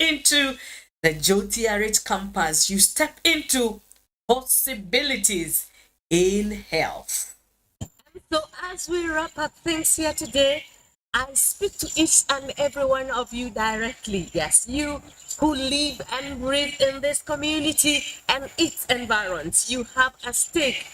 into the Jootrh campus, you step into possibilities in health. So as we wrap up things here today, I speak to each and every one of you directly. Yes, you who live and breathe in this community and its environs. You have a stake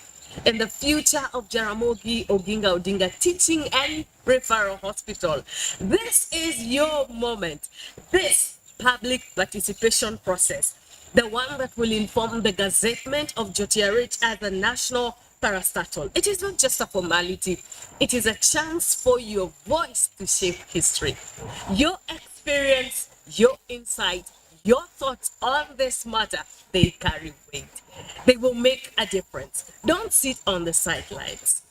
in the future of JARAMOGI OGINGA ODINGA Teaching and Referral Hospital. This is your moment. This public participation process, the one that will inform the gazettement of Jootrh as a national parastatal. It is not just a formality. It is a chance for your voice to shape history. Your experience, your insight, your thoughts on this matter, they carry weight. They will make a difference. Don't sit on the sidelines.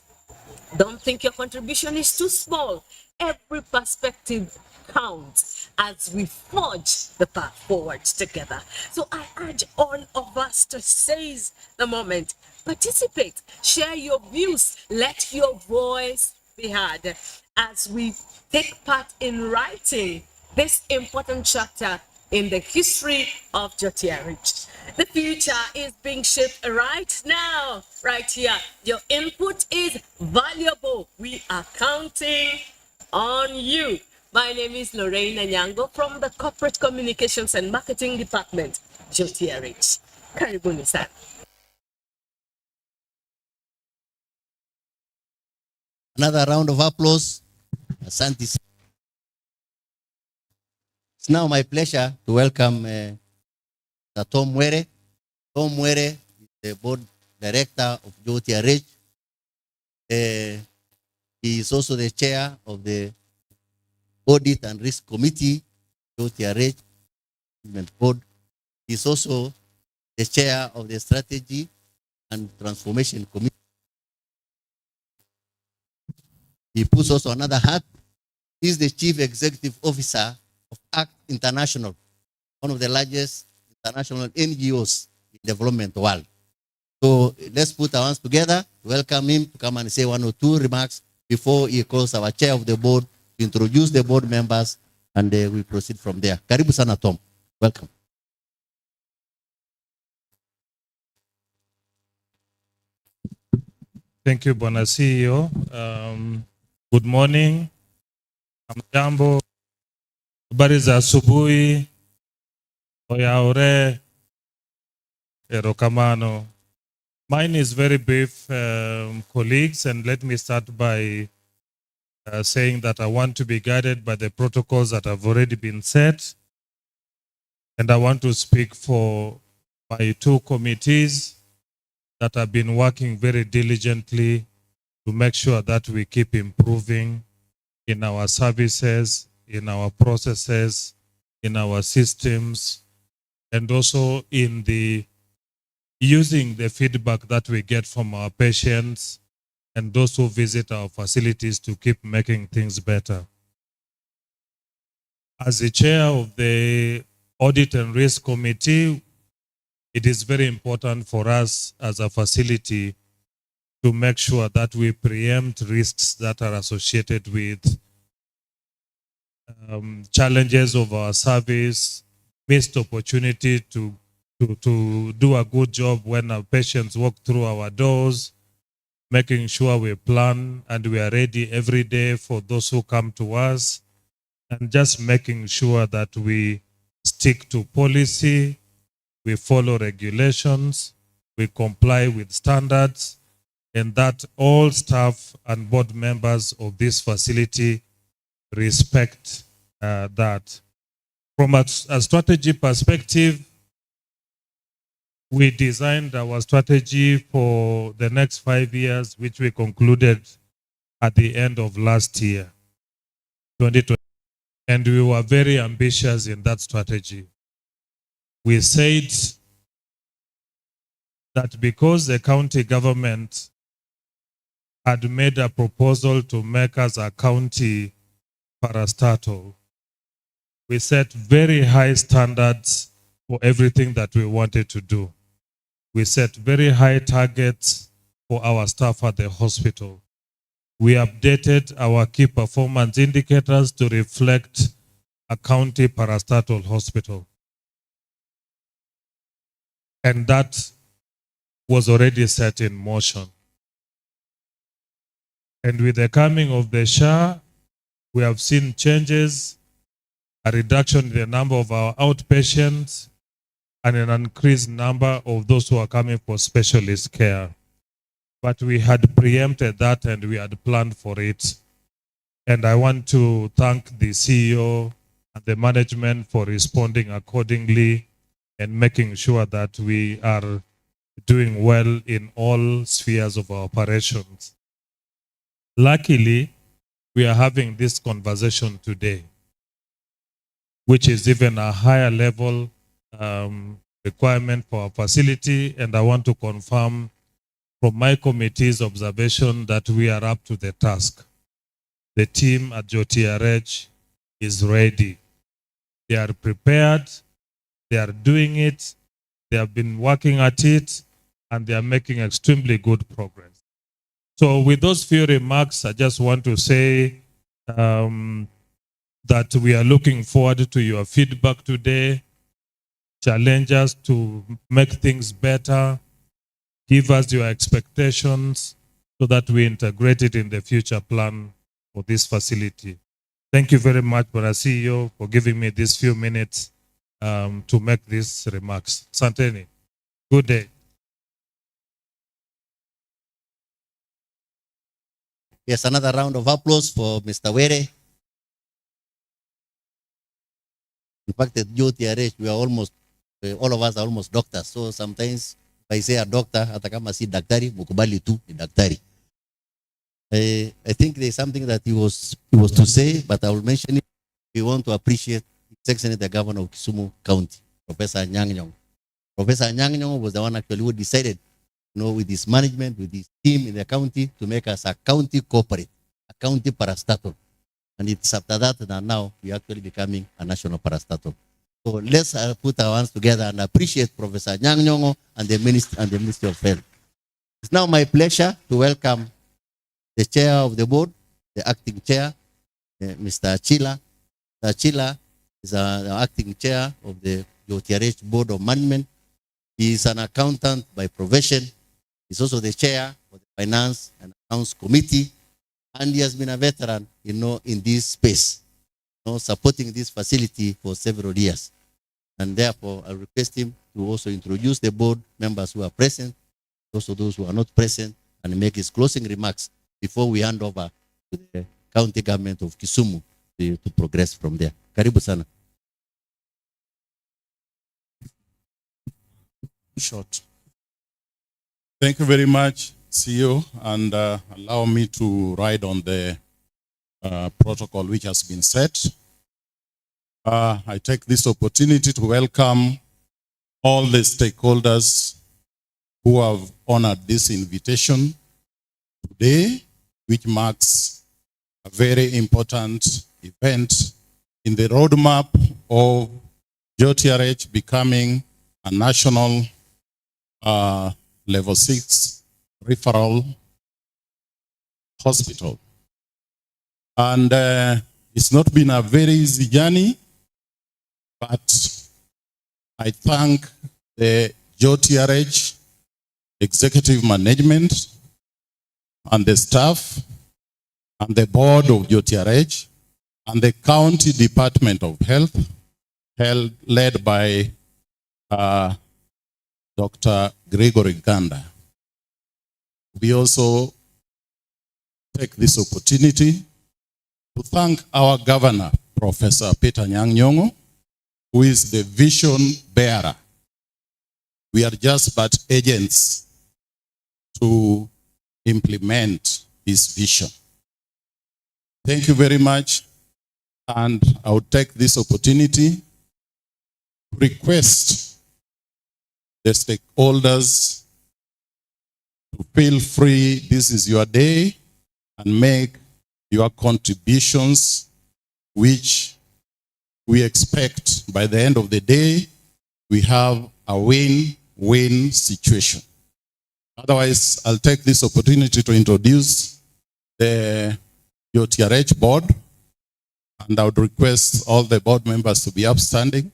Don't think your contribution is too small. Every perspective counts as we forge the path forward together. So I urge all of us to seize the moment. Participate, share your views, let your voice be heard as we take part in writing this important chapter in the history of Jootrh. The future is being shaped right now, right here. Your input is valuable. We are counting on you. My name is Lorraine Nyango from the Corporate Communications and Marketing Department, Jootrh. Karibuni sana. Another round of applause. Asante. It's now my pleasure to welcome Tom Mwere. Tom Mwere is the board director of Jootrh. He is also the chair of the Audit and Risk Committee, Jootrh Board. He is also the chair of the Strategy and Transformation Committee. He puts also another hat. He is the chief executive officer of ACT International, one of the largest international NGOs in the development world. So let's put our hands together to welcome him to come and say one or two remarks before he calls our chair of the board to introduce the board members, and we proceed from there. Karibu sana Tom. Welcome. Thank you, Bwana CEO. Good morning. Hamjambo. Habari za asubuhi. Oyaore. Erokamano. Mine is very brief, colleagues, and let me start by saying that I want to be guided by the protocols that have already been set. And I want to speak for my two committees that have been working very diligently to make sure that we keep improving in our services, in our processes, in our systems, and also in the using the feedback that we get from our patients and those who visit our facilities to keep making things better. As the chair of the Audit and Risk Committee, it is very important for us as a facility to make sure that we preempt risks that are associated with challenges of our service, missed opportunity to do a good job when our patients walk through our doors, making sure we plan and we are ready every day for those who come to us, and just making sure that we stick to policy, we follow regulations, we comply with standards, and that all staff and board members of this facility respect that. From a strategy perspective, we designed our strategy for the next 5 years, which we concluded at the end of last year, 2020. And we were very ambitious in that strategy. We said that because the county government had made a proposal to make us a county parastatal, we set very high standards for everything that we wanted to do. We set very high targets for our staff at the hospital. We updated our key performance indicators to reflect a county parastatal hospital. And that was already set in motion. And with the coming of the SHA, we have seen changes, a reduction in the number of our outpatients, and an increased number of those who are coming for specialist care. But we had preempted that and we had planned for it. And I want to thank the CEO and the management for responding accordingly and making sure that we are doing well in all spheres of our operations. Luckily, we are having this conversation today, which is even a higher level requirement for our facility. And I want to confirm from my committee's observation that we are up to the task. The team at JOTRH is ready. They are prepared. They are doing it. They have been working at it, and they are making extremely good progress. So with those few remarks, I just want to say that we are looking forward to your feedback today. Challenge us to make things better. Give us your expectations so that we integrate it in the future plan for this facility. Thank you very much, Bwana CEO, for giving me these few minutes to make these remarks. Santeni, good day. Yes, another round of applause for Mr. Were. In fact, at JOTRH, we are almost, all of us are almost doctors. So sometimes if I say a doctor, hata kama si daktari, mukubali tu ni daktari. I think there's something that he was to say, but I will mention it. We want to appreciate His Excellency the Governor of Kisumu County, Professor Anyang' Nyong'o. Professor Anyang' Nyong'o was the one actually who decided, with his management, with his team in the county, to make us a county corporate, a county parastatal. And it's after that now we are actually becoming a national parastatal. So let's put our hands together and appreciate Professor Anyang' Nyong'o and the Ministry of Health. It's now my pleasure to welcome the chair of the board, the acting chair, Mr. Achila. Mr. Achila is the acting chair of the JOTRH Board of Management. He is an accountant by profession. He's also the chair of the Finance and Accounts Committee. And he has been a veteran, in this space, supporting this facility for several years. And therefore, I request him to also introduce the board members who are present, also those who are not present, and make his closing remarks before we hand over to the county government of Kisumu to progress from there. Karibu sana. Short. Thank you very much, CEO, and allow me to ride on the protocol which has been set. I take this opportunity to welcome all the stakeholders who have honored this invitation today, which marks a very important event in the roadmap of JOTRH becoming a national level 6 referral hospital. And it's not been a very easy journey, but I thank the JOTRH executive management and the staff and the board of JOTRH and the county department of health, led by Dr. Gregory Ganda. We also take this opportunity to thank our governor, Professor Peter Anyang' Nyong'o, who is the vision bearer. We are just but agents to implement his vision. Thank you very much. And I would take this opportunity to request the stakeholders to feel free. This is your day, and make your contributions, which we expect by the end of the day, we have a win-win situation. Otherwise, I'll take this opportunity to introduce the JOTRH board, and I would request all the board members to be upstanding.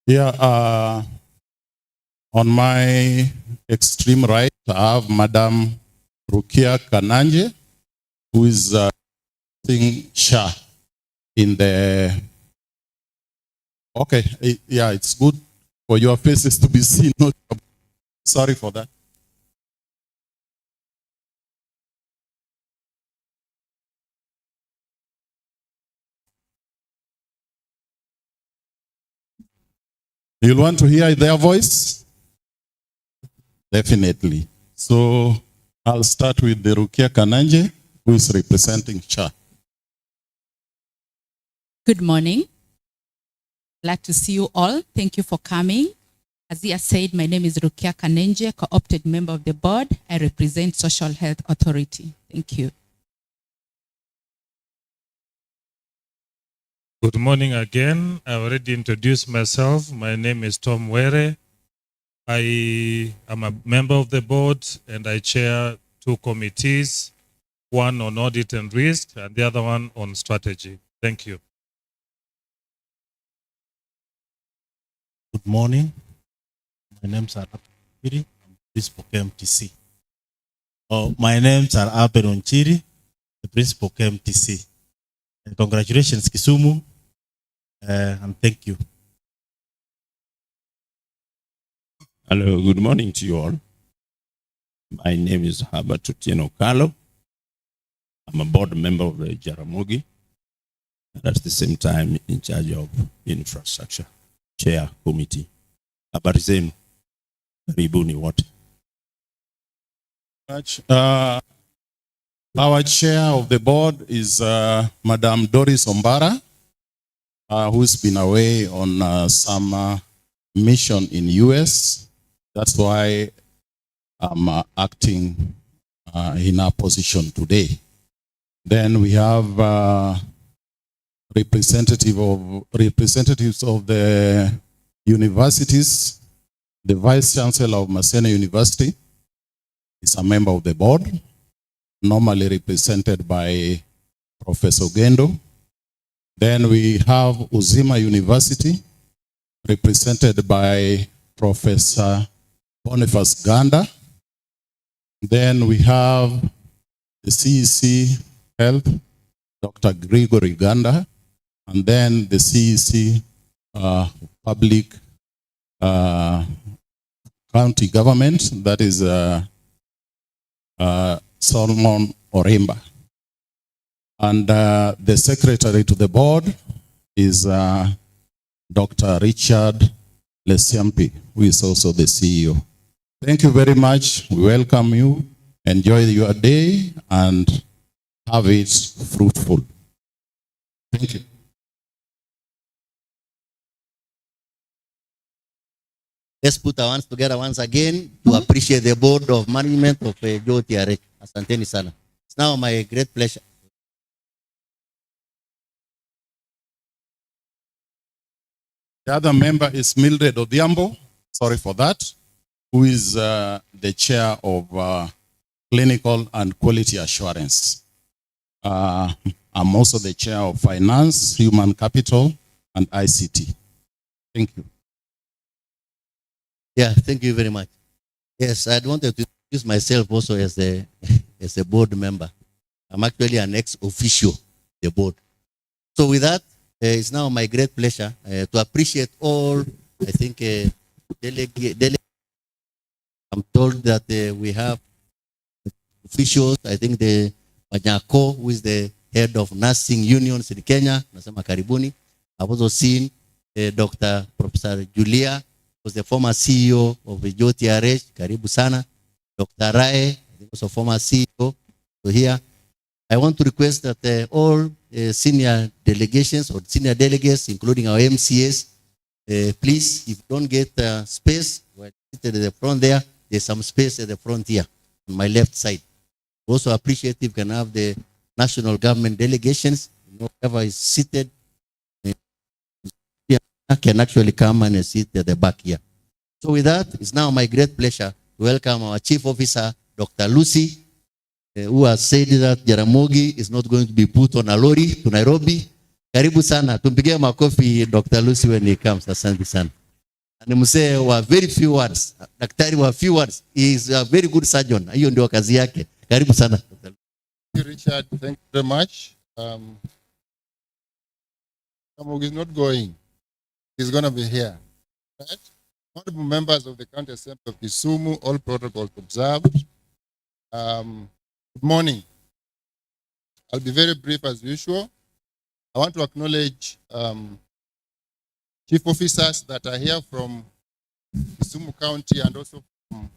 Yeah, on my extreme right, I have Madam Rukia Kananje, who is sing SHA in the... Okay, yeah, it's good for your faces to be seen. Sorry for that. You'll want to hear their voice? Definitely. So I'll start with the Rukia Kananje, who is representing SHA. Good morning. Glad to see you all. Thank you for coming. As Zia said, my name is Rukia Kanenje, co-opted member of the board. I represent Social Health Authority. Thank you. Good morning again. I already introduced myself. My name is Tom Were. I am a member of the board and I chair 2 committees, one on audit and risk and the other one on strategy. Thank you. Good morning. My name's Onchiri. I'm Principal KMTC. My name's Onchiri, the Principal KMTC. Congratulations, Kisumu, and thank you. Hello, good morning to you all. My name is Herbert Otieno Carlo. I'm a board member of the JARAMOGI, and at the same time in charge of infrastructure, chair committee. Habari zenu, karibuni wote. Our chair of the board is Madam Doris Ombara, who's been away on some mission in US. That's why I'm acting in her position today. Then we have representatives of the universities. The Vice Chancellor of Maseno University is a member of the board, normally represented by Professor Gendo. Then we have Uzima University, represented by Professor Boniface Ganda. Then we have the CEC Health, Dr. Gregory Ganda, and then the CEC Public County Government, that is Solomon Orimba. And the secretary to the board is Dr. Richard Lesiampi, who is also the CEO. Thank you very much. We welcome you. Enjoy your day and have it fruitful. Thank you. Let's put our hands together once again to appreciate the board of management of Jootrh. Asanteni sana. It's now my great pleasure. The other member is Mildred Odhiambo, sorry for that, who is the chair of clinical and quality assurance. I'm also the chair of finance, human capital, and ICT. Thank you. Yeah, thank you very much. Yes, I wanted to introduce myself also as a board member. I'm actually an ex-officio, the board. So with that, it's now my great pleasure to appreciate all, I think, I'm told that we have officials, I think the Panyako, who is the head of nursing unions in Kenya, nasema karibuni. I've also seen Dr. Professor Julia, was the former CEO of Jootrh, karibu sana. Dr. Rae, also former CEO. So here, I want to request that all senior delegations or senior delegates, including our MCAs, please, if you don't get space, we're seated at the front there, there's some space at the front here, on my left side. Also appreciate if you can have the national government delegations, whoever is seated, can actually come and sit at the back here. So with that, it's now my great pleasure to welcome our Chief Officer, Dr. Lucy, who has said that Jaramogi is not going to be put on a lorry to Nairobi. Karibu sana. Tumpigie makofi Dr. Lucy when he comes. Asante sana. Ni mzee wa very few words, daktari wa few words. He is a very good surgeon. Hiyo ndio kazi yake. Karibu sana. Thank you, Richard. Thank you very much. Jaramogi is not going. He's going to be here. Right? Honorable members of the County Assembly of Kisumu, all protocols observed. Good morning. I'll be very brief as usual. I want to acknowledge chief officers that are here from Kisumu County and also from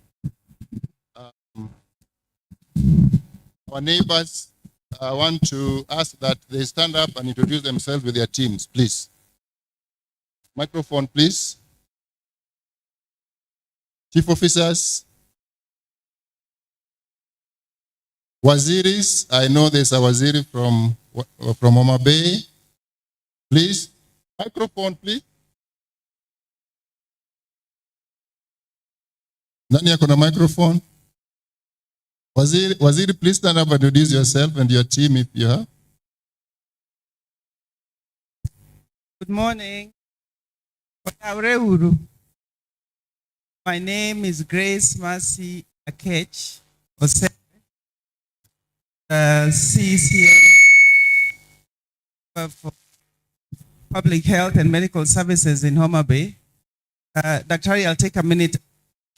our neighbors. I want to ask that they stand up and introduce themselves with their teams, please. Microphone, please. Chief officers. Waziris, I know there's a waziri from Homa Bay. Please, microphone, please. Nani ako na microphone? Waziri, please stand up and introduce yourself and your team if you have. Good morning. My name is Grace Mercy Akech, CCM for Public Health and Medical Services in Homa Bay. Dr. I'll take a minute.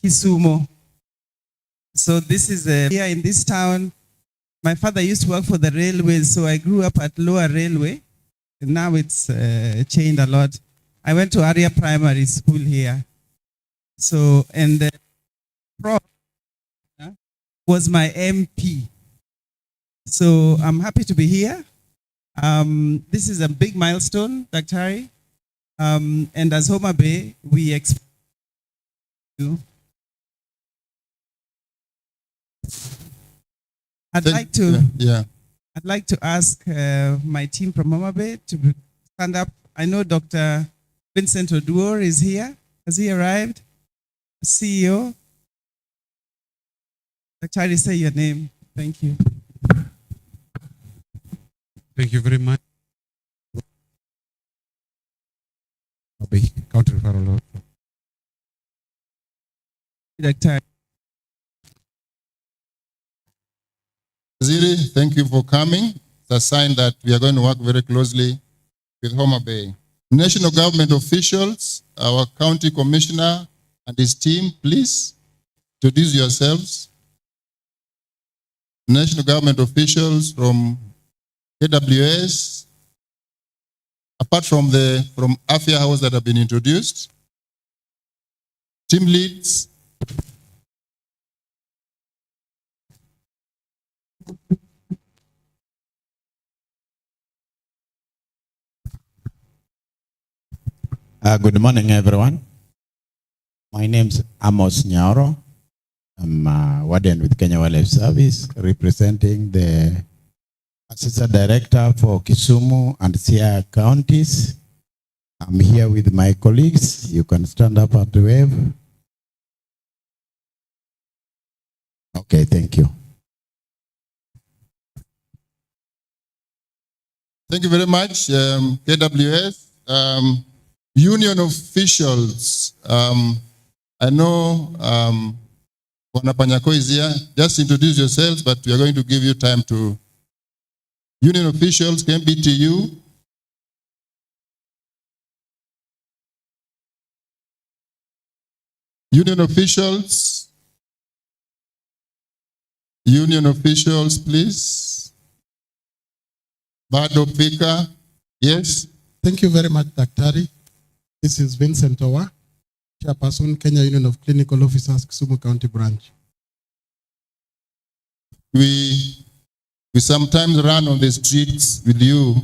Kisumu. So this is here in this town. My father used to work for the railways, so I grew up at Lower Railway. And now it's changed a lot. I went to Area Primary School here. So, and the prof was my MP. So I'm happy to be here. This is a big milestone, Dr. Harry. And as Homa Bay, we expect you. I'd like to ask my team from Homa Bay to stand up. I know Dr. Vincent Oduor is here. Has he arrived? CEO. Dr. Harry, say your name. Thank you. Thank you very much. County referral. Dr. Waziri, thank you for coming. It's a sign that we are going to work very closely with Homa Bay. National government officials, our county commissioner and his team, please introduce yourselves. National government officials from AWS, apart from Afia House that have been introduced. Team leads. Good morning, everyone. My name is Amos Nyaro. I'm a warden with Kenya Wildlife Service, representing the Assistant Director for Kisumu and Siaya counties. I'm here with my colleagues. You can stand up and wave. Okay, thank you. Thank you very much, KWS. Union officials, I know Wanapanyako is here. Just introduce yourselves, but we are going to give you time to. Union officials, can be to you. Union officials, please. Bado Pika, yes. Thank you very much, Dr. This is Vincent Owa, Chairperson, Kenya Union of Clinical Officers, Kisumu County Branch. We sometimes run on the streets with you,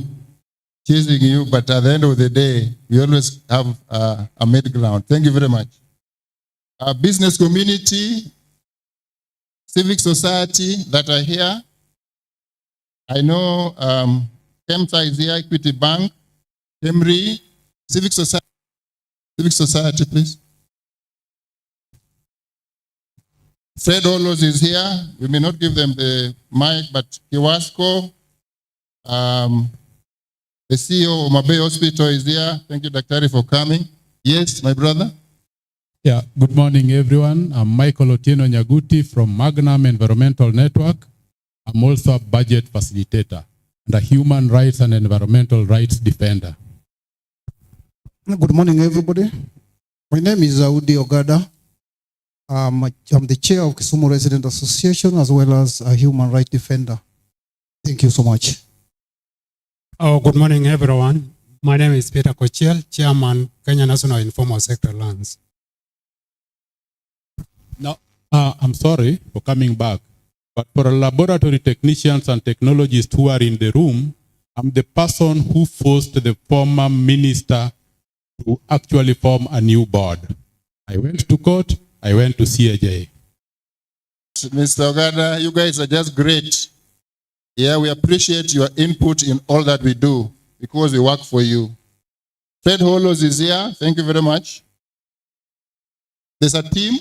chasing you, but at the end of the day, we always have a middle ground. Thank you very much. Our business community, civic society that are here. I know KEMSA is here, Equity Bank, KEMRI, civic society, please. Fred Olos is here. We may not give them the mic, but Kiwasco, the CEO of Homa Bay Hospital is here. Thank you, Dr. for coming. Yes, my brother. Yeah, good morning, everyone. I'm Michael Otieno Nyaguti from Magnum Environmental Network. I'm also a budget facilitator and a human rights and environmental rights defender. Good morning, everybody. My name is Audi Ogada. I'm the chair of Kisumu Resident Association as well as a human rights defender. Thank you so much. Oh, good morning, everyone. My name is Peter Kochiel, Chairman, Kenya National Informal Sector Lands. Now, I'm sorry for coming back, but for laboratory technicians and technologists who are in the room, I'm the person who forced the former minister to actually form a new board. I went to court, I went to CAJ. Mr. Ogada, you guys are just great. Yeah, we appreciate your input in all that we do because we work for you. Fred Hollows is here. Thank you very much. There's a team.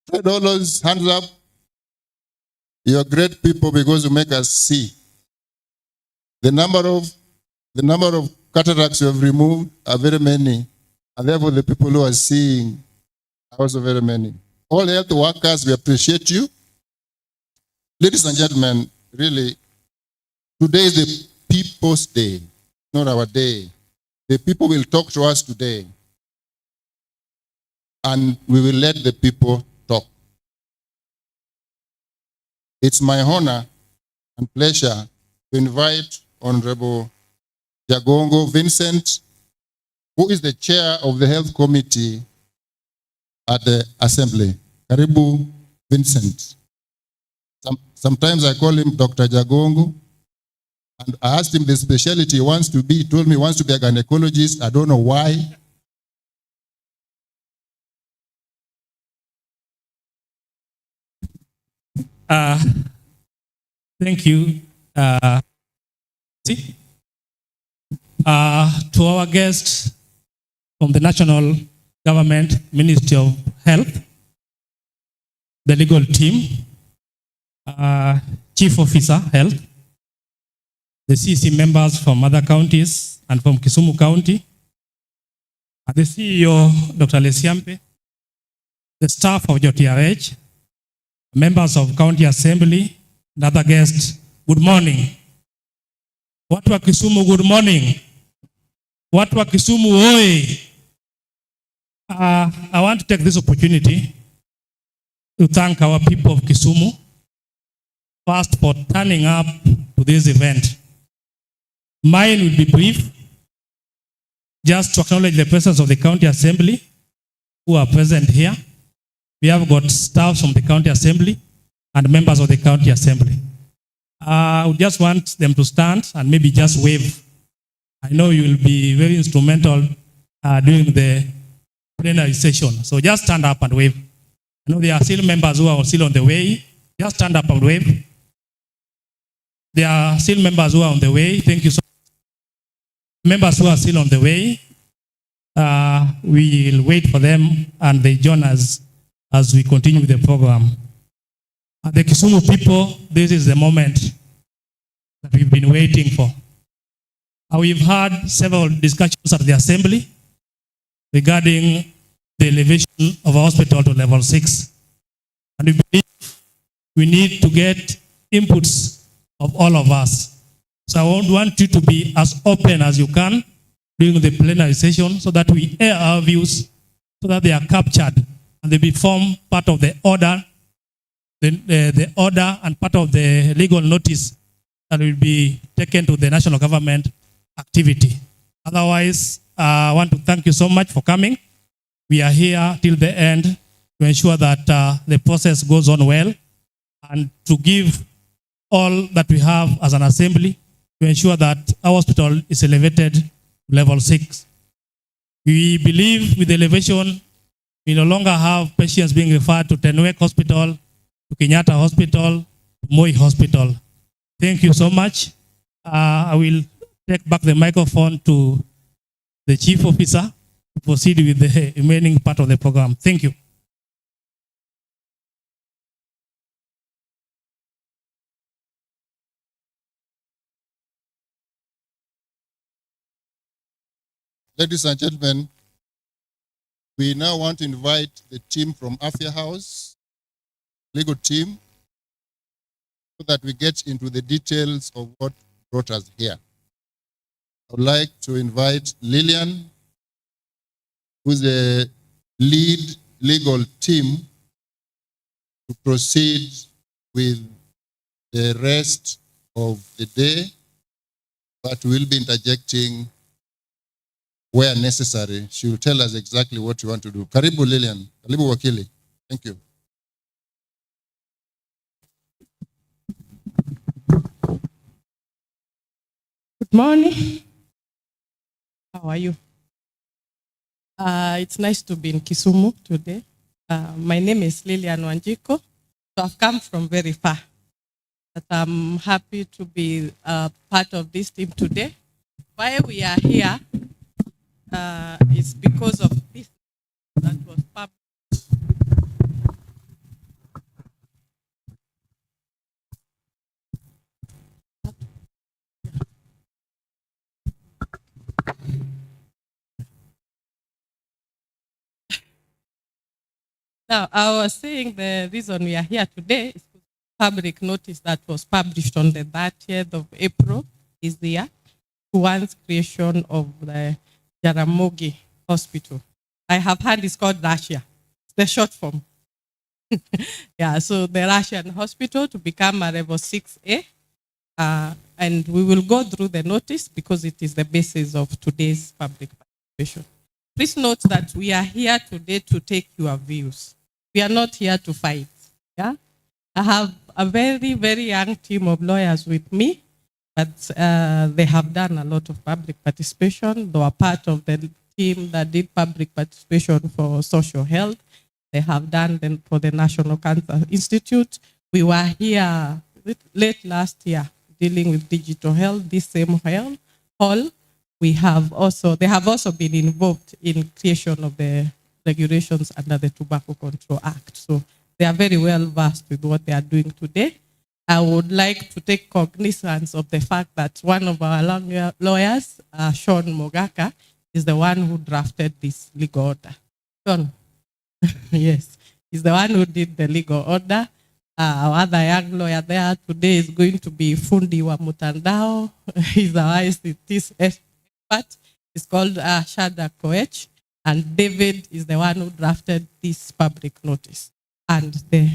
Fred Hollows, hands up. You're great people because you make us see. The number of cataracts you have removed are very many, and therefore the people who are seeing are also very many. All health workers, we appreciate you. Ladies and gentlemen, really, today is the people's day, not our day. The people will talk to us today, and we will let the people talk. It's my honor and pleasure to invite Honorable Jagongo Vincent, who is the chair of the Health Committee at the Assembly. Karibu Vincent. Sometimes I call him Dr. Jagongo, and I asked him the specialty he wants to be. He told me he wants to be a gynecologist. I don't know why. Thank you. To our guests from the National Government, Ministry of Health, the legal team, Chief Officer Health, the CC members from other counties and from Kisumu County, the CEO, Dr. Lesiampe, the staff of JOTRH, members of County Assembly, and other guests, good morning. Watu wa Kisumu, good morning. Watu wa Kisumu, oi. I want to take this opportunity to thank our people of Kisumu first for turning up to this event. Mine will be brief, just to acknowledge the presence of the County Assembly who are present here. We have got staff from the County Assembly and members of the County Assembly. I would just want them to stand and maybe just wave. I know you will be very instrumental during the plenary session. So just stand up and wave. I know there are still members who are still on the way. Just stand up and wave. There are still members who are on the way. Thank you so much. Members who are still on the way, we will wait for them and they join us as we continue with the program. The Kisumu people, this is the moment that we've been waiting for. We've had several discussions at the Assembly regarding the elevation of our hospital to level 6. And we believe we need to get inputs of all of us. So I want you to be as open as you can during the plenary session so that we air our views so that they are captured and they become part of the order, the order and part of the legal notice that will be taken to the national government activity. Otherwise, I want to thank you so much for coming. We are here till the end to ensure that the process goes on well and to give all that we have as an assembly to ensure that our hospital is elevated to level 6. We believe with the elevation, we no longer have patients being referred to Tenwek Hospital, to Kenyatta Hospital, to Moi Hospital. Thank you so much. I will take back the microphone to the Chief Officer to proceed with the remaining part of the program. Thank you. Ladies and gentlemen, we now want to invite the team from Afya House, legal team, so that we get into the details of what brought us here. I would like to invite Lillian, who's the lead legal team, to proceed with the rest of the day, but we'll be interjecting where necessary. She will tell us exactly what we want to do. Karibu Lillian, karibu wakili. Thank you. Good morning. How are you? It's nice to be in Kisumu today. My name is Lillian Wanjiko. So I've come from very far. But I'm happy to be part of this team today. Why we are here is because of this that was published. Now, I was saying the reason we are here today is the public notice that was published on the 30th of April this year towards creation of the JARAMOGI hospital. I have heard it's called Russia, the short form. Yeah, so the Russian hospital to become a level 6A. And we will go through the notice because it is the basis of today's public participation. Please note that we are here today to take your views. We are not here to fight. Yeah? I have a very, very young team of lawyers with me, but they have done a lot of public participation. They were part of the team that did public participation for social health. They have done them for the National Cancer Institute. We were here late last year dealing with digital health, this same hall. They have also been involved in creation of the regulations under the Tobacco Control Act. So they are very well versed with what they are doing today. I would like to take cognizance of the fact that one of our lawyers, Sean Mogaka, is the one who drafted this legal order. Sean, yes, he's the one who did the legal order. Our other young lawyer there today is going to be Fundi wa Mutandao. He's our ICT expert. It's called Shada Koech. And David is the one who drafted this public notice and the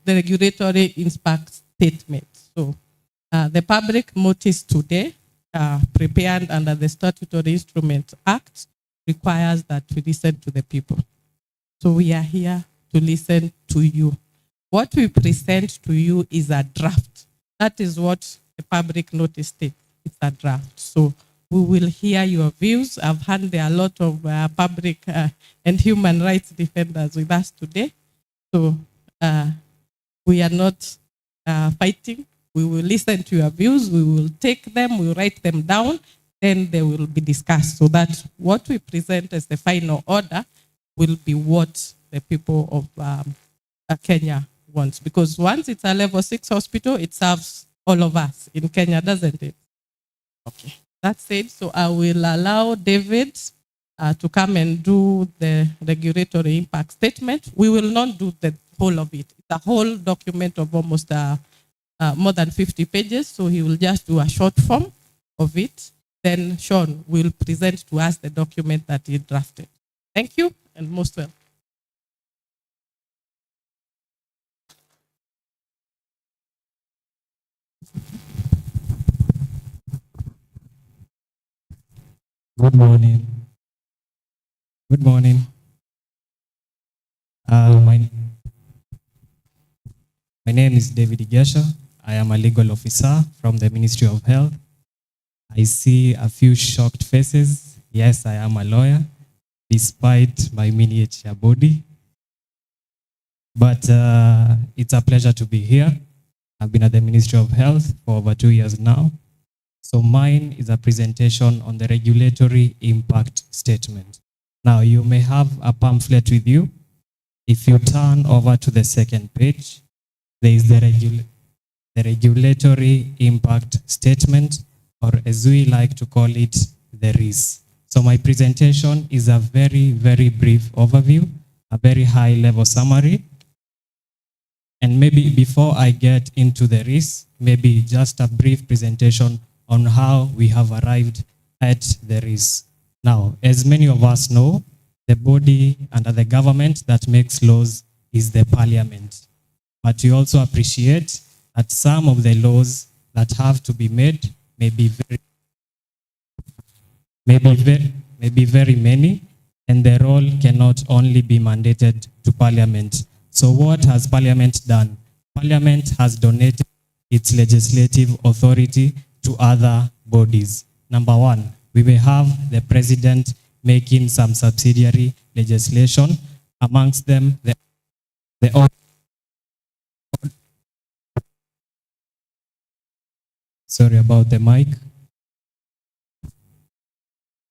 regulatory impact statement. So the public notice today, prepared under the Statutory Instruments Act, requires that we listen to the people. So we are here to listen to you. What we present to you is a draft. That is what the public notice states. It's a draft. So we will hear your views. I've heard there are a lot of public and human rights defenders with us today. So we are not fighting. We will listen to your views. We will take them. We will write them down. Then they will be discussed so that what we present as the final order will be what the people of Kenya wants. Because once it's a level 6 hospital, it serves all of us in Kenya, doesn't it? Okay. That said, so I will allow David to come and do the regulatory impact statement. We will not do the whole of it. It's a whole document of almost more than 50 pages, so he will just do a short form of it. Then Sean will present to us the document that he drafted. Thank you, and most welcome. Good morning. Good morning. My name is David Igesha. I am a legal officer from the Ministry of Health. I see a few shocked faces. Yes, I am a lawyer, despite my miniature body. But it's a pleasure to be here. I've been at the Ministry of Health for over 2 years now. So mine is a presentation on the regulatory impact statement. Now you may have a pamphlet with you. If you turn over to the second page, there is the regulatory impact statement, or as we like to call it, there is. So my presentation is a very, very brief overview, a very high level summary. And maybe before I get into the risk, maybe just a brief presentation on how we have arrived at the risk. Now, as many of us know, the body under the government that makes laws is the parliament. But we also appreciate that some of the laws that have to be made may be very many, and the role cannot only be mandated to Parliament. So what has Parliament done? Parliament has donated its legislative authority to other bodies. Number one, we may have the President making some subsidiary legislation, amongst them sorry about the mic.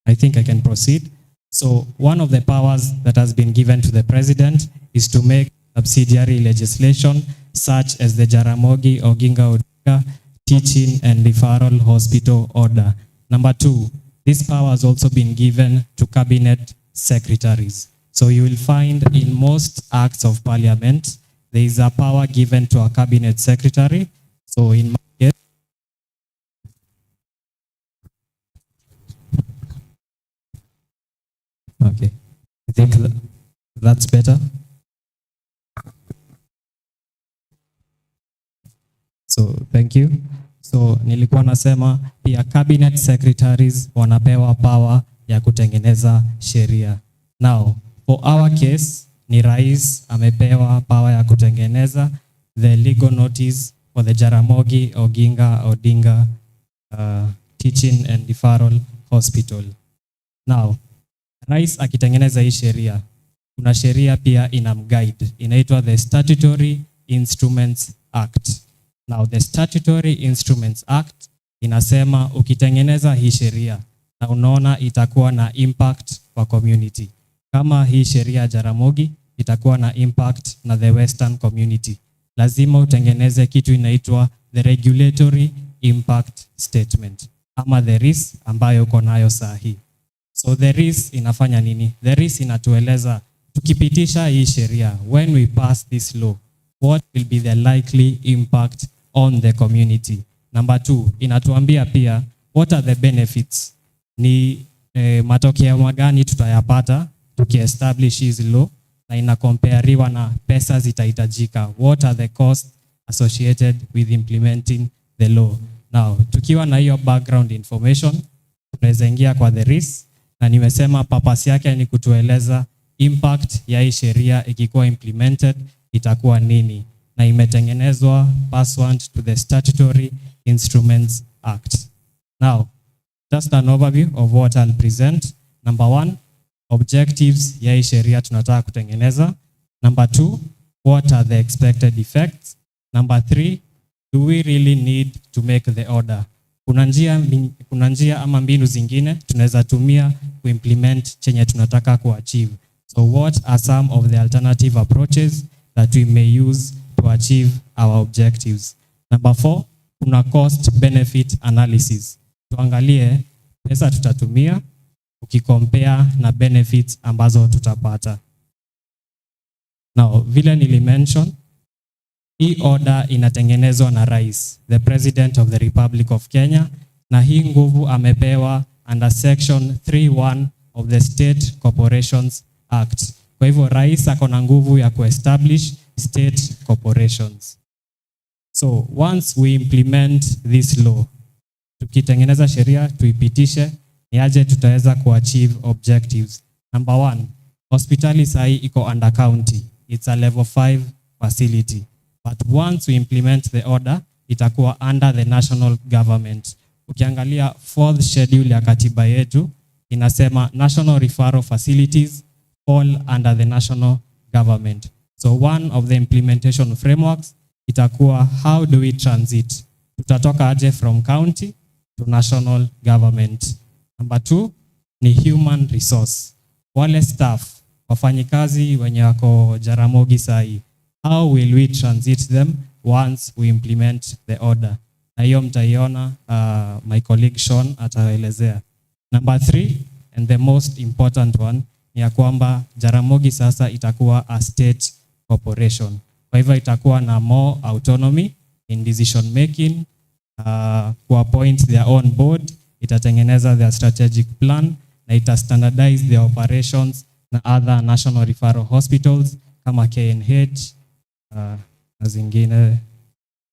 I think I can proceed. So one of the powers that has been given to the President is to make subsidiary legislation such as the JARAMOGI, OGINGA, ODINGA, Teaching and Referral Hospital Order. Number two, this power has also been given to cabinet secretaries. So you will find in most acts of parliament, there is a power given to a cabinet secretary. So in my case, okay, I think that's better. So thank you. So nilikuwa nasema pia cabinet secretaries wanapewa power ya kutengeneza sheria. Now, for our case, ni rais amepewa power ya kutengeneza the legal notice for the JARAMOGI, OGINGA, ODINGA Teaching and Referral Hospital. Now, rais akitengeneza hii sheria, kuna sheria pia inamguide, inaitwa the Statutory Instruments Act. Now, the Statutory Instruments Act inasema ukitengeneza hii sheria na unaona itakuwa na impact kwa community. Kama hii sheria JARAMOGI itakuwa na impact na the Western community, lazima utengeneze kitu inaitwa the Regulatory Impact Statement ama the RIS ambayo uko nayo sahi. So the RIS inafanya nini? The RIS inatueleza tukipitisha hii sheria, when we pass this law, what will be the likely impact on the community. Number two, inatuambia pia what are the benefits, ni matokeo magani tutayapata tukiestablish hizi law, na inakompariwa na pesa zitahitajika, what are the costs associated with implementing the law. Now, tukiwa na hiyo background information, tunaweza ingia kwa the RIS, na nimesema purpose yake ni kutueleza impact ya hii sheria ikikuwa implemented itakuwa nini, na imetengenezwa pursuant to the Statutory Instruments Act. Now, just an overview of what I'll present. Number one, objectives ya hii sheria tunataka kutengeneza. Number two, what are the expected effects? Number three, do we really need to make the order? Kuna njia ama mbinu zingine tunaweza tumia kuimplement chenye tunataka kuachieve. So what are some of the alternative approaches that we may use to achieve our objectives? Number four, kuna cost benefit analysis. Tuangalie pesa tutatumia ukikompare na benefits ambazo tutapata. Now, vile nilimention, hii order inatengenezwa na rais, the President of the Republic of Kenya, na hii nguvu amepewa under section 3(1) of the State Corporations Act. Kwa hivyo rais ako na nguvu ya kuestablish state corporations. So once we implement this law, tukitengeneza sheria tuipitishe, ni aje tutaweza kuachieve objectives. Number one, hospitali sahi iko under county. It's a level 5 facility. But once we implement the order, itakuwa under the national government. Ukiangalia 4th schedule ya katiba yetu, inasema national referral facilities fall under the national government. So one of the implementation frameworks itakuwa how do we transit? Tutatoka aje from county to national government. Number two ni human resource. Wale staff, wafanyikazi wenye wako JARAMOGI sahi, how will we transit them once we implement the order? Na hiyo mtaiona my colleague Sean ataelezea. Number 3, and the most important one, ni ya kwamba Jaramogi sasa itakuwa a state corporation. Kwa hivyo itakuwa na more autonomy in decision making, kuappoint their own board, itatengeneza their strategic plan, na ita standardize their operations na other national referral hospitals kama KNH na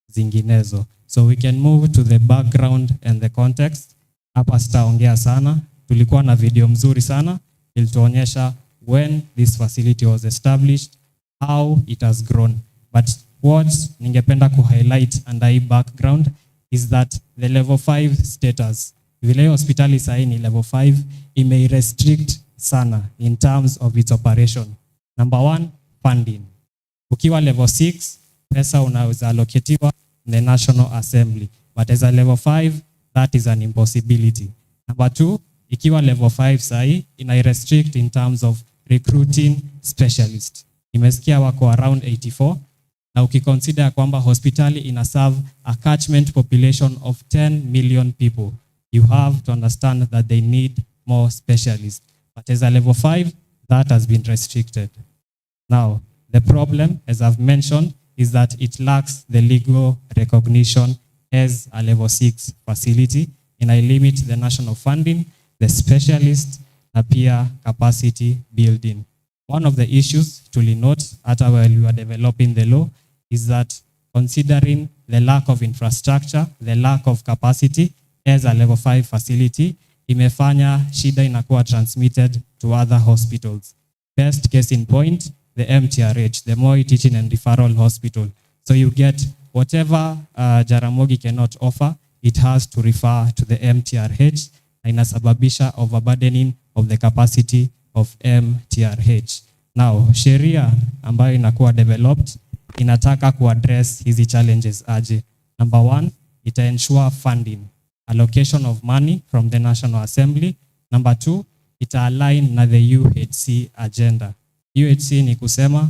zinginezo. So we can move to the background and the context. Hapa sitaongea sana. Tulikuwa na video mzuri sana ilituonyesha when this facility was established, how it has grown. But what ningependa ku-highlight under hii background is that the level 5 status, vile hospitali sahi ni level 5, ime-restrict sana in terms of its operation. Number 1, funding. Ukiwa level 6, pesa unaweza allocatiwa in the National Assembly. But as a level 5, that is an impossibility. Number 2, ikiwa level 5 sahi, ina-restrict in terms of recruiting specialists. Nimesikia wako around 84. Na ukiconsider kwamba hospitali ina serve a catchment population of 10 million people, you have to understand that they need more specialists. But as a level 5, that has been restricted. Now, the problem, as I've mentioned, is that it lacks the legal recognition as a level 6 facility, and I limit the national funding, the specialist, na pia capacity building. One of the issues to note hata while we were developing the law is that considering the lack of infrastructure, the lack of capacity as a level 5 facility, imefanya shida inakuwa transmitted to other hospitals. Best case in point, the MTRH, the Moi Teaching and Referral Hospital. So you get whatever Jaramogi cannot offer, it has to refer to the MTRH, na inasababisha overburdening of the capacity of MTRH. Now, sheria ambayo inakuwa developed inataka kuaddress hizi challenges aje. Number 1, ita ensure funding, allocation of money from the National Assembly. Number 2, ita align na the UHC agenda. UHC ni kusema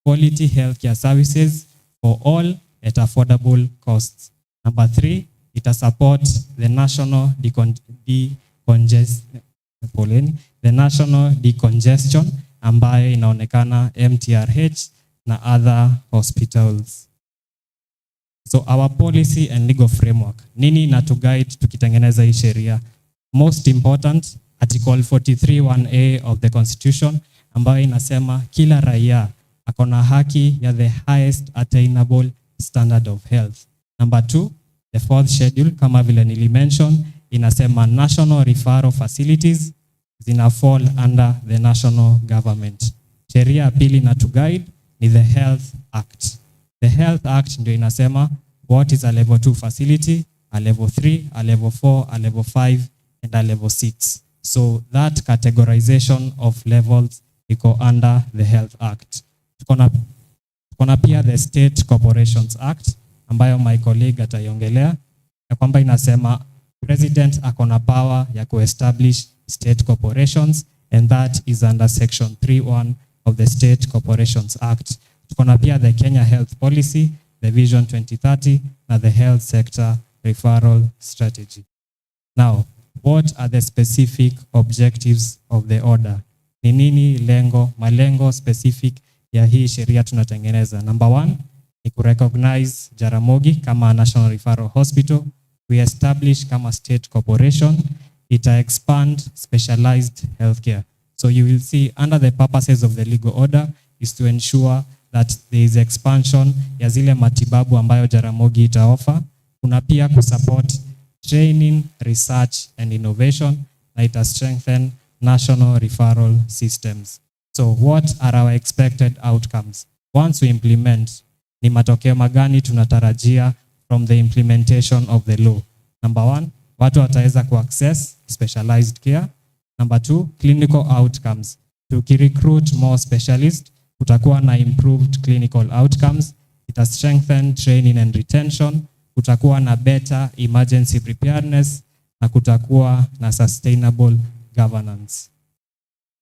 quality healthcare services for all at affordable costs. Number 3, ita support the national decongestion ambayo inaonekana MTRH na other hospitals. So our policy and legal framework, nini inatuguide tukitengeneza hii sheria? Most important, Article 43(1)(a) of the Constitution ambayo inasema kila raia akona haki ya the highest attainable standard of health. Number 2, the 4th schedule kama vile nilimention inasema national referral facilities zina fall under the national government. Sheria ya pili na to guide ni the Health Act. The Health Act ndio inasema what is a level 2 facility, a level 3, a level 4, a level 5 and a level 6. So that categorization of levels iko under the Health Act. Tukona pia the State Corporations Act ambayo my colleague ataiongelea, ya kwamba inasema president akona power ya kuestablish state corporations, and that is under section 3(1) of the State Corporations Act. Tukona pia the Kenya Health Policy, the Vision 2030 na the Health Sector Referral Strategy. Now, what are the specific objectives of the order? Ni nini malengo specific ya hii sheria tunatengeneza? Number 1 ni kurecognize Jaramogi kama National Referral Hospital, we establish kama state corporation, ita expand specialized healthcare. So you will see under the purposes of the legal order is to ensure that there is expansion ya zile matibabu ambayo Jaramogi ita offer. Kuna pia kusupport training, research and innovation, na ita strengthen national referral systems. So what are our expected outcomes? Once we implement, ni matokeo magani tunatarajia from the implementation of the law? Number 1, watu wataweza ku-access specialized care. Number 2, clinical outcomes. Tukirecruit more specialists, kutakuwa na improved clinical outcomes. Ita strengthen training and retention. Kutakuwa na better emergency preparedness, na kutakuwa na sustainable governance.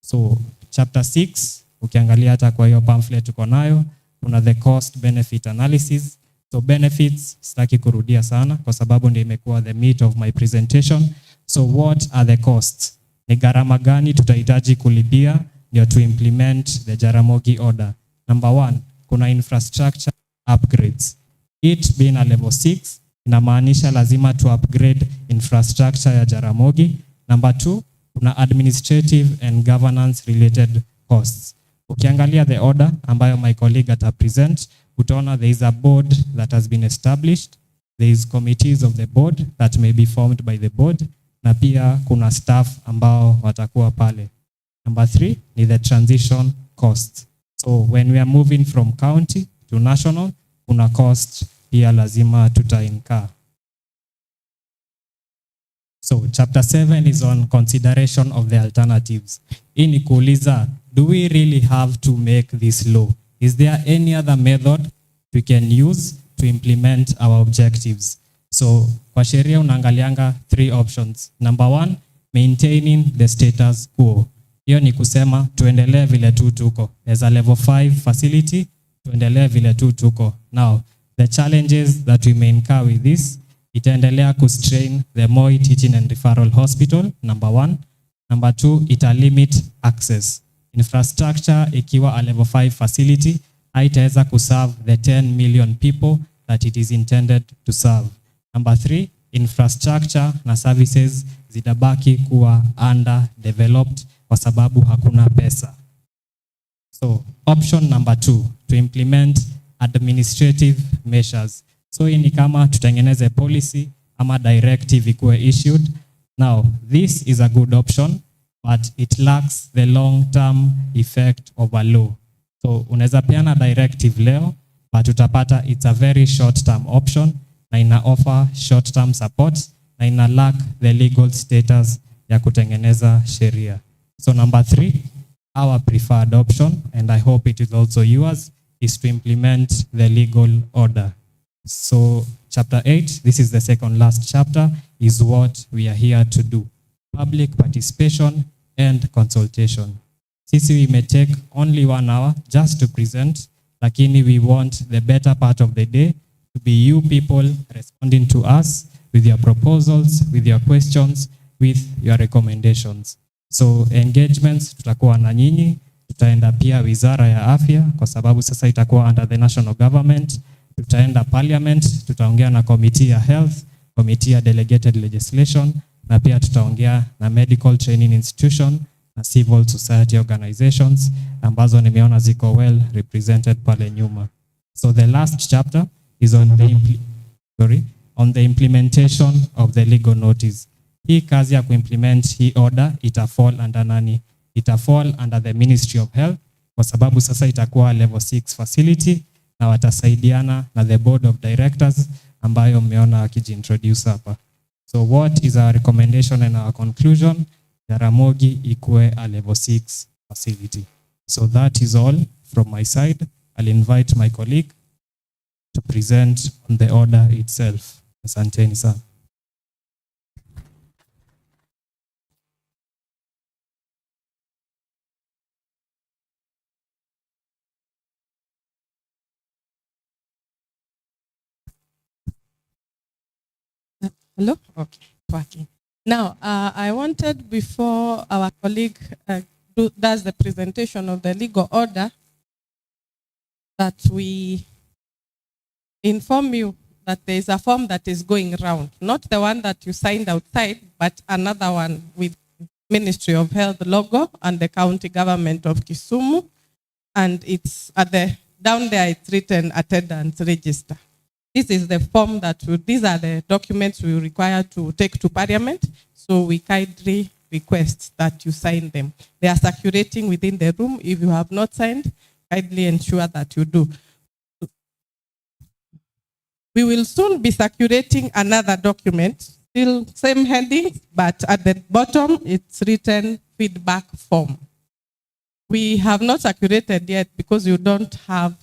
So chapter 6, ukiangalia hata kwa hiyo pamphlet tuko nayo, kuna the cost benefit analysis. So benefits sitaki kurudia sana kwa sababu ndio imekuwa the meat of my presentation. So what are the costs? Ni gharama gani tutahitaji kulipia ndio to implement the Jaramogi order? Number one, kuna infrastructure upgrades. It being a level 6, inamaanisha lazima to upgrade infrastructure ya Jaramogi. Number 2, kuna administrative and governance related costs. Ukiangalia the order ambayo my colleague atapresent, utaona there is a board that has been established. There is committees of the board that may be formed by the board, na pia kuna staff ambao watakuwa pale. Number 3 ni the transition costs. So when we are moving from county to national, kuna cost pia lazima tutaincur. So chapter 7 is on consideration of the alternatives. Hii ni kuuliza, do we really have to make this law? Is there any other method we can use to implement our objectives? So kwa sheria unaangalianga 3 options. Number 1, maintaining the status quo. Hiyo ni kusema tuendelee vile tu tuko. As a level 5 facility, tuendelee vile tu tuko. Now, the challenges that we may incur with this, itaendelea kustrain the Moi Teaching and Referral Hospital, number 1. Number 2, ita limit access. Infrastructure ikiwa a level 5 facility, haitaweza kuserve the 10 million people that it is intended to serve. Number 3, infrastructure na services zitabaki kuwa underdeveloped kwa sababu hakuna pesa. So, option number 2, to implement administrative measures. So hii ni kama tutengeneze policy ama directive ikuwe issued. Now, this is a good option, but it lacks the long-term effect of a law. So unaweza peana directive leo, but utapata it's a very short-term option na ina offer short-term support na ina lack the legal status ya kutengeneza sheria. So number 3, our preferred option, and I hope it is also yours, is to implement the legal order. So chapter 8, this is the second last chapter, is what we are here to do. Public participation and consultation. Sisi we may take only 1 hour just to present, lakini we want the better part of the day to be you people responding to us with your proposals, with your questions, with your recommendations. So engagements tutakuwa na nyinyi, tutaenda pia Wizara ya Afya kwa sababu sasa itakuwa under the national government. Tutaenda parliament, tutaongea na committee ya health, committee ya delegated legislation, na pia tutaongea na medical training institution na civil society organizations ambazo nimeona ziko well represented pale nyuma. So the last chapter is on the implementation of the legal notice. Hii kazi ya kuimplement hii order itafall under nani? Itafall under the Ministry of Health kwa sababu sasa itakuwa level 6 facility na watasaidiana na the board of directors ambayo mmeona akijiintroduce hapa. So what is our recommendation and our conclusion? Jaramogi ikuwe a level 6 facility. So that is all from my side. I'll invite my colleague to present on the order itself. Asanteni sana. Hello? Okay, working. Now, I wanted before our colleague does the presentation of the legal order that we inform you that there is a form that is going around, not the one that you signed outside, but another one with Ministry of Health logo and the county government of Kisumu. And it's at down there, it's written attendance register. This is the form these are the documents we require to take to Parliament. So we kindly request that you sign them. They are circulating within the room. If you have not signed, kindly ensure that you do. We will soon be circulating another document, still same heading, but at the bottom it's written feedback form. We have not circulated yet because you don't have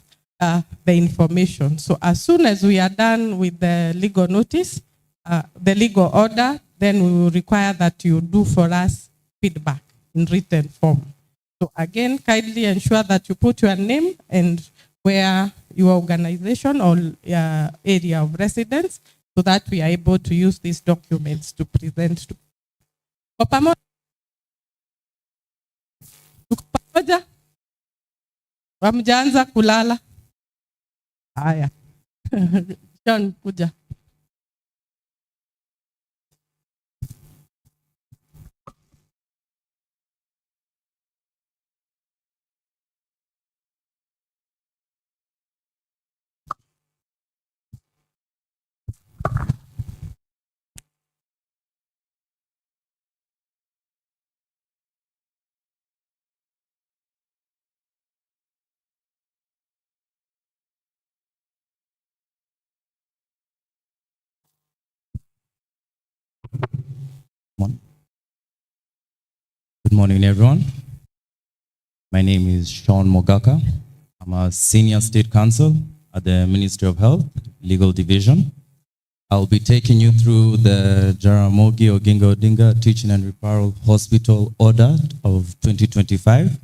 the information. So as soon as we are done with the legal notice, the legal order, then we will require that you do for us feedback in written form. So again, kindly ensure that you put your name and where your organization or area of residence so that we are able to use these documents to present to Kwa pamoja. Tuko pamoja. Hamjaanza kulala. Haya. John, kuja. Good morning, everyone. My name is Sean Mogaka. I'm a senior state counsel at the Ministry of Health, Legal Division. I'll be taking you through the JARAMOGI OGINGA Teaching and Referral Hospital Order of 2025.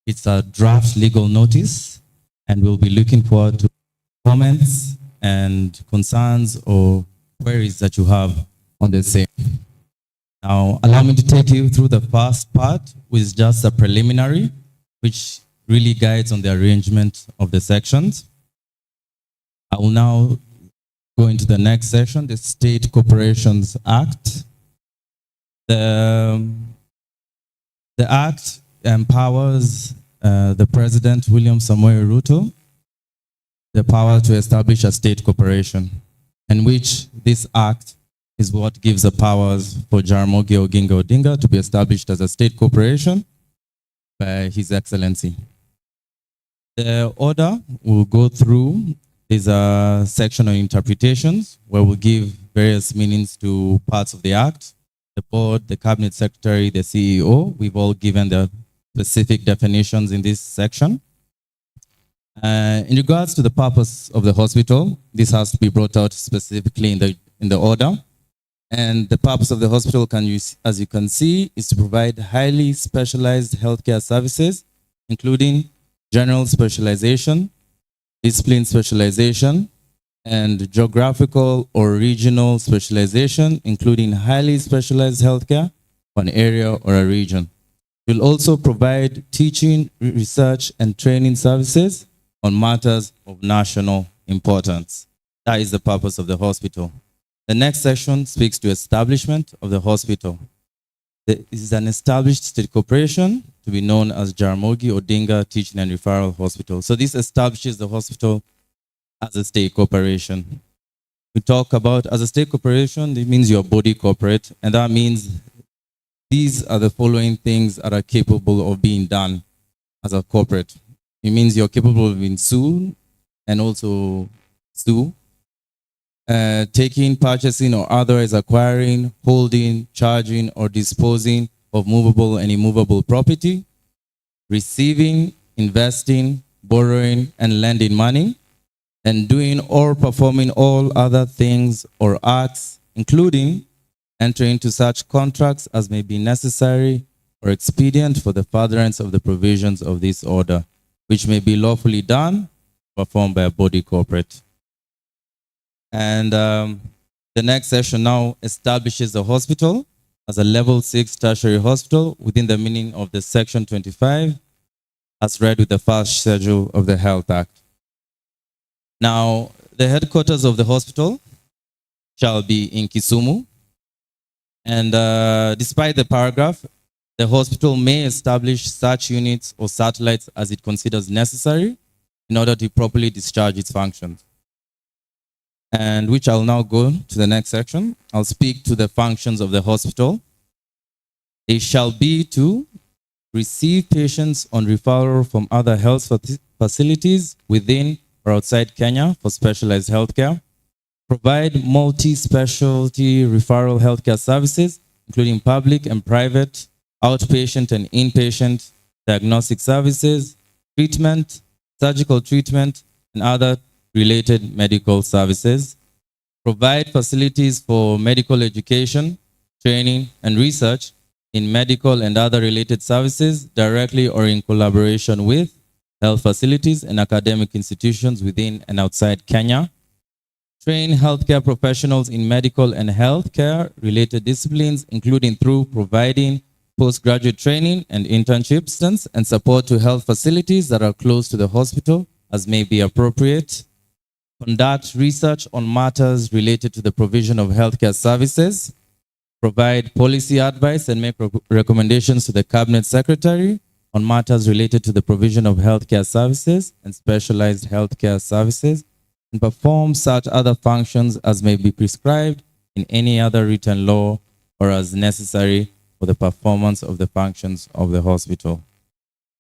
It's a draft legal notice, and we'll be looking forward to comments and concerns or queries that you have on the same. Now, allow me to take you through the first part, which is just a preliminary, which really guides on the arrangement of the sections. I will now go into the next section, the State Corporations Act. The Act empowers the President, William Samoei Ruto, the power to establish a state corporation, in which this act is what gives the powers for JARAMOGI OGINGA ODINGA to be established as a state corporation by His Excellency. The order will go through is a section on interpretations where we'll give various meanings to parts of the act. The board, the cabinet secretary, the CEO, we've all given the specific definitions in this section. In regards to the purpose of the hospital, this has to be brought out specifically in the order. And the purpose of the hospital, as you can see, is to provide highly specialized healthcare services, including general specialization, discipline specialization, and geographical or regional specialization, including highly specialized healthcare for an area or a region. We'll also provide teaching, research, and training services on matters of national importance. That is the purpose of the hospital. The next section speaks to establishment of the hospital. This is an established state corporation to be known as JARAMOGI ODINGA Teaching and Referral Hospital. So this establishes the hospital as a state corporation. We talk about as a state corporation, it means you're body corporate, and that means these are the following things that are capable of being done as a corporate. It means you're capable of being sued and also sue. Taking, purchasing, or otherwise acquiring, holding, charging, or disposing of movable and immovable property, receiving, investing, borrowing, and lending money, and doing or performing all other things or acts, including entering into such contracts as may be necessary or expedient for the furtherance of the provisions of this order, which may be lawfully done, performed by a body corporate. And the next section now establishes the hospital as a level 6 tertiary hospital within the meaning of the section 25 as read with the first schedule of the Health Act. Now, the headquarters of the hospital shall be in Kisumu. And despite the paragraph, the hospital may establish such units or satellites as it considers necessary in order to properly discharge its functions. And which I'll now go to the next section. I'll speak to the functions of the hospital. They shall be to receive patients on referral from other health facilities within or outside Kenya for specialized healthcare, provide multi-specialty referral healthcare services, including public and private, outpatient and inpatient diagnostic services, treatment, surgical treatment, and other related medical services, provide facilities for medical education, training, and research in medical and other related services directly or in collaboration with health facilities and academic institutions within and outside Kenya, train healthcare professionals in medical and healthcare related disciplines, including through providing postgraduate training and internships and support to health facilities that are close to the hospital as may be appropriate. Conduct research on matters related to the provision of healthcare services. Provide policy advice and make recommendations to the Cabinet Secretary on matters related to the provision of healthcare services and specialized healthcare services, and perform such other functions as may be prescribed in any other written law or as necessary for the performance of the functions of the hospital.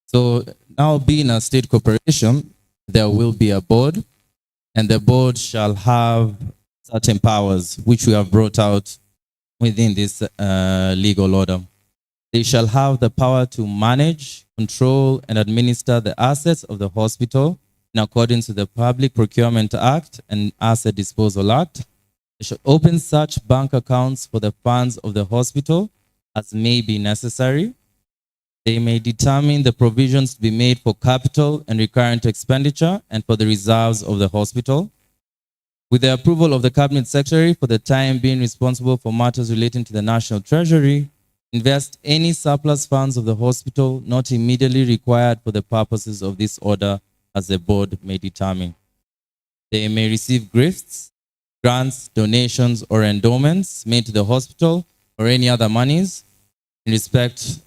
So now, being a state corporation, there will be a board, and the board shall have certain powers which we have brought out within this legal order. They shall have the power to manage, control, and administer the assets of the hospital in accordance with the Public Procurement Act and Asset Disposal Act. They shall open such bank accounts for the funds of the hospital as may be necessary. They may determine the provisions to be made for capital and recurrent expenditure and for the reserves of the hospital. With the approval of the Cabinet Secretary, for the time being responsible for matters relating to the National Treasury, invest any surplus funds of the hospital not immediately required for the purposes of this order as the board may determine. They may receive gifts, grants, donations, or endowments made to the hospital or any other monies in respect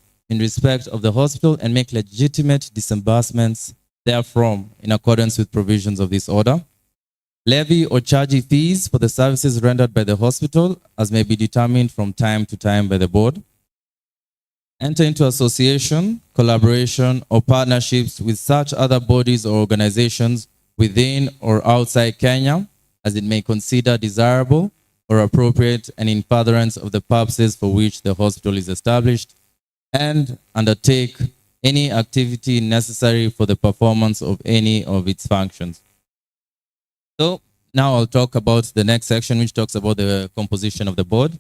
of the hospital and make legitimate disbursements therefrom in accordance with provisions of this order. Levy or charge fees for the services rendered by the hospital as may be determined from time to time by the board. Enter into association, collaboration, or partnerships with such other bodies or organizations within or outside Kenya as it may consider desirable or appropriate and in furtherance of the purposes for which the hospital is established, and undertake any activity necessary for the performance of any of its functions. So now I'll talk about the next section, which talks about the composition of the board.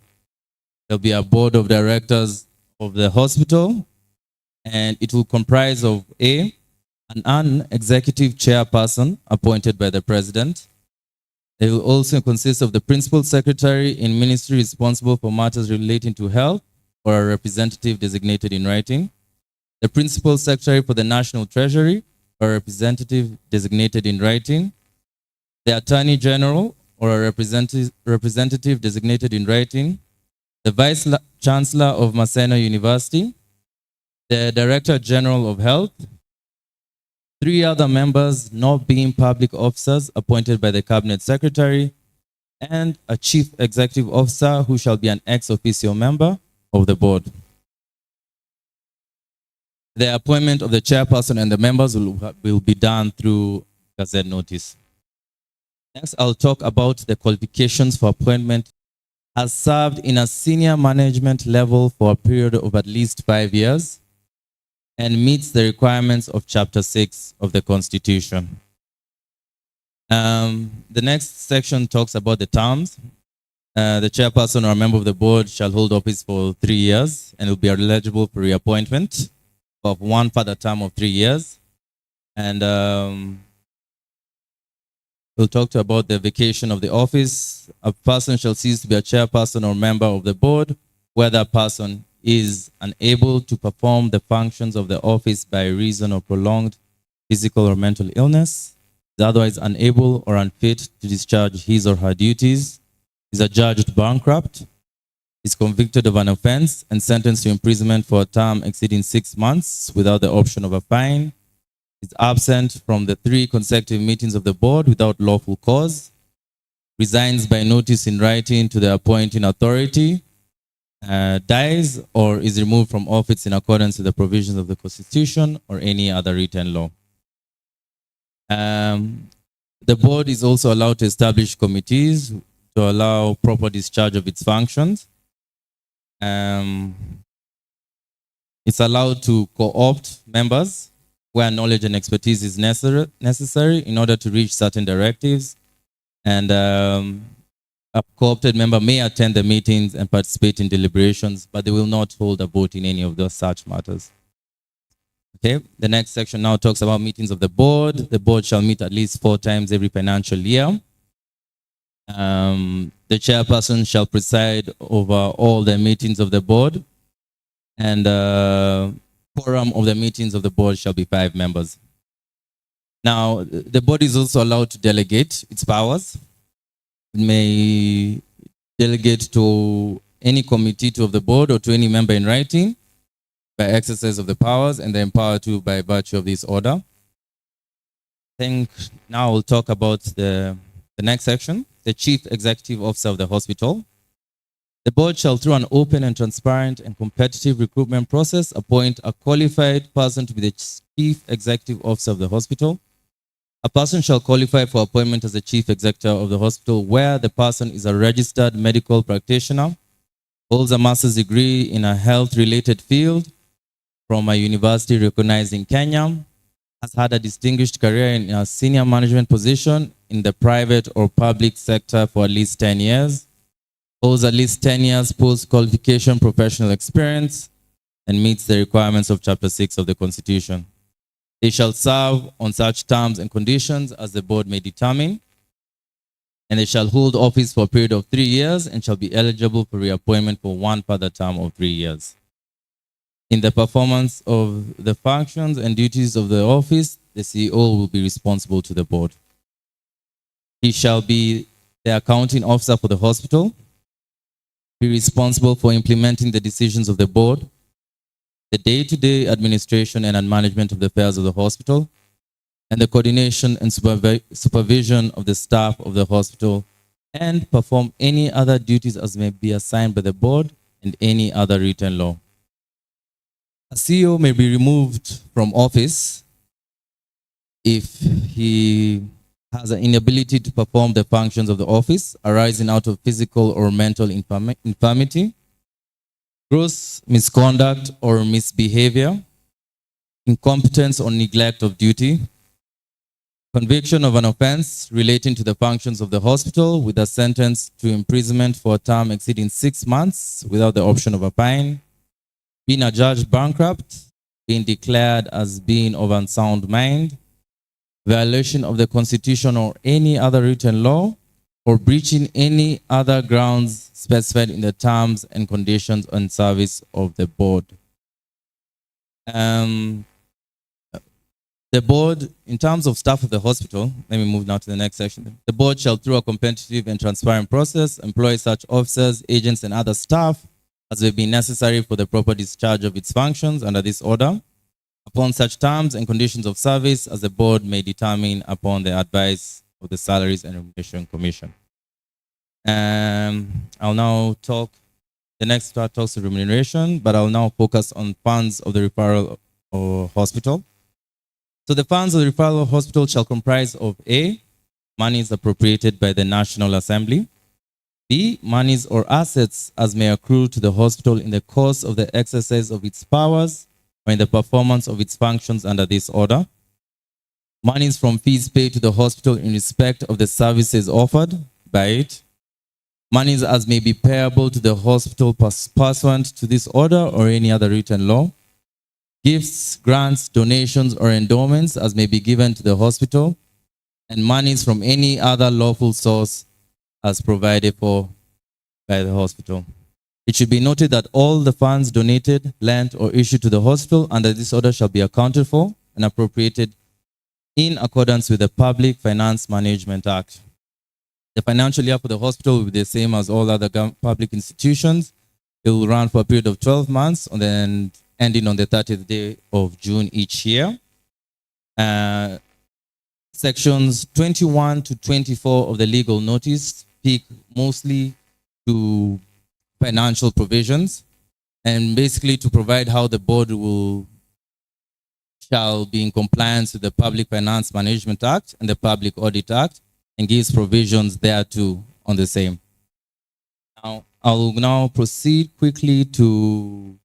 There'll be a board of directors of the hospital, and it will comprise of an executive chairperson appointed by the president. It will also consist of the principal secretary in ministry responsible for matters relating to health or a representative designated in writing. The principal secretary for the National Treasury or a representative designated in writing. The attorney general or a representative designated in writing. The vice chancellor of Maseno University. The director general of health. 3 other members not being public officers appointed by the cabinet secretary, and a chief executive officer who shall be an ex officio member of the board. The appointment of the chairperson and the members will be done through gazette notice. Next, I'll talk about the qualifications for appointment. Has served in a senior management level for a period of at least 5 years and meets the requirements of Chapter 6 of the Constitution. The next section talks about the terms. The chairperson or a member of the board shall hold office for 3 years and will be eligible for reappointment of one further term of 3 years. And we'll talk about the vacation of the office. A person shall cease to be a chairperson or member of the board where that person is unable to perform the functions of the office by reason of prolonged physical or mental illness, is otherwise unable or unfit to discharge his or her duties, is adjudged bankrupt, is convicted of an offense and sentenced to imprisonment for a term exceeding 6 months without the option of a fine, is absent from the 3 consecutive meetings of the board without lawful cause, resigns by notice in writing to the appointing authority, dies or is removed from office in accordance with the provisions of the Constitution or any other written law. The board is also allowed to establish committees to allow proper discharge of its functions. It's allowed to co-opt members where knowledge and expertise is necessary in order to reach certain directives. And a co-opted member may attend the meetings and participate in deliberations, but they will not hold a vote in any of those such matters. Okay, the next section now talks about meetings of the board. The board shall meet at least 4 times every financial year. The chairperson shall preside over all the meetings of the board, and quorum of the meetings of the board shall be 5 members. Now, the board is also allowed to delegate its powers. It may delegate to any committee of the board or to any member in writing by exercise of the powers, and the empowered to by virtue of this order. I think now we'll talk about the next section, the Chief Executive Officer of the hospital. The board shall, through an open and transparent and competitive recruitment process, appoint a qualified person to be the Chief Executive Officer of the hospital. A person shall qualify for appointment as the Chief Executive of the hospital where the person is a registered medical practitioner, holds a master's degree in a health-related field from a university recognized in Kenya, has had a distinguished career in a senior management position in the private or public sector for at least 10 years, holds at least 10 years post-qualification professional experience, and meets the requirements of Chapter 6 of the Constitution. They shall serve on such terms and conditions as the board may determine, and they shall hold office for a period of 3 years and shall be eligible for reappointment for one further term of 3 years. In the performance of the functions and duties of the office, the CEO will be responsible to the board. He shall be the accounting officer for the hospital, be responsible for implementing the decisions of the board, the day-to-day administration and management of the affairs of the hospital, and the coordination and supervision of the staff of the hospital, and perform any other duties as may be assigned by the board and any other written law. A CEO may be removed from office if he has an inability to perform the functions of the office arising out of physical or mental infirmity, gross misconduct or misbehavior, incompetence or neglect of duty, conviction of an offense relating to the functions of the hospital with a sentence to imprisonment for a term exceeding 6 months without the option of a fine, being adjudged bankrupt, being declared as being of unsound mind, violation of the Constitution or any other written law, or breaching any other grounds specified in the terms and conditions on service of the board. The board, in terms of staff of the hospital, let me move now to the next section. The board shall, through a competitive and transparent process, employ such officers, agents, and other staff as may be necessary for the proper discharge of its functions under this order, upon such terms and conditions of service as the board may determine upon the advice of the Salaries and Remuneration Commission. I'll now talk, the next part talks to remuneration, but I'll now focus on funds of the referral or hospital. So the funds of the referral hospital shall comprise of A, monies appropriated by the National Assembly, B, monies or assets as may accrue to the hospital in the course of the exercise of its powers or in the performance of its functions under this order, monies from fees paid to the hospital in respect of the services offered by it, monies as may be payable to the hospital pursuant to this order or any other written law, gifts, grants, donations, or endowments as may be given to the hospital, and monies from any other lawful source as provided for by the hospital. It should be noted that all the funds donated, lent, or issued to the hospital under this order shall be accounted for and appropriated in accordance with the Public Finance Management Act. The financial year for the hospital will be the same as all other public institutions. It will run for a period of 12 months and then ending on the 30th day of June each year. Sections 21 to 24 of the legal notice speak mostly to financial provisions and basically to provide how the board shall be in compliance with the Public Finance Management Act and the Public Audit Act, and gives provisions thereto on the same. Now, I will now proceed quickly to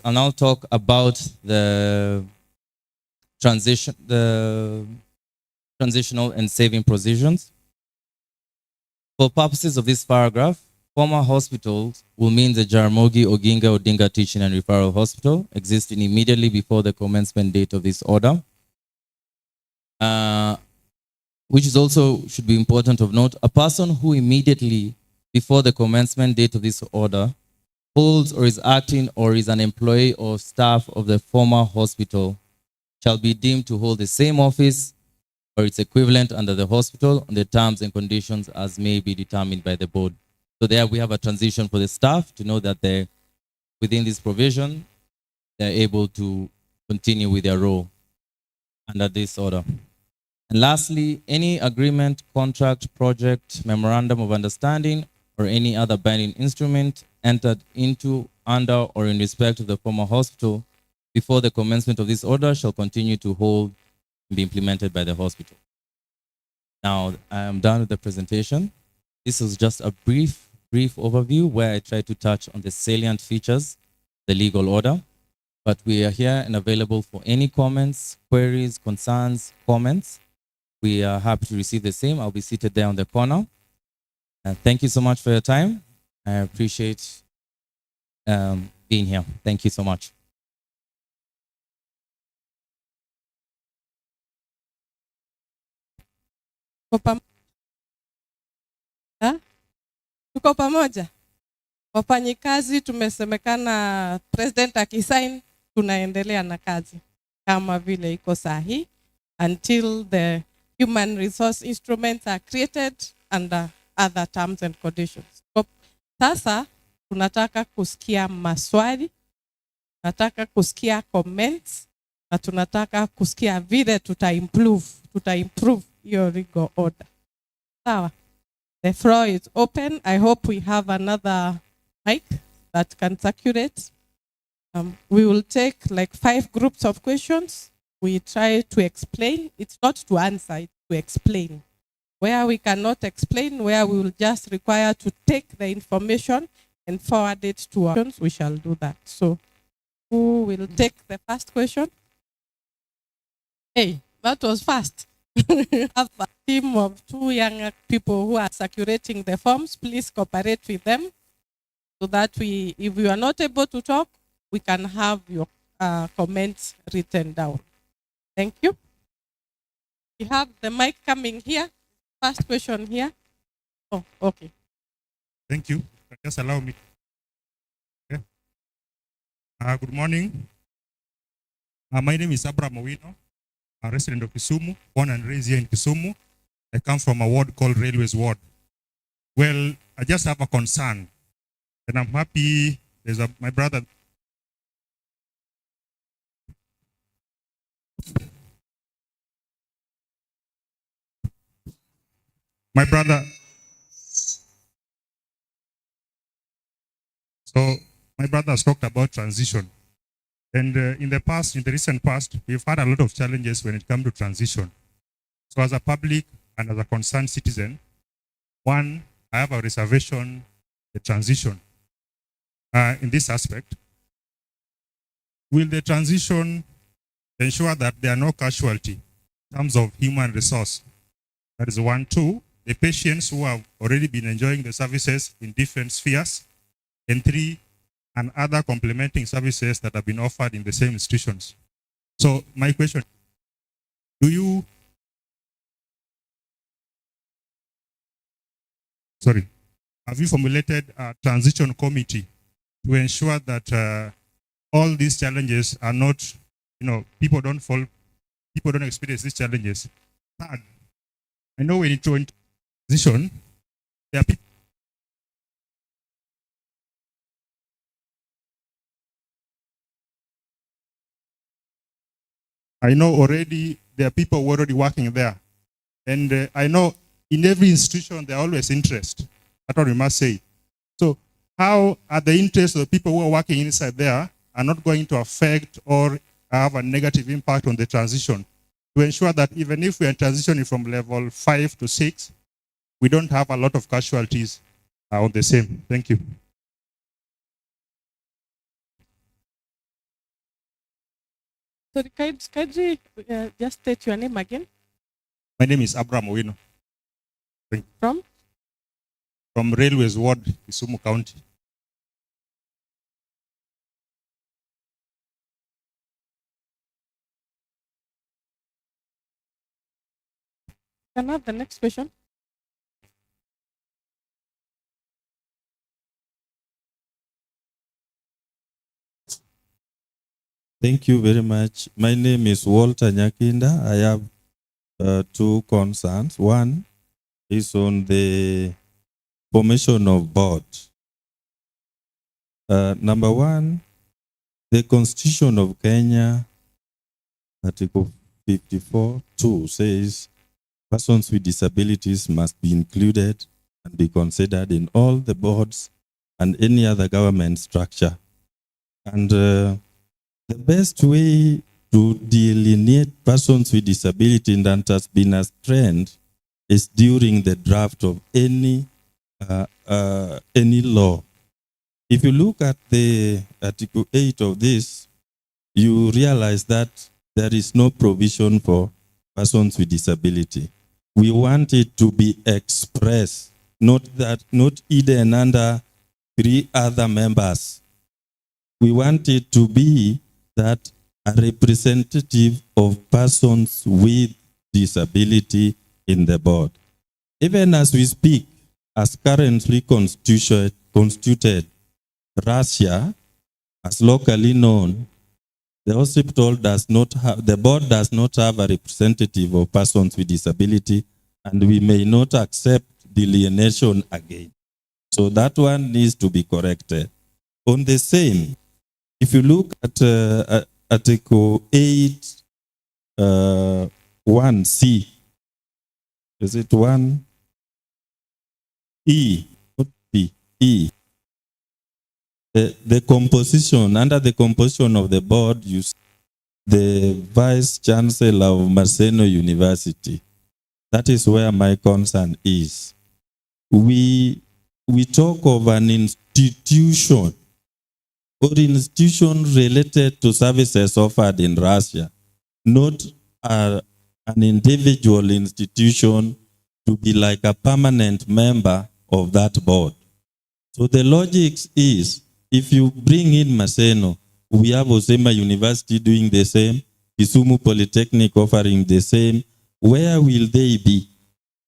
I'll now talk about the transitional and saving provisions. For purposes of this paragraph, former hospitals will mean the JARAMOGI, OGINGA, ODINGA Teaching and Referral Hospital existing immediately before the commencement date of this order. which is also should be important of note, a person who immediately before the commencement date of this order holds or is acting or is an employee or staff of the former hospital shall be deemed to hold the same office or its equivalent under the hospital on the terms and conditions as may be determined by the board. So there we have a transition for the staff to know that they're within this provision, they're able to continue with their role under this order. And lastly, any agreement, contract, project, memorandum of understanding, or any other binding instrument entered into, under, or in respect of the former hospital before the commencement of this order shall continue to hold and be implemented by the hospital. Now, I am done with the presentation. This is just a brief overview where I try to touch on the salient features, the legal order. But we are here and available for any comments, queries, concerns, comments. We are happy to receive the same. I'll be seated there on the corner. And thank you so much for your time. I appreciate being here. Thank you so much. Tuko pamoja. Wafanyikazi tumesemekana president akisign tunaendelea na kazi kama vile iko sahi until the human resource instruments are created under other terms and conditions. Sasa tunataka kusikia maswali, tunataka kusikia comments na tunataka kusikia vile tuta-improve your legal order. Sawa. The floor is open. I hope we have another mic that can circulate. We will take like 5 groups of questions. We try to explain. It's not to answer, it's to explain. Where we cannot explain, where we will just require to take the information and forward it to our questions, we shall do that. So who will take the first question? Hey, that was fast. Have a team of 2 young people who are circulating the forms. Please cooperate with them so that if you are not able to talk, we can have your comments written down. Thank you. We have the mic coming here. First question here. Oh, okay. Thank you. Just allow me. Okay. Good morning. My name is Abraham Owino, a resident of Kisumu, born and raised here in Kisumu. I come from a ward called Railways Ward. Well, I just have a concern, and I'm happy there's my brother. My brother. So my brother has talked about transition. And in the recent past, we've had a lot of challenges when it comes to transition. So as a public and as a concerned citizen, one, I have a reservation, the transition. In this aspect, will the transition ensure that there are no casualty in terms of human resource? That is 1. 2, the patients who have already been enjoying the services in different spheres. And 3, and other complementing services that have been offered in the same institutions. So my question, have you formulated a transition committee to ensure that all these challenges are not, people don't experience these challenges? Third, I know when you join transition, there are people. I know already there are people already working there. And I know in every institution, there are always interest. That's what we must say. So how are the interests of the people who are working inside there are not going to affect or have a negative impact on the transition to ensure that even if we are transitioning from level 5 to 6, we don't have a lot of casualties on the same. Thank you. So can you just state your name again? My name is Abraham Owino. From? From Railways Ward, Kisumu County. Can I have the next question? Thank you very much. My name is Walter Nyakinda. I have two concerns. One is on the formation of board. Number one, the Constitution of Kenya, Article 54(2) says persons with disabilities must be included and be considered in all the boards and any other government structure. And the best way to delineate persons with disability, and that has been a trend, is during the draft of any law. If you look at the Article 8 of this, you realize that there is no provision for persons with disability. We want it to be expressed, not hidden under 3 other members. We want it to be that a representative of persons with disability in the board. Even as we speak, as currently constituted, Russia, as locally known, the hospital does not have, the board does not have a representative of persons with disability, and we may not accept delineation again. So that one needs to be corrected. On the same, if you look at Article 8, 1C, is it 1E? Not B, E. The composition, under the composition of the board, you see the Vice Chancellor of Maseno University. That is where my concern is. We talk of an institution or institution related to services offered in Russia, not an individual institution to be like a permanent member of that board. So the logic is, if you bring in Maseno, we have Osema University doing the same, Kisumu Polytechnic offering the same. Where will they be?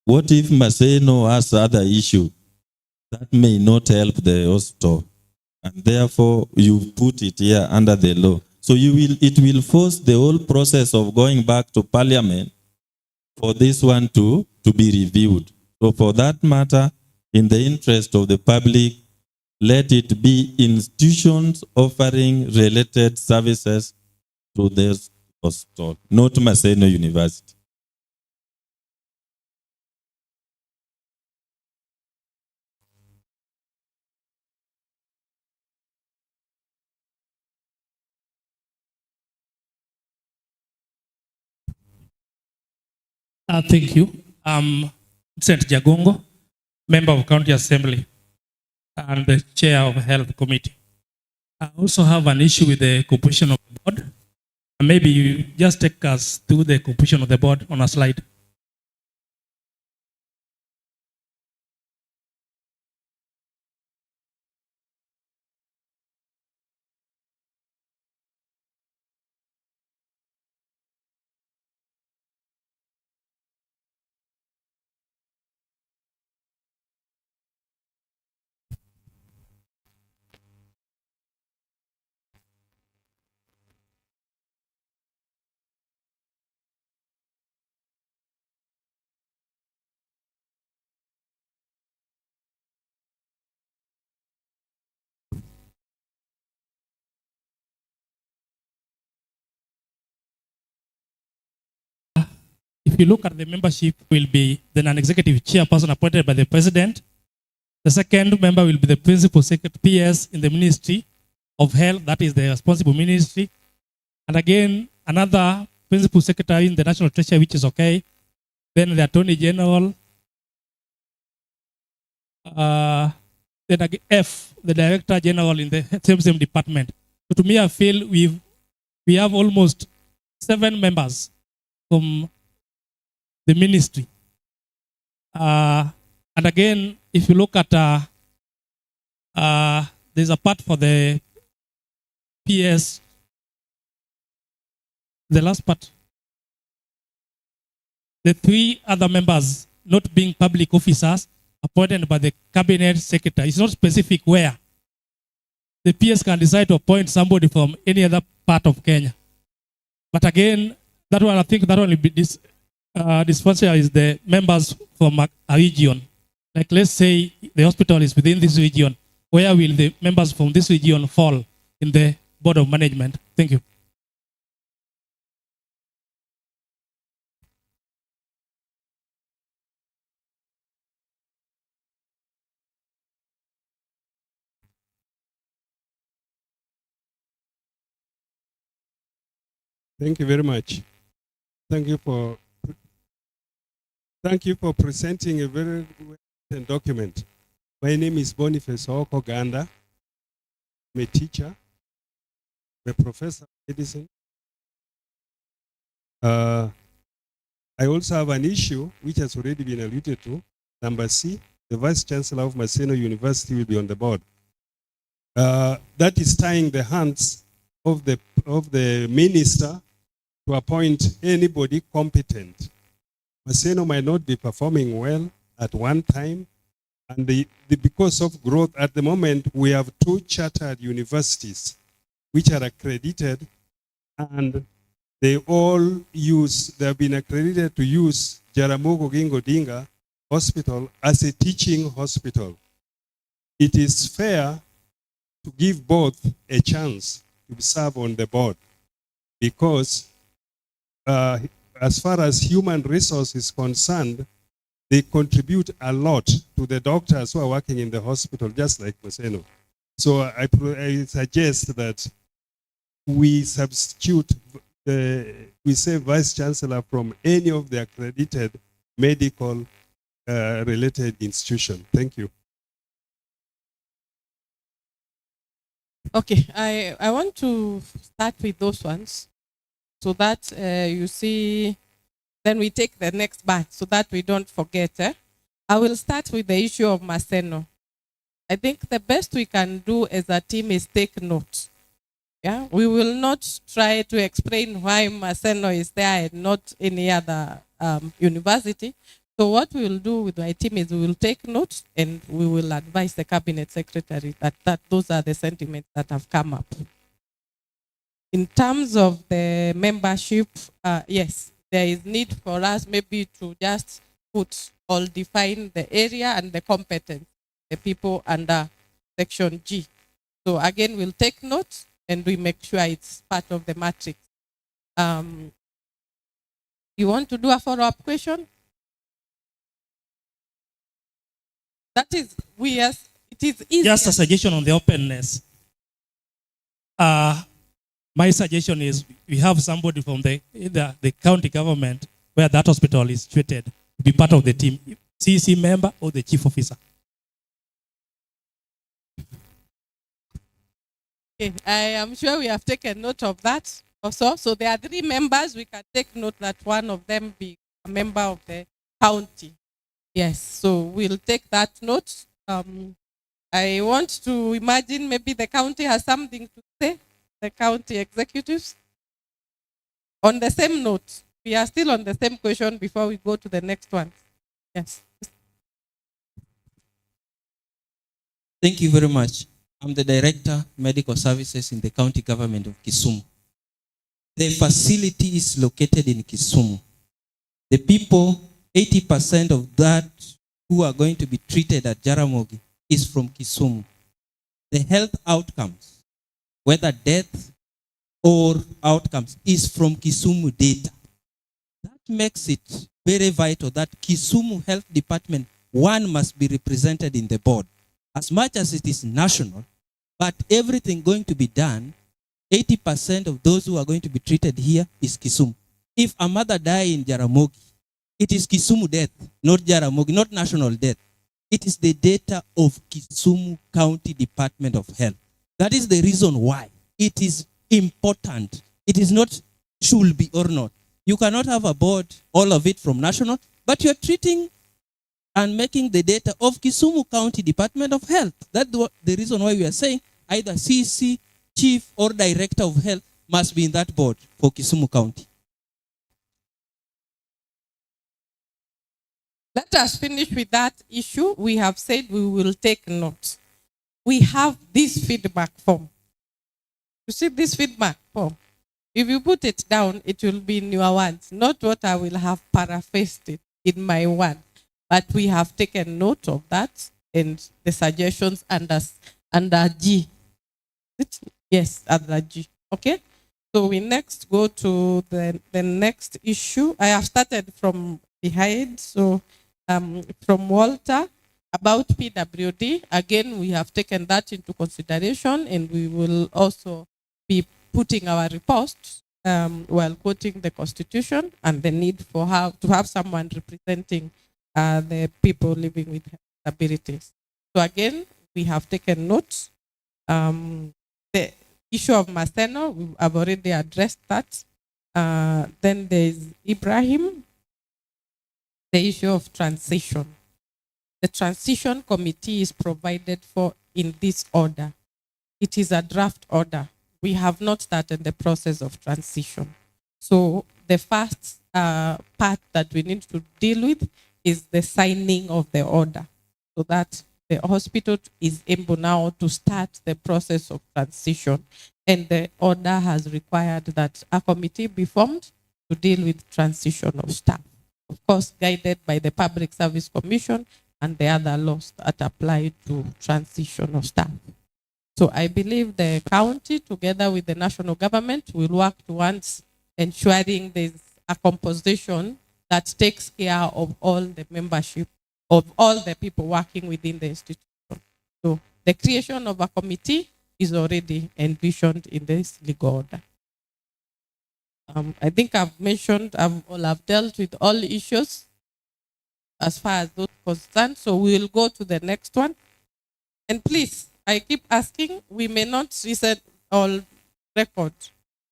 What if Maseno has other issue that may not help the hospital? And therefore, you put it here under the law. So it will force the whole process of going back to Parliament for this one to be reviewed. So for that matter, in the interest of the public, let it be institutions offering related services to this hospital, not Maseno University. Thank you. Vincent Jagongo, member of County Assembly and the chair of Health Committee. I also have an issue with the composition of the board. Maybe you just take us through the composition of the board on a slide. If you look at the membership, will be the non-executive chairperson appointed by the president. The second member will be the principal secretary PS in the Ministry of Health, that is the responsible ministry. And again, another principal secretary in the National Treasury, which is okay. Then the Attorney General. Then again, F, the Director General in the same department. So to me, I feel we have almost 7 members from the ministry. And again, if you look at, there's a part for the PS, the last part. the 3 other members not being public officers appointed by the cabinet secretary. It's not specific where. The PS can decide to appoint somebody from any other part of Kenya. But again, that one, I think that will be this sponsor is the members from a region. Like let's say the hospital is within this region. Where will the members from this region fall in the board of management? Thank you. Thank you very much. Thank you for presenting a very written document. My name is Boniface Okoganda. I'm a teacher, I'm a professor of medicine. I also have an issue which has already been alluded to. Number C, the Vice Chancellor of Maseno University will be on the board. That is tying the hands of the minister to appoint anybody competent. Maseno might not be performing well at one time, and because of growth at the moment, we have 2 chartered universities which are accredited, and they have been accredited to use JARAMOGI OGINGA Hospital as a teaching hospital. It is fair to give both a chance to serve on the board, because as far as human resource is concerned, they contribute a lot to the doctors who are working in the hospital, just like Maseno. So I suggest that we substitute, we say Vice Chancellor from any of the accredited medical related institution. Thank you. Okay, I want to start with those ones so that you see, then we take the next batch so that we don't forget. I will start with the issue of Maseno. I think the best we can do as a team is take note. Yeah, we will not try to explain why Maseno is there and not any other university. So what we will do with my team is we will take notes and we will advise the cabinet secretary that those are the sentiments that have come up. In terms of the membership, yes, there is need for us maybe to just put or define the area and the competence, the people under section G. So again, we'll take notes and we make sure it's part of the matrix. You want to do a follow-up question? That is, it is easy. Just a suggestion on the openness. My suggestion is we have somebody from either the county government where that hospital is situated to be part of the team, CC member or the chief officer. Okay, I am sure we have taken note of that also. So there are 3 members. We can take note that one of them be a member of the county. Yes, so we'll take that note. I want to imagine maybe the county has something to say, the county executives. On the same note, we are still on the same question before we go to the next one. Yes. Thank you very much. I'm the Director, Medical Services in the County Government of Kisumu. The facility is located in Kisumu. The people, 80% of that who are going to be treated at JARAMOGI is from Kisumu. The health outcomes, whether death or outcomes, is from Kisumu data. That makes it very vital that Kisumu Health Department, one, must be represented in the board. As much as it is national, but everything going to be done, 80% of those who are going to be treated here is Kisumu. If a mother dies in JARAMOGI, it is Kisumu death, not JARAMOGI, not national death. It is the data of Kisumu County Department of Health. That is the reason why it is important. It is not should be or not. You cannot have a board, all of it from national, but you're treating and making the data of Kisumu County Department of Health. That's the reason why we are saying either CC, Chief, or Director of Health must be in that board for Kisumu County. Let us finish with that issue. We have said we will take note. We have this feedback form. You see this feedback form? If you put it down, it will be in your words, not what I will have paraphrased it in my word. But we have taken note of that and the suggestions under G. Yes, under G. Okay? So we next go to the next issue. I have started from behind. So from Walter about PWD. Again, we have taken that into consideration, and we will also be putting our report while quoting the Constitution and the need for to have someone representing the people living with disabilities. So again, we have taken notes. The issue of Maseno, we have already addressed that. Then there's Ibrahim, the issue of transition. The transition committee is provided for in this order. It is a draft order. We have not started the process of transition. So the first part that we need to deal with is the signing of the order, so that the hospital is able now to start the process of transition. And the order has required that a committee be formed to deal with transition of staff. Of course, guided by the Public Service Commission and the other laws that apply to transition of staff. So I believe the county, together with the national government, will work towards ensuring there's a composition that takes care of all the membership of all the people working within the institution. So the creation of a committee is already envisioned in this legal order. I think I've mentioned, I've dealt with all issues as far as those concerned. So we will go to the next one. And please, I keep asking, we may not listen or record.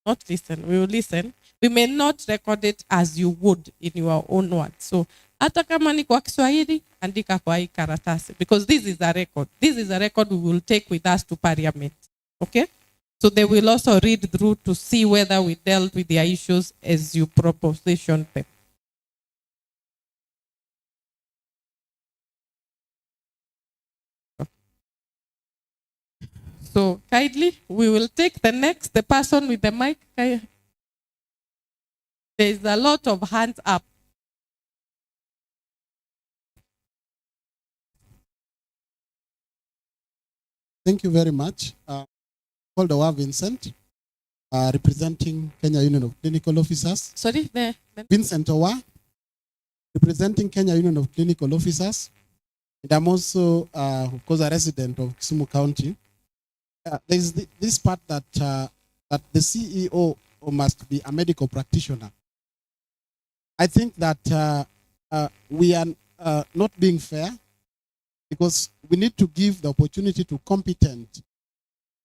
Not listen, we will listen. We may not record it as you would in your own words. So hata kama ni kwa Kiswahili, andika kwa hii karatasi. Because this is a record. This is a record we will take with us to Parliament. Okay? So they will also read through to see whether we dealt with their issues as you propositioned them. So kindly, we will take the person with the mic. There's a lot of hands up. Thank you very much. Called Owa Vincent, representing Kenya Union of Clinical Officers. Sorry, Vincent Owa, representing Kenya Union of Clinical Officers. And I'm also, of course, a resident of Kisumu County. There's this part that that the CEO must be a medical practitioner. I think that we are not being fair, because we need to give the opportunity to competent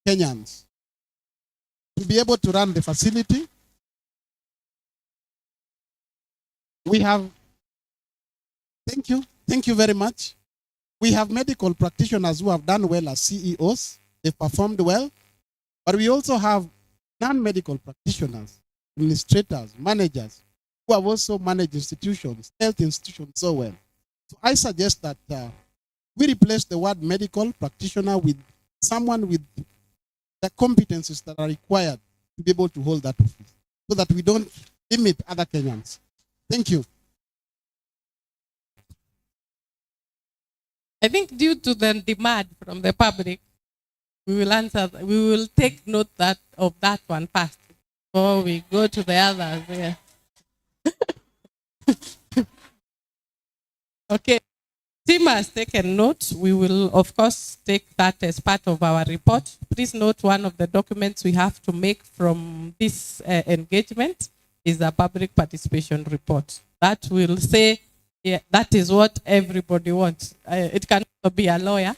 Kenyans to be able to run the facility. We have, thank you very much. We have medical practitioners who have done well as CEOs. They've performed well. But we also have non-medical practitioners, administrators, managers, who have also managed institutions, health institutions so well. So I suggest that we replace the word medical practitioner with someone with the competencies that are required to be able to hold that office, so that we don't limit other Kenyans. Thank you. I think due to the demand from the public, we will answer. We will take note of that one first before we go to the others. Yeah. Okay. Team has taken note. We will, of course, take that as part of our report. Please note, one of the documents we have to make from this engagement is a public participation report. That will say, yeah, that is what everybody wants. It cannot be a lawyer.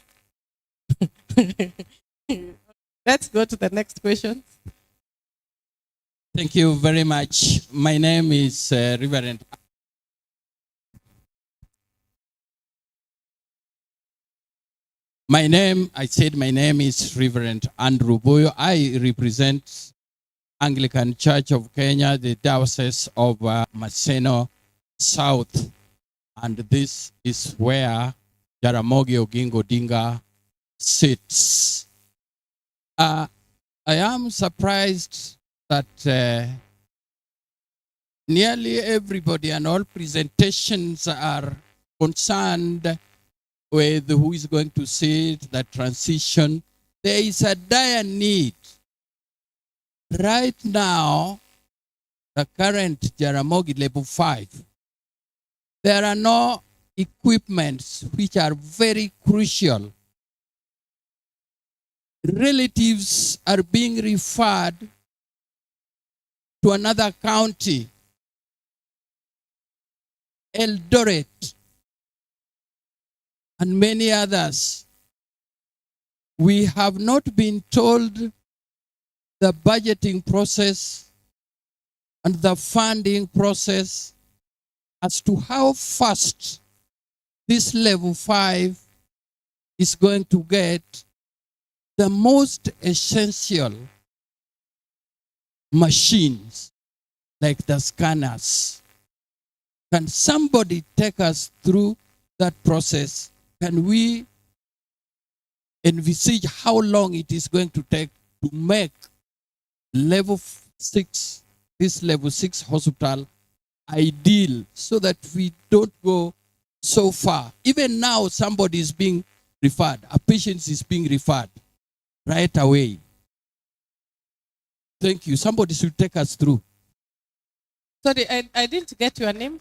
Let's go to the next question. Thank you very much. My name is Reverend. My name is Reverend Andrew Boyo. I represent Anglican Church of Kenya, the Diocese of Maseno South. and this is where Jaramogi Oginga Odinga sits. I am surprised that nearly everybody and all presentations are concerned with who is going to sit, the transition. There is a dire need. Right now, the current Jaramogi level 5, there are no equipments which are very crucial. Relatives are being referred to another county, Eldoret, and many others. We have not been told the budgeting process and the funding process as to how fast this level 5 is going to get the most essential machines like the scanners. Can somebody take us through that process? Can we envisage how long it is going to take to make level 6, this level 6 hospital ideal, so that we don't go so far? Even now, somebody is being referred, a patient is being referred right away. Thank you. Somebody should take us through. Sorry, I didn't get your name.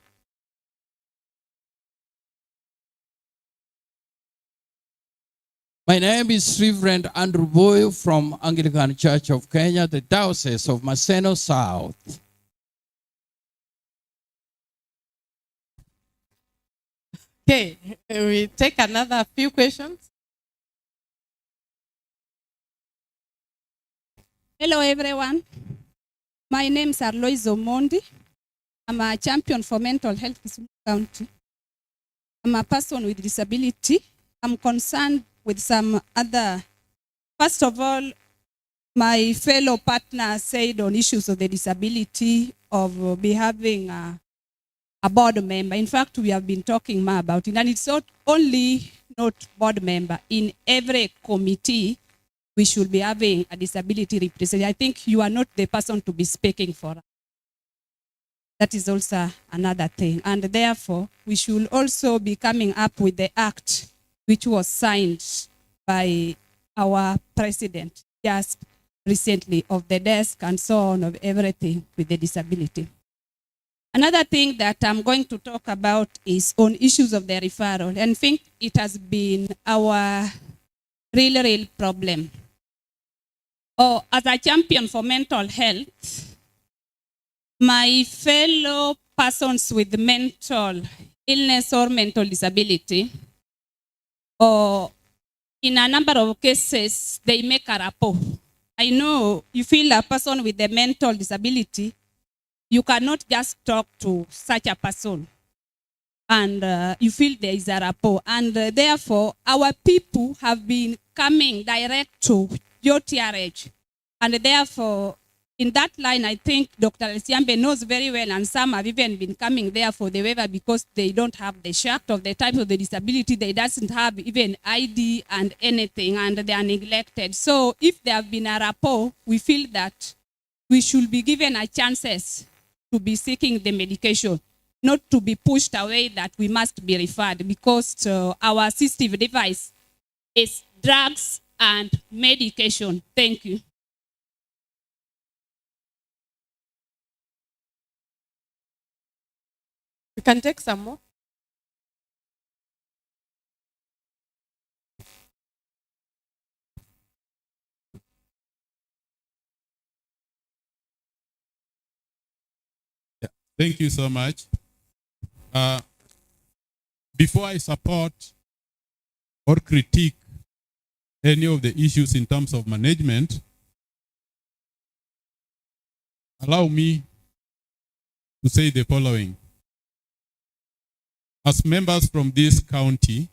My name is Reverend Andrew Boyle from Anglican Church of Kenya, the Diocese of Maseno South. Okay, we take another few questions. Hello, everyone. My name is Alois Omondi. I'm a champion for mental health in Kisumu County. I'm a person with disability. I'm concerned with some other. First of all, my fellow partner said on issues of the disability of be having a board member. In fact, we have been talking more about it. And it's not only not board member. In every committee, we should be having a disability representative. I think you are not the person to be speaking for us. That is also another thing. And therefore, we should also be coming up with the act which was signed by our president just recently, of the desk and so on, of everything with the disability. Another thing that I'm going to talk about is on issues of the referral. And I think it has been our real problem. As a champion for mental health, my fellow persons with mental illness or mental disability, or in a number of cases, they make a rapport. I know you feel a person with a mental disability, you cannot just talk to such a person. And you feel there is a rapport. And therefore, our people have been coming direct to Jootrh. And therefore, in that line, I think Dr. Lesiambe knows very well, and some have even been coming there for the waiver because they don't have the shaft of the type of the disability. They doesn't have even ID and anything, and they are neglected. So if there have been a rapport, we feel that we should be given a chances to be seeking the medication, not to be pushed away that we must be referred, because our assistive device is drugs and medication. Thank you. We can take some more. Yeah. Thank you so much. Before I support or critique any of the issues in terms of management, allow me to say the following. As members from this county,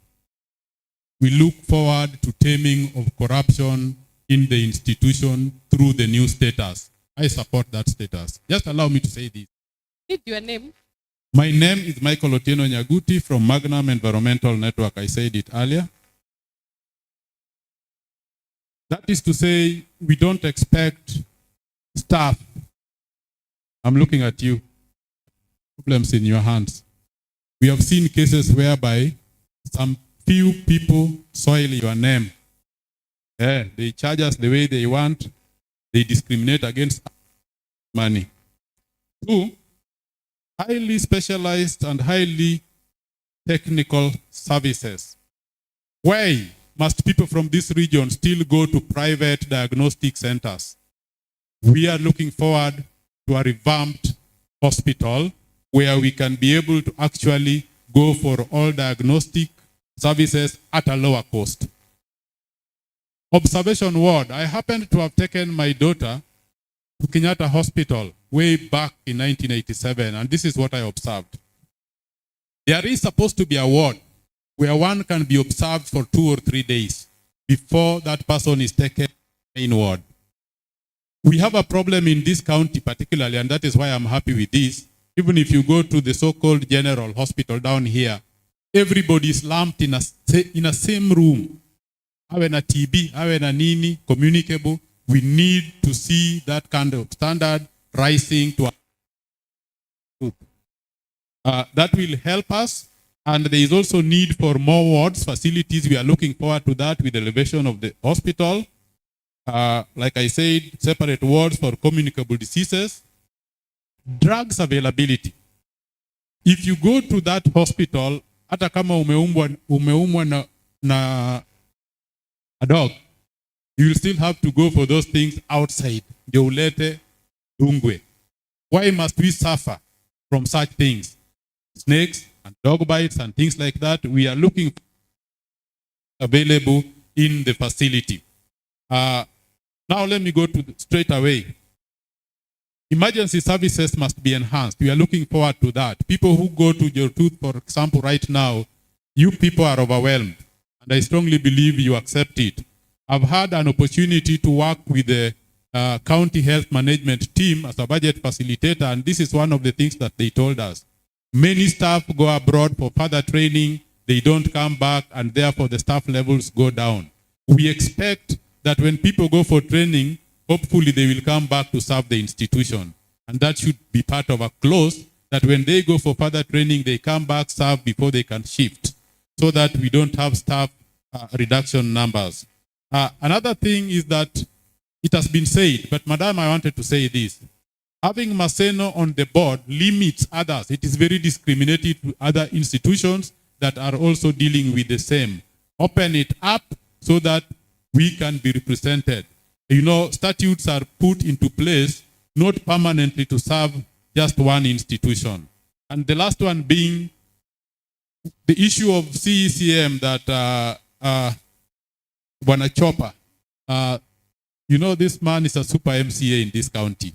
we look forward to taming of corruption in the institution through the new status. I support that status. Just allow me to say this. Need your name. My name is Michael Otieno Nyaguti from Magnum Environmental Network. I said it earlier. That is to say, we don't expect staff. I'm looking at you. Problems in your hands. We have seen cases whereby some few people soil your name. They charge us the way they want. They discriminate against money. Two, highly specialized and highly technical services. Why must people from this region still go to private diagnostic centers? We are looking forward to a revamped hospital where we can be able to actually go for all diagnostic services at a lower cost. Observation ward. I happened to have taken my daughter to Kenyatta Hospital way back in 1987, and this is what I observed. There is supposed to be a ward where one can be observed for 2 or 3 days before that person is taken in ward. We have a problem in this county particularly, and that is why I'm happy with this. Even if you go to the so-called general hospital down here, everybody is lumped in a same room. Awe na TB, awe na nini, communicable. We need to see that kind of standard rising to that will help us. And there is also need for more wards, facilities. We are looking forward to that with the elevation of the hospital. Like I said, separate wards for communicable diseases. Drugs availability. If you go to that hospital, hata kama umeumwa na a dog, you will still have to go for those things outside. Ndio ulete dungwe. Why must we suffer from such things? Snakes and dog bites and things like that. We are looking available in the facility. Now let me go to straight away. Emergency services must be enhanced. We are looking forward to that. People who go to Jootrh, for example, right now, you people are overwhelmed. And I strongly believe you accept it. I've had an opportunity to work with the county health management team as a budget facilitator, and this is one of the things that they told us. Many staff go abroad for further training, they don't come back, and therefore the staff levels go down. We expect that when people go for training, hopefully they will come back to serve the institution. And that should be part of a clause that when they go for further training, they come back, serve before they can shift, so that we don't have staff reduction numbers. Another thing is that it has been said, but Madam, I wanted to say this. Having Maseno on the board limits others. It is very discriminating to other institutions that are also dealing with the same. Open it up so that we can be represented. You know, statutes are put into place not permanently to serve just one institution. And the last one being the issue of CECM that Bwana Chopper. You know, this man is a super MCA in this county.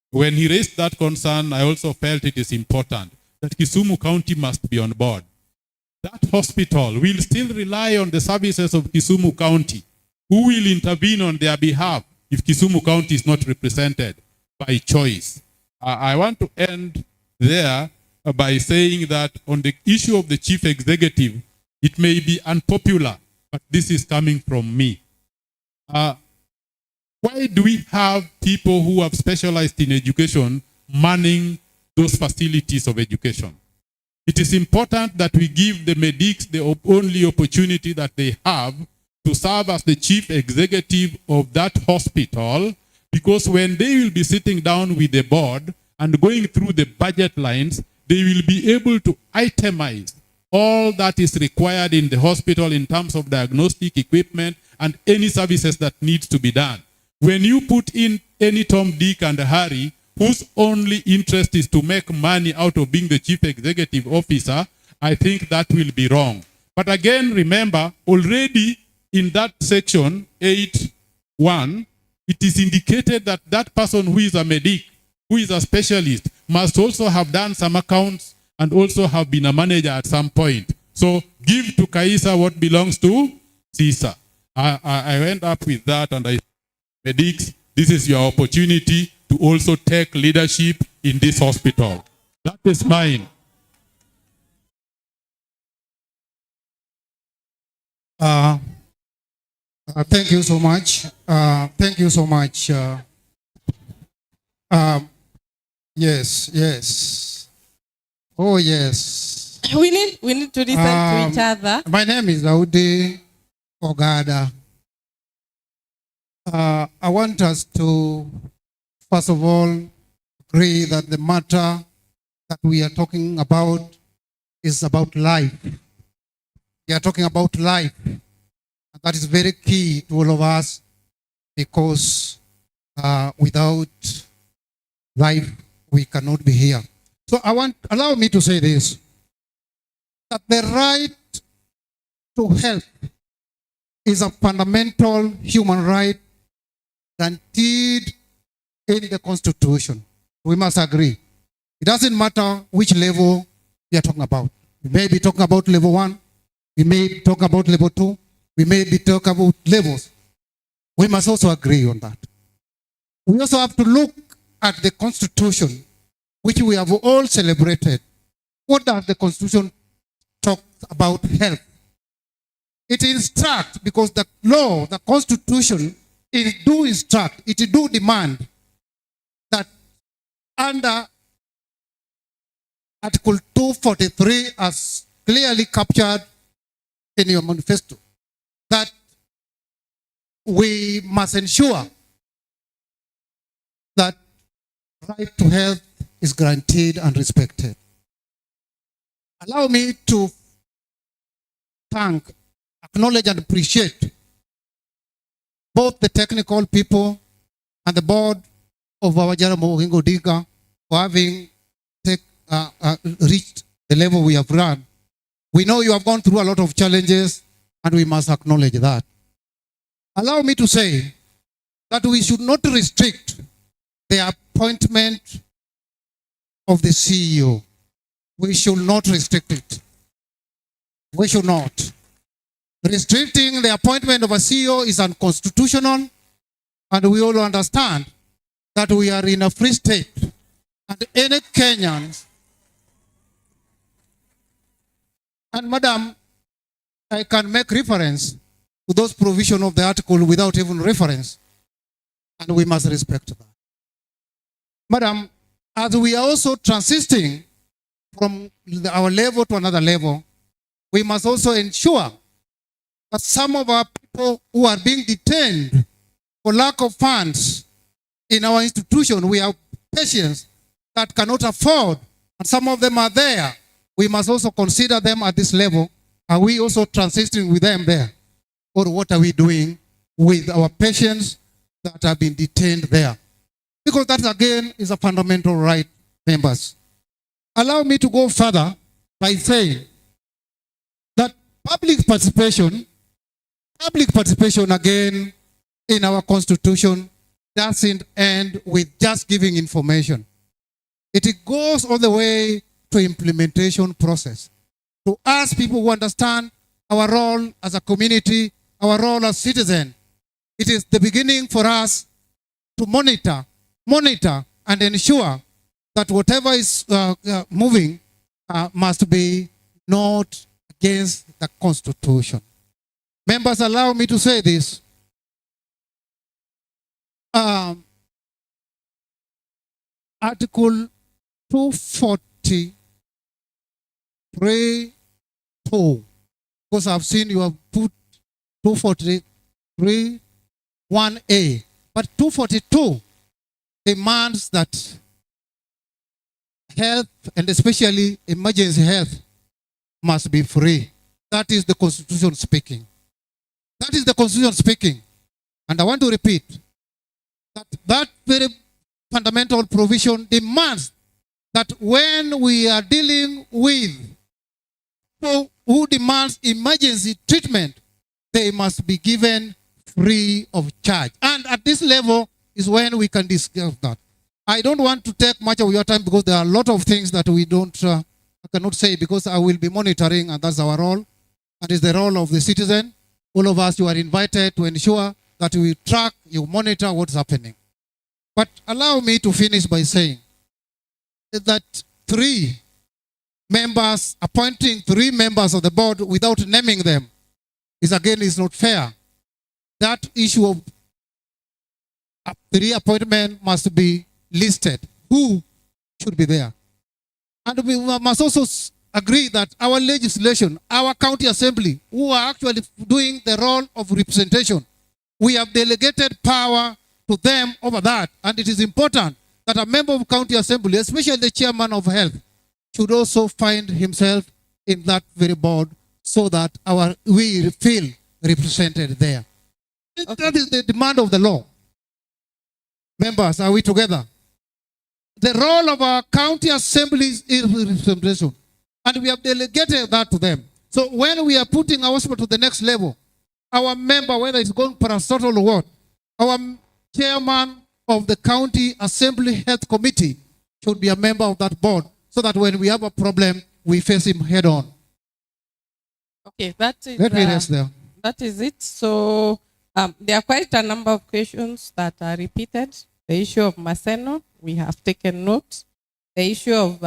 When he raised that concern, I also felt it is important that Kisumu County must be on board. That hospital will still rely on the services of Kisumu County, who will intervene on their behalf if Kisumu County is not represented by choice. I want to end there by saying that on the issue of the chief executive, it may be unpopular, but this is coming from me. Why do we have people who have specialized in education manning those facilities of education? It is important that we give the medics the only opportunity that they have to serve as the chief executive of that hospital, because when they will be sitting down with the board and going through the budget lines, they will be able to itemize all that is required in the hospital in terms of diagnostic equipment and any services that needs to be done. When you put in any Tom, Dick, and Harry, whose only interest is to make money out of being the chief executive officer, I think that will be wrong. But again, remember, already in that section 8.1, it is indicated that that person who is a medic, who is a specialist, must also have done some accounts and also have been a manager at some point. So give to Caesar what belongs to Caesar. I went up with that, and I medics, this is your opportunity to also take leadership in this hospital. That is mine. Thank you so much. Thank you so much. Yes, yes. Oh, yes. We need to listen to each other. My name is Audi Ogada. I want us to, first of all, agree that the matter that we are talking about is about life. We are talking about life. And that is very key to all of us because without life, we cannot be here. So allow me to say this, that the right to health is a fundamental human right guaranteed in the Constitution. We must agree. It doesn't matter which level we are talking about. We may be talking about level 1, we may be talking about level 2, we may be talking about levels. We must also agree on that. We also have to look at the Constitution, which we have all celebrated. What does the Constitution talk about health? It instructs, because the law, the Constitution, it do instruct, it do demand that under Article 243, as clearly captured in your manifesto, that we must ensure that right to health is guaranteed and respected. Allow me to thank, acknowledge and appreciate both the technical people and the board of our JARAMOGI ODINGA for having reached the level we have run. We know you have gone through a lot of challenges and we must acknowledge that. Allow me to say that we should not restrict the appointment of the CEO. We should not restrict it. We should not. Restricting the appointment of a CEO is unconstitutional, and we all understand that we are in a free state, and any Kenyan, and Madam, I can make reference to those provisions of the article without even reference, and we must respect that. Madam, as we are also transiting from our level to another level, we must also ensure that some of our people who are being detained for lack of funds in our institution, we have patients that cannot afford, and some of them are there. We must also consider them at this level. Are we also transiting with them there? Or what are we doing with our patients that have been detained there? Because that, again, is a fundamental right, members. Allow me to go further by saying that public participation, again, in our Constitution doesn't end with just giving information. It goes all the way to implementation process. To us people who understand our role as a community, our role as citizens, it is the beginning for us to monitor and ensure that whatever is moving must be not against the Constitution. Members, allow me to say this. Article 243(2), because I've seen you have put 243(1)(a), but 242 demands that health, and especially emergency health, must be free. That is the Constitution speaking. That is the Constitution speaking. And I want to repeat that that very fundamental provision demands that when we are dealing with people who demands emergency treatment, they must be given free of charge. And at this level is when we can discuss that. I don't want to take much of your time because there are a lot of things that we don't, I cannot say, because I will be monitoring, and that's our role. And it's the role of the citizen. All of us, you are invited to ensure that we track, you monitor what's happening. But allow me to finish by saying that appointing 3 members of the board without naming them is not fair. That issue of reappointment must be listed. Who should be there? And we must also agree that our legislation, our county assembly, who are actually doing the role of representation, we have delegated power to them over that. And it is important that a member of county assembly, especially the chairman of health, should also find himself in that very board so that we feel represented there. Okay. That is the demand of the law. Members, are we together? The role of our county assemblies is representation, and we have delegated that to them. So when we are putting our hospital to the next level, our member, whether it's going parastatal or what, our chairman of the county assembly health committee should be a member of that board, so that when we have a problem, we face him head on. Okay, that is, let me rest there. That is it. So there are quite a number of questions that are repeated. The issue of Maseno, we have taken note. The issue of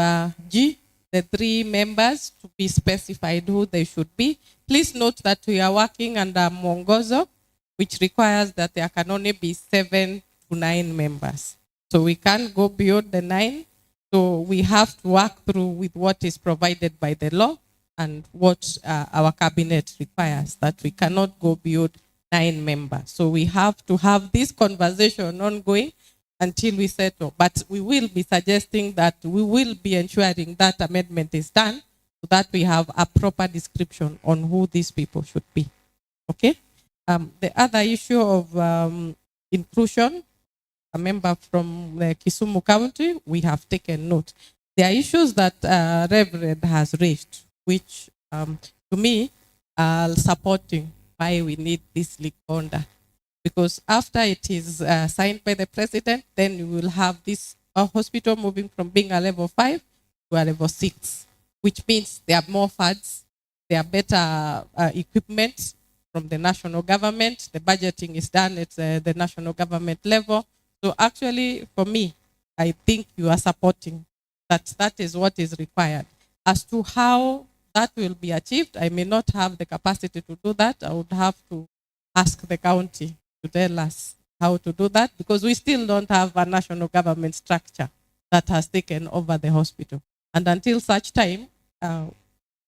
G, the 3 members, to be specified who they should be. Please note that we are working under Mwongozo, which requires that there can only be 7 to 9 members. So we can't go beyond the 9. So we have to work through with what is provided by the law and what our cabinet requires, that we cannot go beyond 9 members. So we have to have this conversation ongoing until we settle. But we will be suggesting that we will be ensuring that amendment is done so that we have a proper description on who these people should be. Okay? The other issue of inclusion, a member from Kisumu County, we have taken note. There are issues that Reverend has raised, which to me are supporting why we need this legal order. Because after it is signed by the president, then you will have this hospital moving from being a level 5 to a level 6, which means there are more funds, there are better equipment from the national government. The budgeting is done at the national government level. So actually, for me, I think you are supporting that is what is required. As to how that will be achieved, I may not have the capacity to do that. I would have to ask the county to tell us how to do that, because we still don't have a national government structure that has taken over the hospital. And until such time,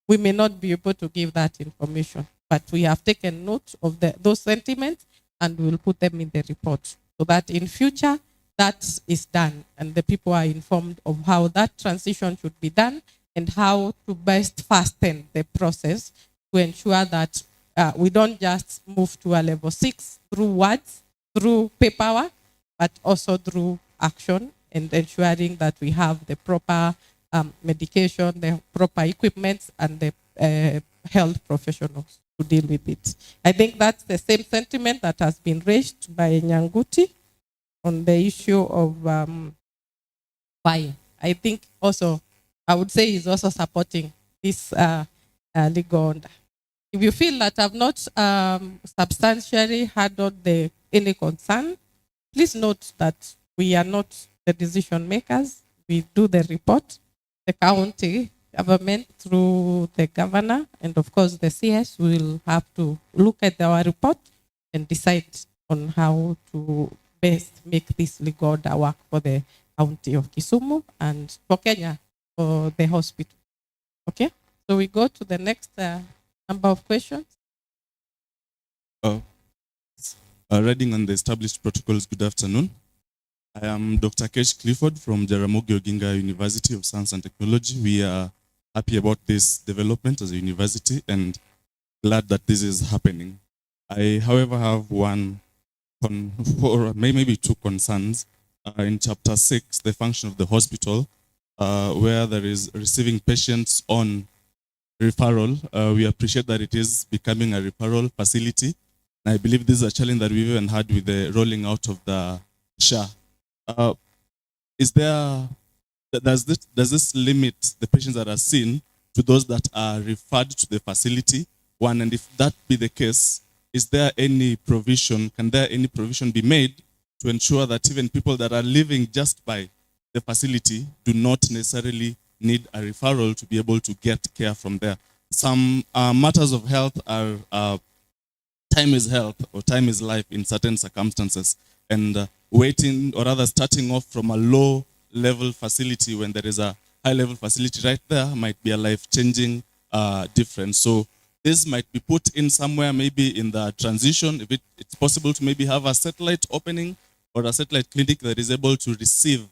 we may not be able to give that information. But we have taken note of those sentiments and we will put them in the report so that in future that is done and the people are informed of how that transition should be done and how to best fasten the process to ensure that we don't just move to a level 6 through words, through paperwork, but also through action and ensuring that we have the proper medication, the proper equipment, and the health professionals to deal with it. I think that's the same sentiment that has been raised by Nyanguti on the issue of fire. I think also, I would say he's also supporting this legal order. If you feel that I've not substantially handled any concern, please note that we are not the decision makers. We do the report, the county government through the governor, and of course the CS will have to look at our report and decide on how to best make this legal order work for the county of Kisumu and for Kenya, for the hospital. Okay, so we go to the next number of questions. Reading on the established protocols, good afternoon. I am Dr. Kesh Clifford from JARAMOGI OGINGA University of Science and Technology. We are happy about this development as a university and glad that this is happening. I, however, have maybe two concerns. In Chapter 6, the function of the hospital, where there is receiving patients on referral. We appreciate that it is becoming a referral facility. And I believe this is a challenge that we've even had with the rolling out of the SHA. Does this limit the patients that are seen to those that are referred to the facility? One, and if that be the case, is there any provision, can there any provision be made to ensure that even people that are living just by the facility do not necessarily need a referral to be able to get care from there? Some matters of health are time is health or time is life in certain circumstances. And waiting, or rather starting off from a low level facility when there is a high level facility right there might be a life-changing difference. So this might be put in somewhere, maybe in the transition, if it's possible to maybe have a satellite opening or a satellite clinic that is able to receive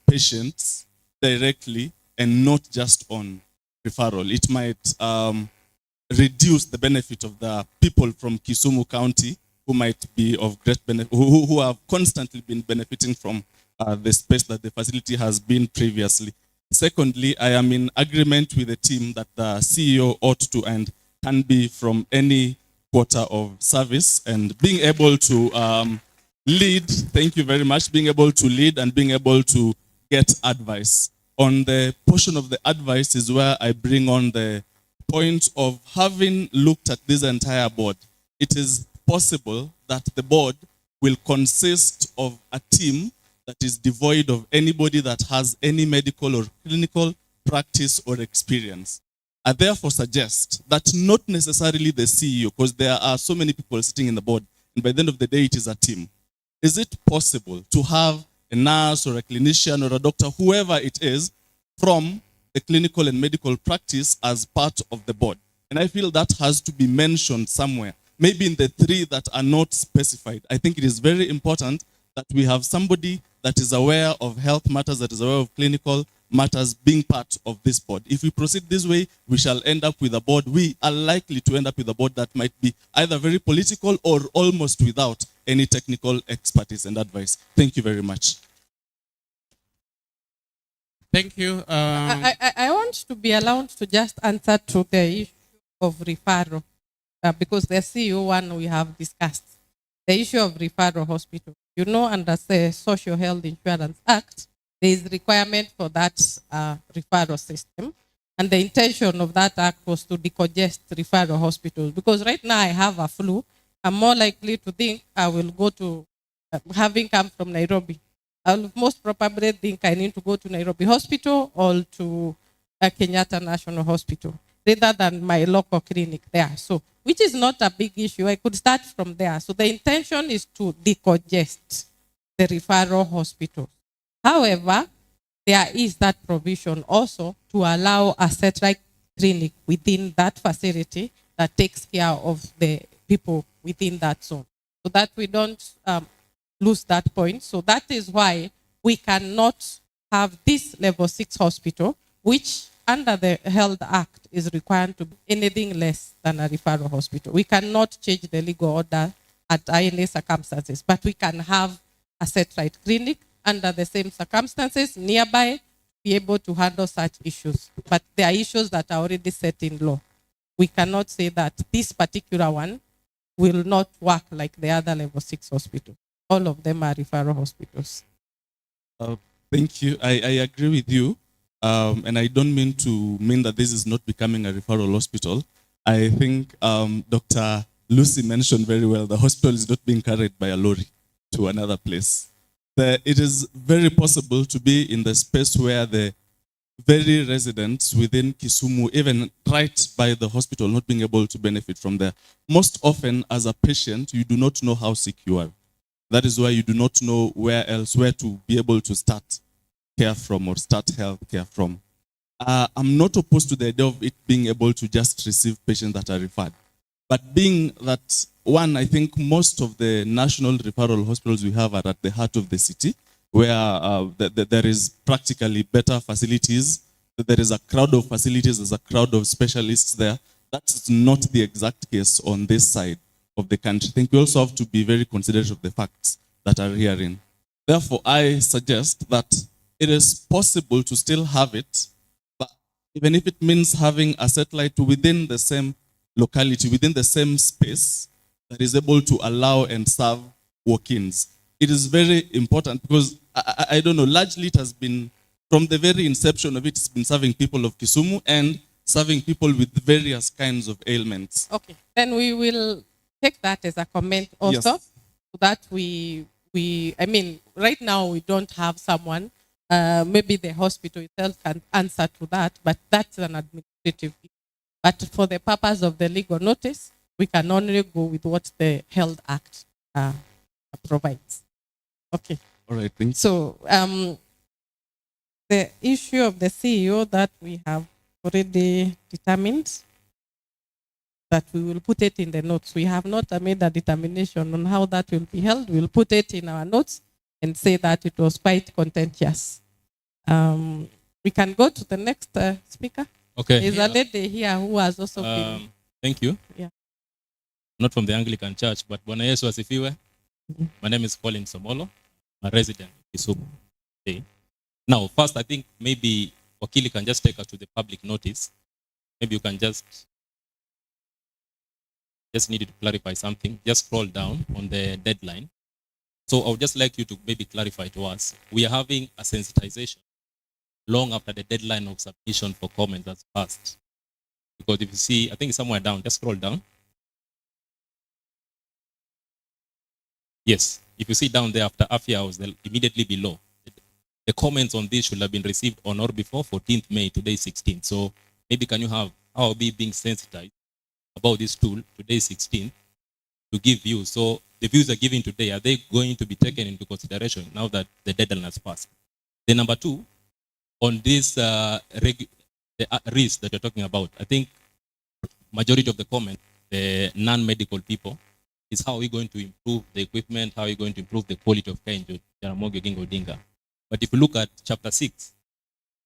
patients directly and not just on referral. It might reduce the benefit of the people from Kisumu County who might be of great benefit, who have constantly been benefiting from the space that the facility has been previously. Secondly, I am in agreement with the team that the CEO ought to and can be from any quarter of service, and being able to lead, thank you very much, being able to lead and being able to get advice. On the portion of the advice is where I bring on the point of having looked at this entire board. It is possible that the board will consist of a team that is devoid of anybody that has any medical or clinical practice or experience. I therefore suggest that not necessarily the CEO, because there are so many people sitting in the board, and by the end of the day, it is a team. Is it possible to have a nurse or a clinician or a doctor, whoever it is, from the clinical and medical practice as part of the board? And I feel that has to be mentioned somewhere, maybe in the three that are not specified. I think it is very important that we have somebody that is aware of health matters, that is aware of clinical matters being part of this board. If we proceed this way, we shall end up with a board. We are likely to end up with a board that might be either very political or almost without any technical expertise and advice. Thank you very much. Thank you. I want to be allowed to just answer to the issue of referral, because the CEO one we have discussed. The issue of referral hospital. You know, under the Social Health Insurance Act, there is requirement for that referral system. And the intention of that act was to decongest referral hospitals. Because right now I have a flu, I'm more likely to think I will go to, having come from Nairobi, I'll most probably think I need to go to Nairobi Hospital or to Kenyatta National Hospital, rather than my local clinic there. So, which is not a big issue. I could start from there. So the intention is to decongest the referral hospital. However, there is that provision also to allow a satellite clinic within that facility that takes care of the people within that zone, so that we don't lose that point. So that is why we cannot have this level 6 hospital, which under the Health Act is required to be anything less than a referral hospital. We cannot change the legal order at any circumstances, but we can have a satellite clinic under the same circumstances nearby, be able to handle such issues. But there are issues that are already set in law. We cannot say that this particular one will not work like the other level 6 hospital. All of them are referral hospitals. Thank you. I agree with you. And I don't mean that this is not becoming a referral hospital. I think Dr. Lucy mentioned very well, the hospital is not being carried by a lorry to another place. It is very possible to be in the space where the very residents within Kisumu, even right by the hospital, not being able to benefit from there. Most often, as a patient, you do not know how sick you are. That is why you do not know where to be able to start care from or start health care from. I'm not opposed to the idea of it being able to just receive patients that are referred. But being that, one, I think most of the national referral hospitals we have are at the heart of the city, where there is practically better facilities, there is a crowd of facilities, there's a crowd of specialists there. That's not the exact case on this side of the country. I think we also have to be very considerate of the facts that are herein. Therefore, I suggest that it is possible to still have it, but even if it means having a satellite within the same locality, within the same space, that is able to allow and serve walk-ins. It is very important because, I don't know, largely it has been, from the very inception of it, it's been serving people of Kisumu and serving people with various kinds of ailments. Okay, then we will take that as a comment also, Yes. so that I mean, right now we don't have someone, maybe the hospital itself can answer to that, but that's an administrative issue. But for the purpose of the legal notice, We can only go with what the Health Act provides. Okay. All right, thanks. So the issue of the CEO that we have already determined that we will put it in the notes. We have not made a determination on how that will be held. We'll put it in our notes and say that it was quite contentious. We can go to the next speaker. Okay. There's a lady here who has also been. Thank you. Yeah. Not from the Anglican Church, but Bwana Yesu asifiwe. My name is Colin Somolo, a resident of Kisumu. Okay. Now, first, I think maybe Wakili can just take us to the public notice. Maybe you can just needed to clarify something. Just scroll down on the deadline. So I would just like you to maybe clarify to us. We are having a sensitization long after the deadline of submission for comments has passed. Because if you see, I think it's somewhere down, just scroll down. Yes, if you see down there after AFIA hours, immediately below, the comments on this should have been received on or before 14th May, today 16th. So maybe can you have how be being sensitized about this tool, today 16th, to give views. So the views are given today, are they going to be taken into consideration now that the deadline has passed? Then number two, on this risk that you're talking about, I think majority of the comment, the non-medical people, is how are we going to improve the equipment, how are we going to improve the quality of care in JARAMOGI, OGINGA, ODINGA. But if you look at chapter 6,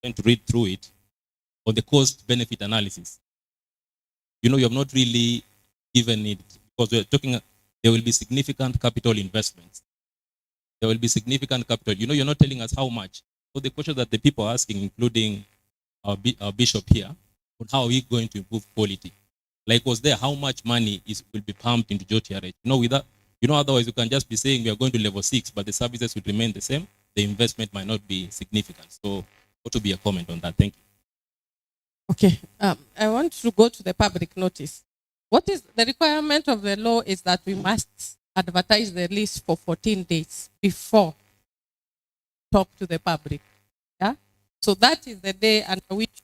trying to read through it, on the cost-benefit analysis, you have not really given it, because we're talking, there will be significant capital investments. There will be significant capital. You're not telling us how much. So the question that the people are asking, including our bishop here, on how are we going to improve quality? Like, was there how much money will be pumped into Jootrh? Otherwise you can just be saying we are going to level 6, but the services will remain the same. The investment might not be significant. So what would be a comment on that? Thank you. Okay. I want to go to the public notice. What is the requirement of the law is that we must advertise the list for 14 days before talk to the public. Yeah. So that is the day under which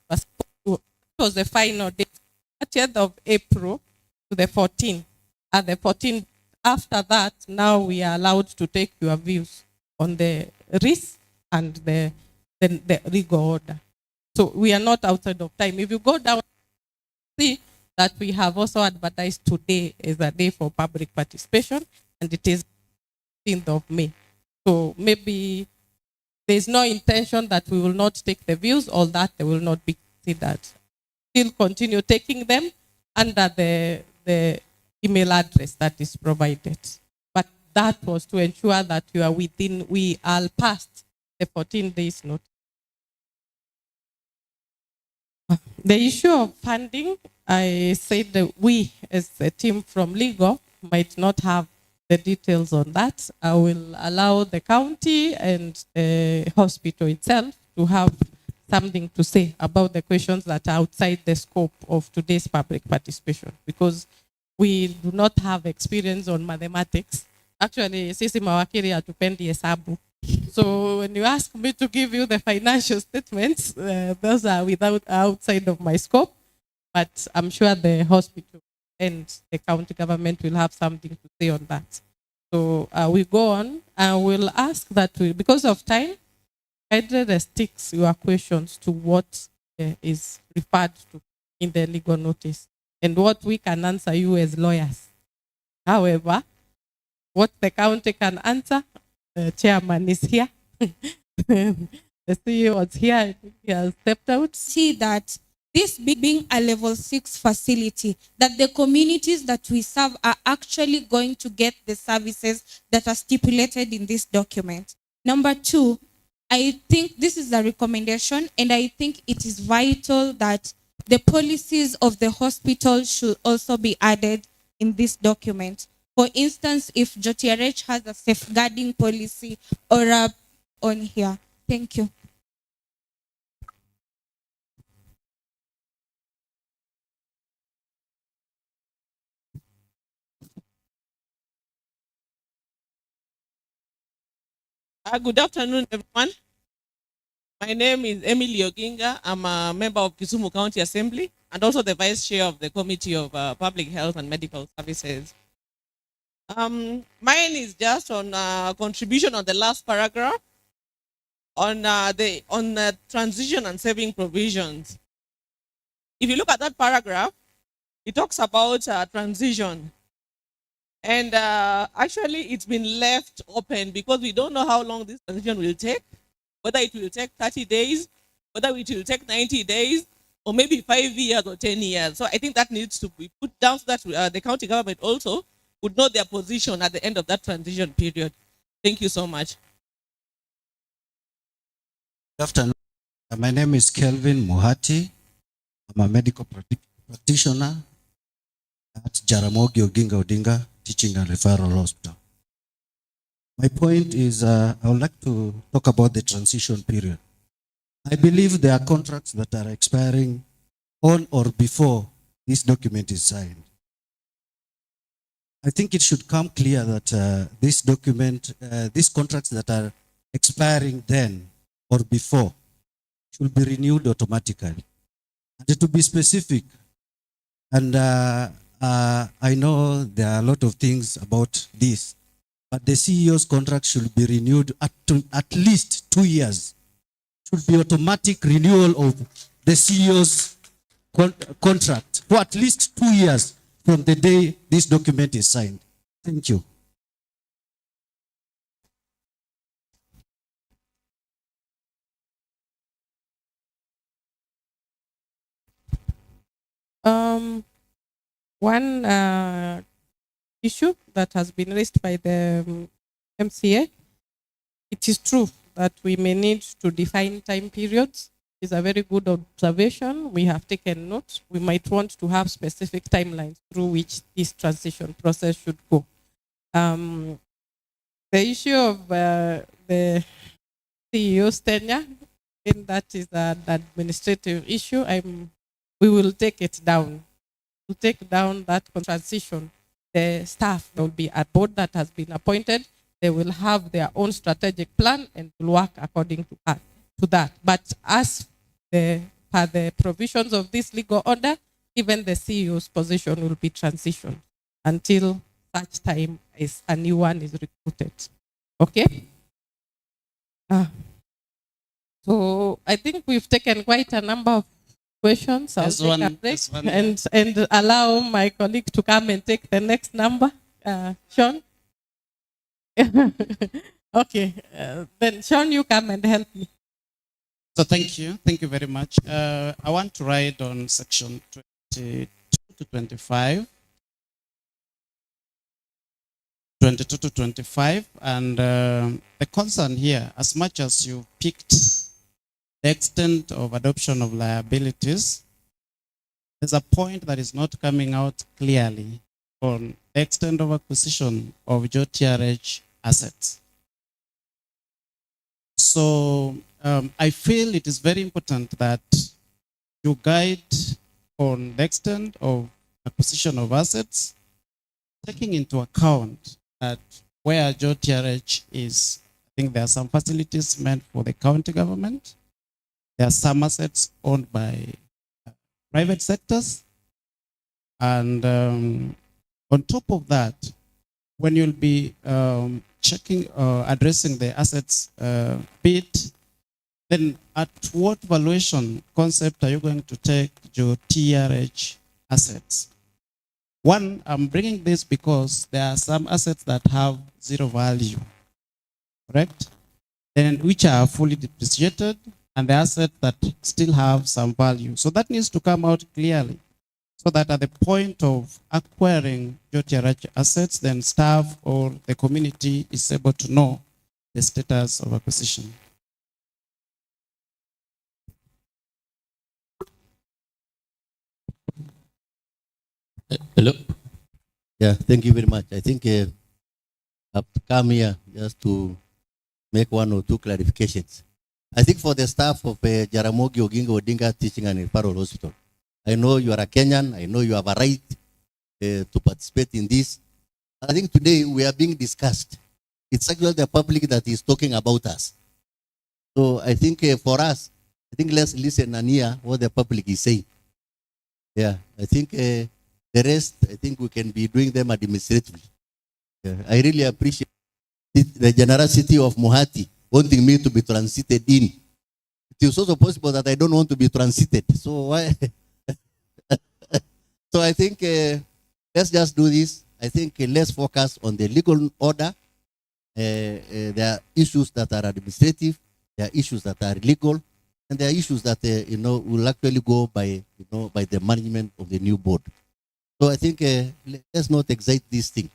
was the final day, 30th of April to the 14th. At the 14th, after that, now we are allowed to take your views on the risk and the legal order. So we are not outside of time. If you go down, see that we have also advertised today as a day for public participation, and it is 15th of May. So maybe there's no intention that we will not take the views, or that they will not be considered. Still continue taking them under the email address that is provided. But that was to ensure that we are past the 14 days notice. The issue of funding, I said that we as a team from legal might not have the details on that. I will allow the county and the hospital itself to have something to say about the questions that are outside the scope of today's public participation, because we do not have experience on mathematics. Actually, sisi mawakili hatupendi hesabu. So when you ask me to give you the financial statements, those are outside of my scope, but I'm sure the hospital and the county government will have something to say on that. So we go on and we'll ask that because of time, kindly restrict your questions to what is referred to in the legal notice and what we can answer you as lawyers. However, what the county can answer, the chairman is here. The CEO is here. I think he has stepped out. See that this being a level 6 facility, that the communities that we serve are actually going to get the services that are stipulated in this document. Number 2, I think this is a recommendation, and I think it is vital that the policies of the hospital should also be added in this document. For instance, if JOTRH has a safeguarding policy or on here. Thank you. Good afternoon, everyone. My name is Emily Oginga. I'm a member of Kisumu County Assembly. and also the Vice Chair of the Committee of Public Health and Medical Services. Mine is just on contribution on the last paragraph on the transition and saving provisions. If you look at that paragraph, it talks about transition. And actually, it's been left open because we don't know how long this transition will take, whether it will take 30 days, whether it will take 90 days, or maybe 5 years or 10 years. So I think that needs to be put down so that the county government also would know their position at the end of that transition period. Thank you so much. Good afternoon. My name is Kelvin Muhati. I'm a medical practitioner at JARAMOGI OGINGA ODINGA Teaching and Referral Hospital. My point is I would like to talk about the transition period. I believe there are contracts that are expiring on or before this document is signed. I think it should come clear that this document, these contracts that are expiring then or before should be renewed automatically. And to be specific, and I know there are a lot of things about this, but the CEO's contract should be renewed at least 2 years. Should be automatic renewal of the CEO's contract for at least 2 years from the day this document is signed. Thank you. One issue that has been raised by the MCA, it is true that we may need to define time periods. It's a very good observation. We have taken note. We might want to have specific timelines through which this transition process should go. The issue of the CEO's tenure, and that is an administrative issue. We will take it down. We'll take down that transition. The staff, there will be a board that has been appointed. They will have their own strategic plan and will work according to that. But as per the provisions of this legal order, even the CEO's position will be transitioned until such time as a new one is recruited. Okay? So I think we've taken quite a number of questions. I'll take a break and allow my colleague to come and take the next number. Sean? Okay. Then Sean, you come and help me. So thank you very much. I want to write on section 22 to 25. 22 to 25, and the concern here, as much as you picked the extent of adoption of liabilities, there's a point that is not coming out clearly on the extent of acquisition of JOTRH assets. So I feel it is very important that you guide on the extent of acquisition of assets, taking into account that where JOTRH is, I think there are some facilities meant for the county government. There are some assets owned by private sectors. And on top of that, when you'll be addressing the assets bit, then at what valuation concept are you going to take your TRH assets? One, I'm bringing this because there are some assets that have zero value, correct? And which are fully depreciated, and the assets that still have some value. So that needs to come out clearly, so that at the point of acquiring JOTRH assets, then staff or the community is able to know the status of acquisition. Hello. Yeah, thank you very much. I think I've come here just to make 1 or 2 clarifications. I think for the staff of JARAMOGI OGINGA ODINGA Teaching and Referral Hospital, I know you are a Kenyan. I know you have a right to participate in this. I think today we are being discussed. It's actually the public that is talking about us. So I think for us, I think let's listen and hear what the public is saying. Yeah, I think the rest, I think we can be doing them administratively. Yeah, I really appreciate the generosity of Muhati wanting me to be transited in. It is also possible that I don't want to be transited. So why? So I think let's just do this. I think let's focus on the legal order. There are issues that are administrative, there are issues that are legal, and there are issues that will actually go by by the management of the new board. So I think let's not excite this thing.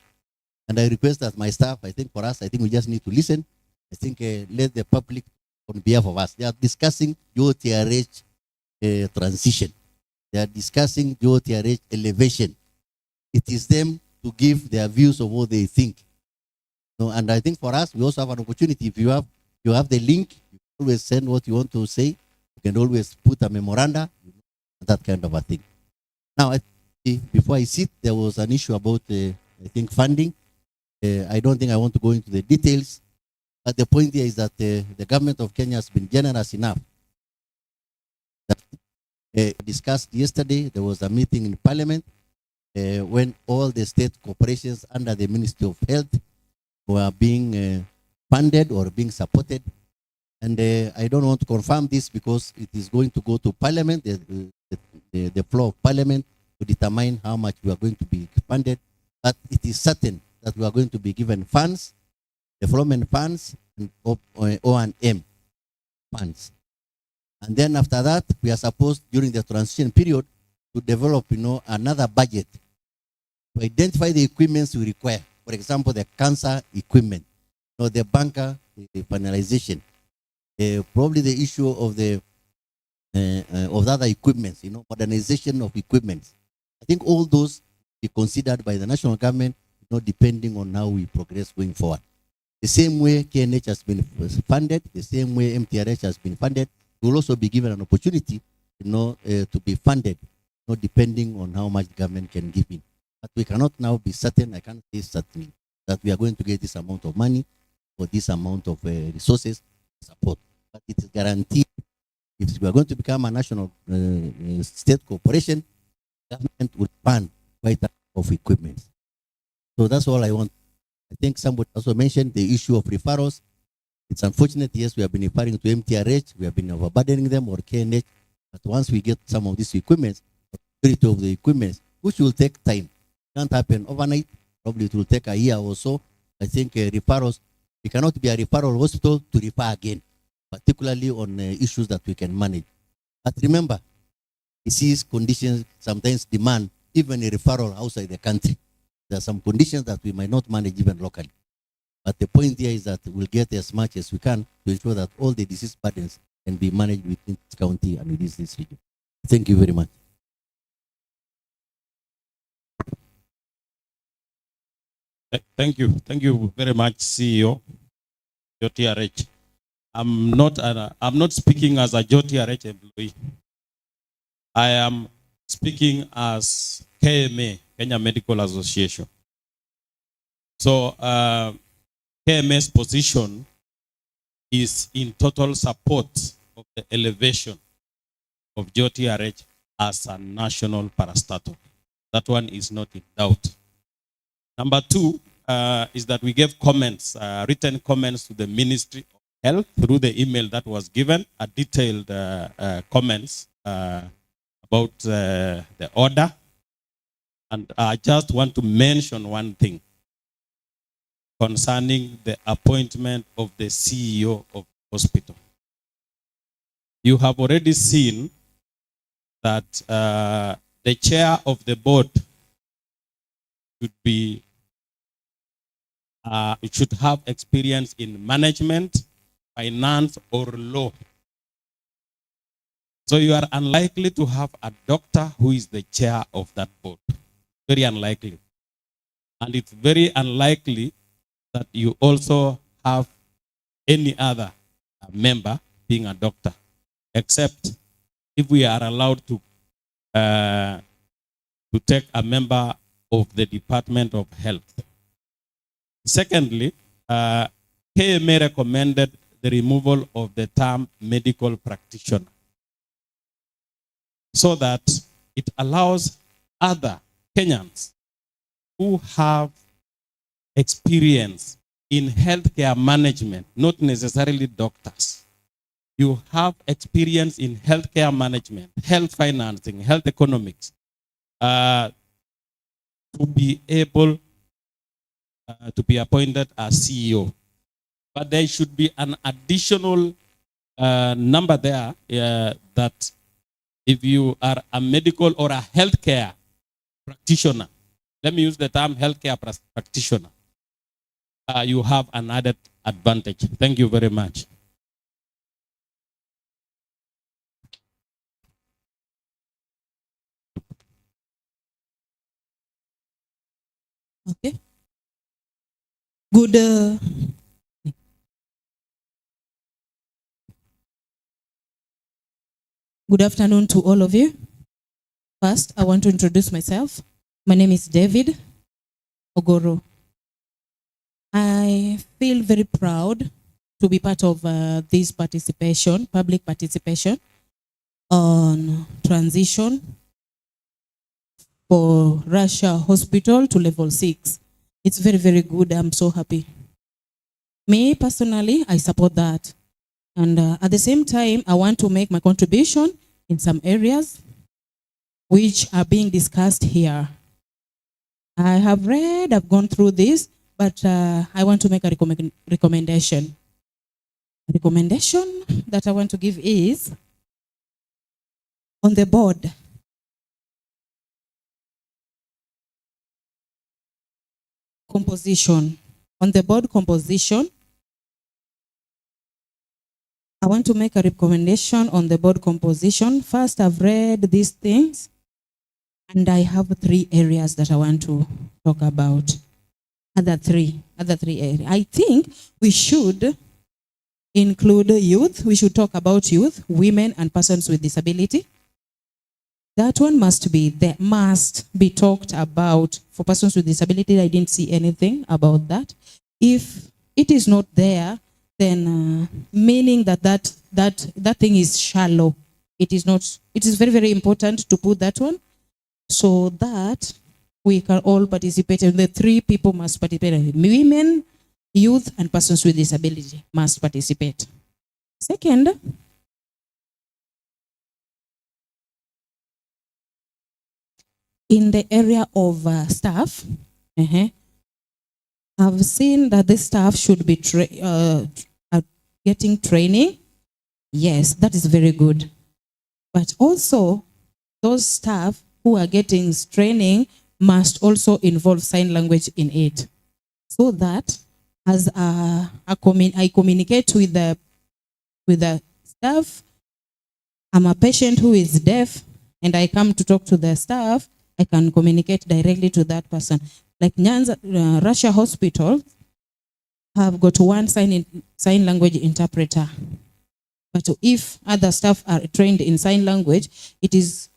And I request that my staff, I think for us, I think we just need to listen. I think let the public, on behalf of us, they are discussing JOTRH transition. They are discussing JOTRH elevation. It is them to give their views of what they think. And I think for us, we also have an opportunity. If you have the link, you can always send what you want to say. You can always put a memoranda, that kind of a thing. Now, before I sit, there was an issue about, I think, funding. I don't think I want to go into the details, but the point here is that the government of Kenya has been generous enough. Discussed yesterday, there was a meeting in Parliament when all the state corporations under the Ministry of Health were being funded or being supported. And I don't want to confirm this because it is going to go to Parliament, the floor of Parliament, to determine how much we are going to be funded. But it is certain that we are going to be given funds, development funds, and O&M funds. And then after that, we are supposed, during the transition period, to develop, another budget to identify the equipments we require. For example, the cancer equipment, the bunker, the finalization, probably the issue of the other equipments, modernization of equipment. I think all those be considered by the national government, depending on how we progress going forward. The same way KNH has been funded, the same way MTRH has been funded, we will also be given an opportunity, to be funded, depending on how much the government can give in. But we cannot now be certain, I can't say certainly, that we are going to get this amount of money or this amount of resources support. But it is guaranteed, if we are going to become a national state corporation, government will fund quite a lot of equipment. So that's all I want. I think somebody also mentioned the issue of referrals. It's unfortunate, yes, we have been referring to MTRH, we have been overburdening them, or KNH, but once we get some of these equipment, the majority of the equipment, which will take time, can't happen overnight, probably it will take a year or so. I think referrals, it cannot be a referral hospital to refer again, particularly on issues that we can manage. But remember, disease conditions sometimes demand even a referral outside the country. There are some conditions that we might not manage even locally. But the point here is that we'll get as much as we can to ensure that all the disease burdens can be managed within this county and within this region. Thank you very much. Thank you. Thank you very much, CEO, JOTRH. I'm not speaking as a JOTRH employee. I am speaking as KMA, Kenya Medical Association. So KMA's position is in total support of the elevation of JOTRH as a national parastatal. That one is not in doubt. Number two is that we gave comments, written comments to the Ministry of Health through the email that was given, a detailed comments about the order. And I just want to mention one thing concerning the appointment of the CEO of the hospital. You have already seen that the chair of the board should be, it should have experience in management, finance, or law. So you are unlikely to have a doctor who is the chair of that board. Very unlikely. And it's very unlikely that you also have any other member being a doctor, except if we are allowed to take a member of the Department of Health. Secondly, KMA recommended the removal of the term medical practitioner so that it allows other Kenyans who have experience in healthcare management, not necessarily doctors. You have experience in healthcare management, health financing, health economics, to be able to be appointed as CEO. But there should be an additional number there that if you are a medical or a healthcare practitioner, let me use the term healthcare practitioner, you have an added advantage. Thank you very much. Okay. Good. Good afternoon to all of you. First, I want to introduce myself. My name is David Ogoro. I feel very proud to be part of this participation, public participation on transition for Russia Hospital to level 6. It's very, very good. I'm so happy. Me, personally, I support that. And at the same time, I want to make my contribution in some areas which are being discussed here. I have read, I've gone through this, but I want to make a recommendation. The recommendation that I want to give is on the board. Composition. On the board composition, I want to make a recommendation on the board composition. First, I've read these things, and I have 3 areas that I want to talk about. Other three areas. I think we should include youth. We should talk about youth, women, and persons with disability. That one must be talked about. For persons with disability, I didn't see anything about that. If it is not there, then meaning that thing is shallow. It is not. It is very, very important to put that one so that we can all participate. And the 3 people must participate: women, youth, and persons with disability must participate. Second, in the area of staff, I've seen that the staff should be getting training. Yes, that is very good. But also, those staff who are getting training must also involve sign language in it, so that as I communicate with the staff, I'm a patient who is deaf, and I come to talk to the staff, I can communicate directly to that person. Like Nyanza, Russia Hospital have got one sign language interpreter. But if other staff are trained in sign language, it is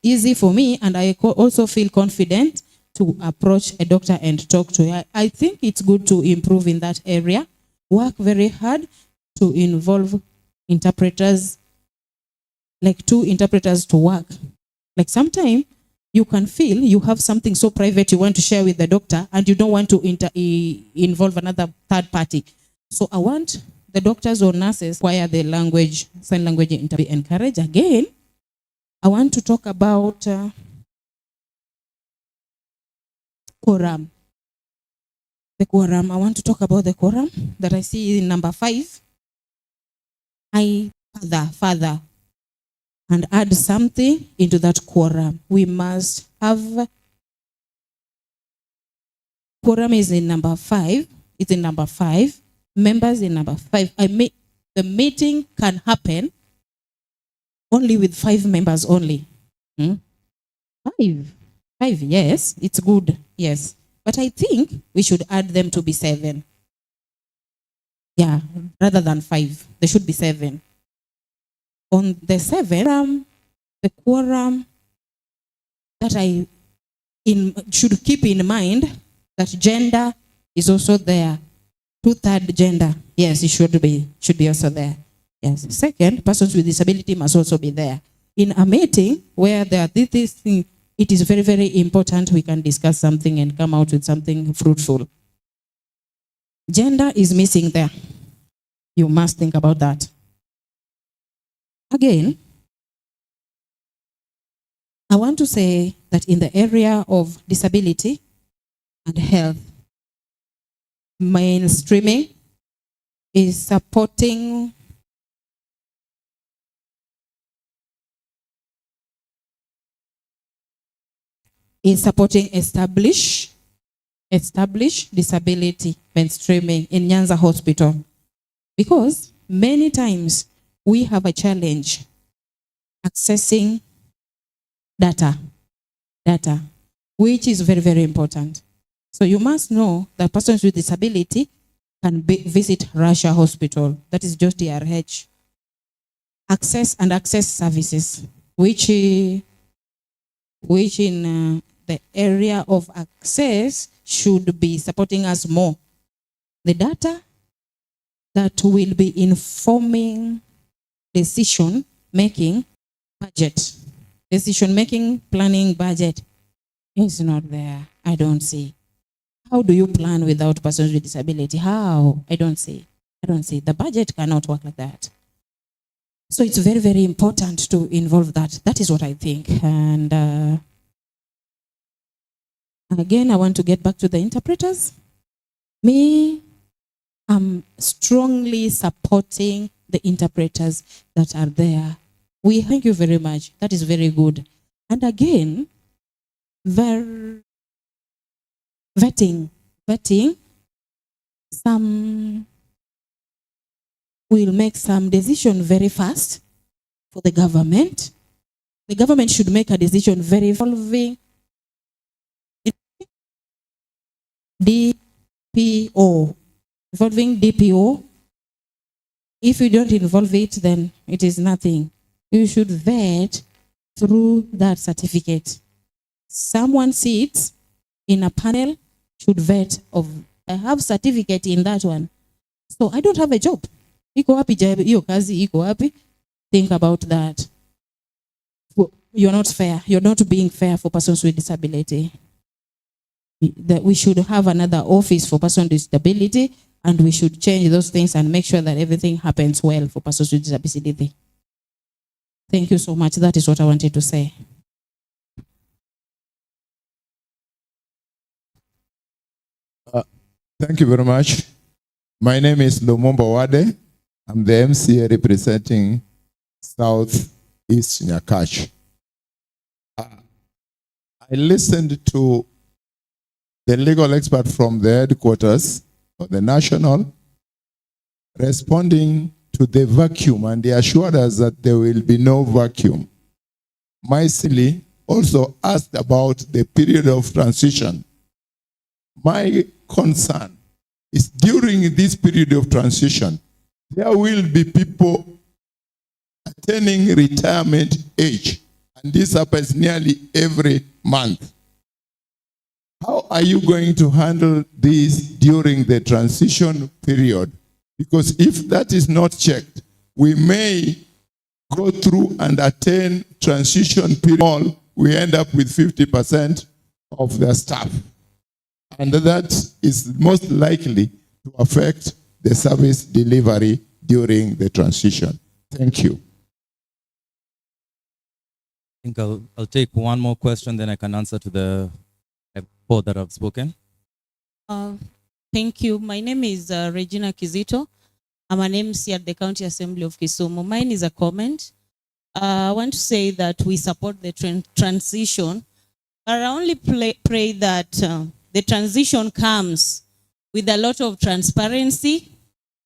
easy for me, and I also feel confident to approach a doctor and talk to her. I think it's good to improve in that area. Work very hard to involve interpreters, like 2 interpreters to work. Like sometimes you can feel you have something so private you want to share with the doctor, and you don't want to involve another third party. So I want the doctors or nurses acquire the sign language to be encouraged. Again, I want to talk about quorum. The quorum. I want to talk about the quorum that I see in number 5. Father, and add something into that quorum. We must have quorum is in number 5. It's in number 5. Members in number 5. The meeting can happen only with 5 members only. 5. 5, yes, it's good, yes. But I think we should add them to be 7. Yeah, rather than 5. There should be 7. On the 7, the quorum that I should keep in mind that gender is also there. 2/3 gender. Yes, it should be also there. Yes. Second, persons with disability must also be there. in a meeting where there are this thing, it is very, very important we can discuss something and come out with something fruitful. Gender is missing there. You must think about that. Again, I want to say that in the area of disability and health, mainstreaming is supporting established disability mainstreaming in Nyanza Hospital, because many times we have a challenge accessing data, which is very, very important. So you must know that persons with disability can visit Russia Hospital, that is just DRH. Access services, which in the area of access should be supporting us more. The data that will be informing decision-making budget, decision-making planning budget is not there. I don't see. How do you plan without persons with disability? How? I don't see. The budget cannot work like that. So it's very, very important to involve that. That is what I think. And again, I want to get back to the interpreters. I'm strongly supporting the interpreters that are there. We thank you very much. That is very good. And again, vetting. Some will make some decision very fast for the government. The government should make a decision very involving DPO. Involving DPO. If you don't involve it, then it is nothing. You should vet through that certificate. Someone sits in a panel, should vet of, I have certificate in that one. So I don't have a job. Iko wapi hiyo kazi, iko wapi? Think about that. You're not fair. You're not being fair for persons with disability. That we should have another office for persons with disability, and we should change those things and make sure that everything happens well for persons with disability. Thank you so much. That is what I wanted to say. Thank you very much. My name is Lumumba Wade. I'm the MCA representing South East Nyakash. I listened to the legal expert from the headquarters of the national responding to the vacuum, and they assured us that there will be no vacuum. Myself also asked about the period of transition. My concern is during this period of transition, there will be people attaining retirement age, and this happens nearly every month. How are you going to handle this during the transition period? Because if that is not checked, we may go through and attain transition period, we end up with 50% of the staff. And that is most likely to affect the service delivery during the transition. Thank you. I think I'll take one more question, then I can answer to the four that have spoken. Thank you. My name is Regina Kizito. I'm an MC at the County Assembly of Kisumu. Mine is a comment. I want to say that we support the transition, but I only pray that the transition comes with a lot of transparency,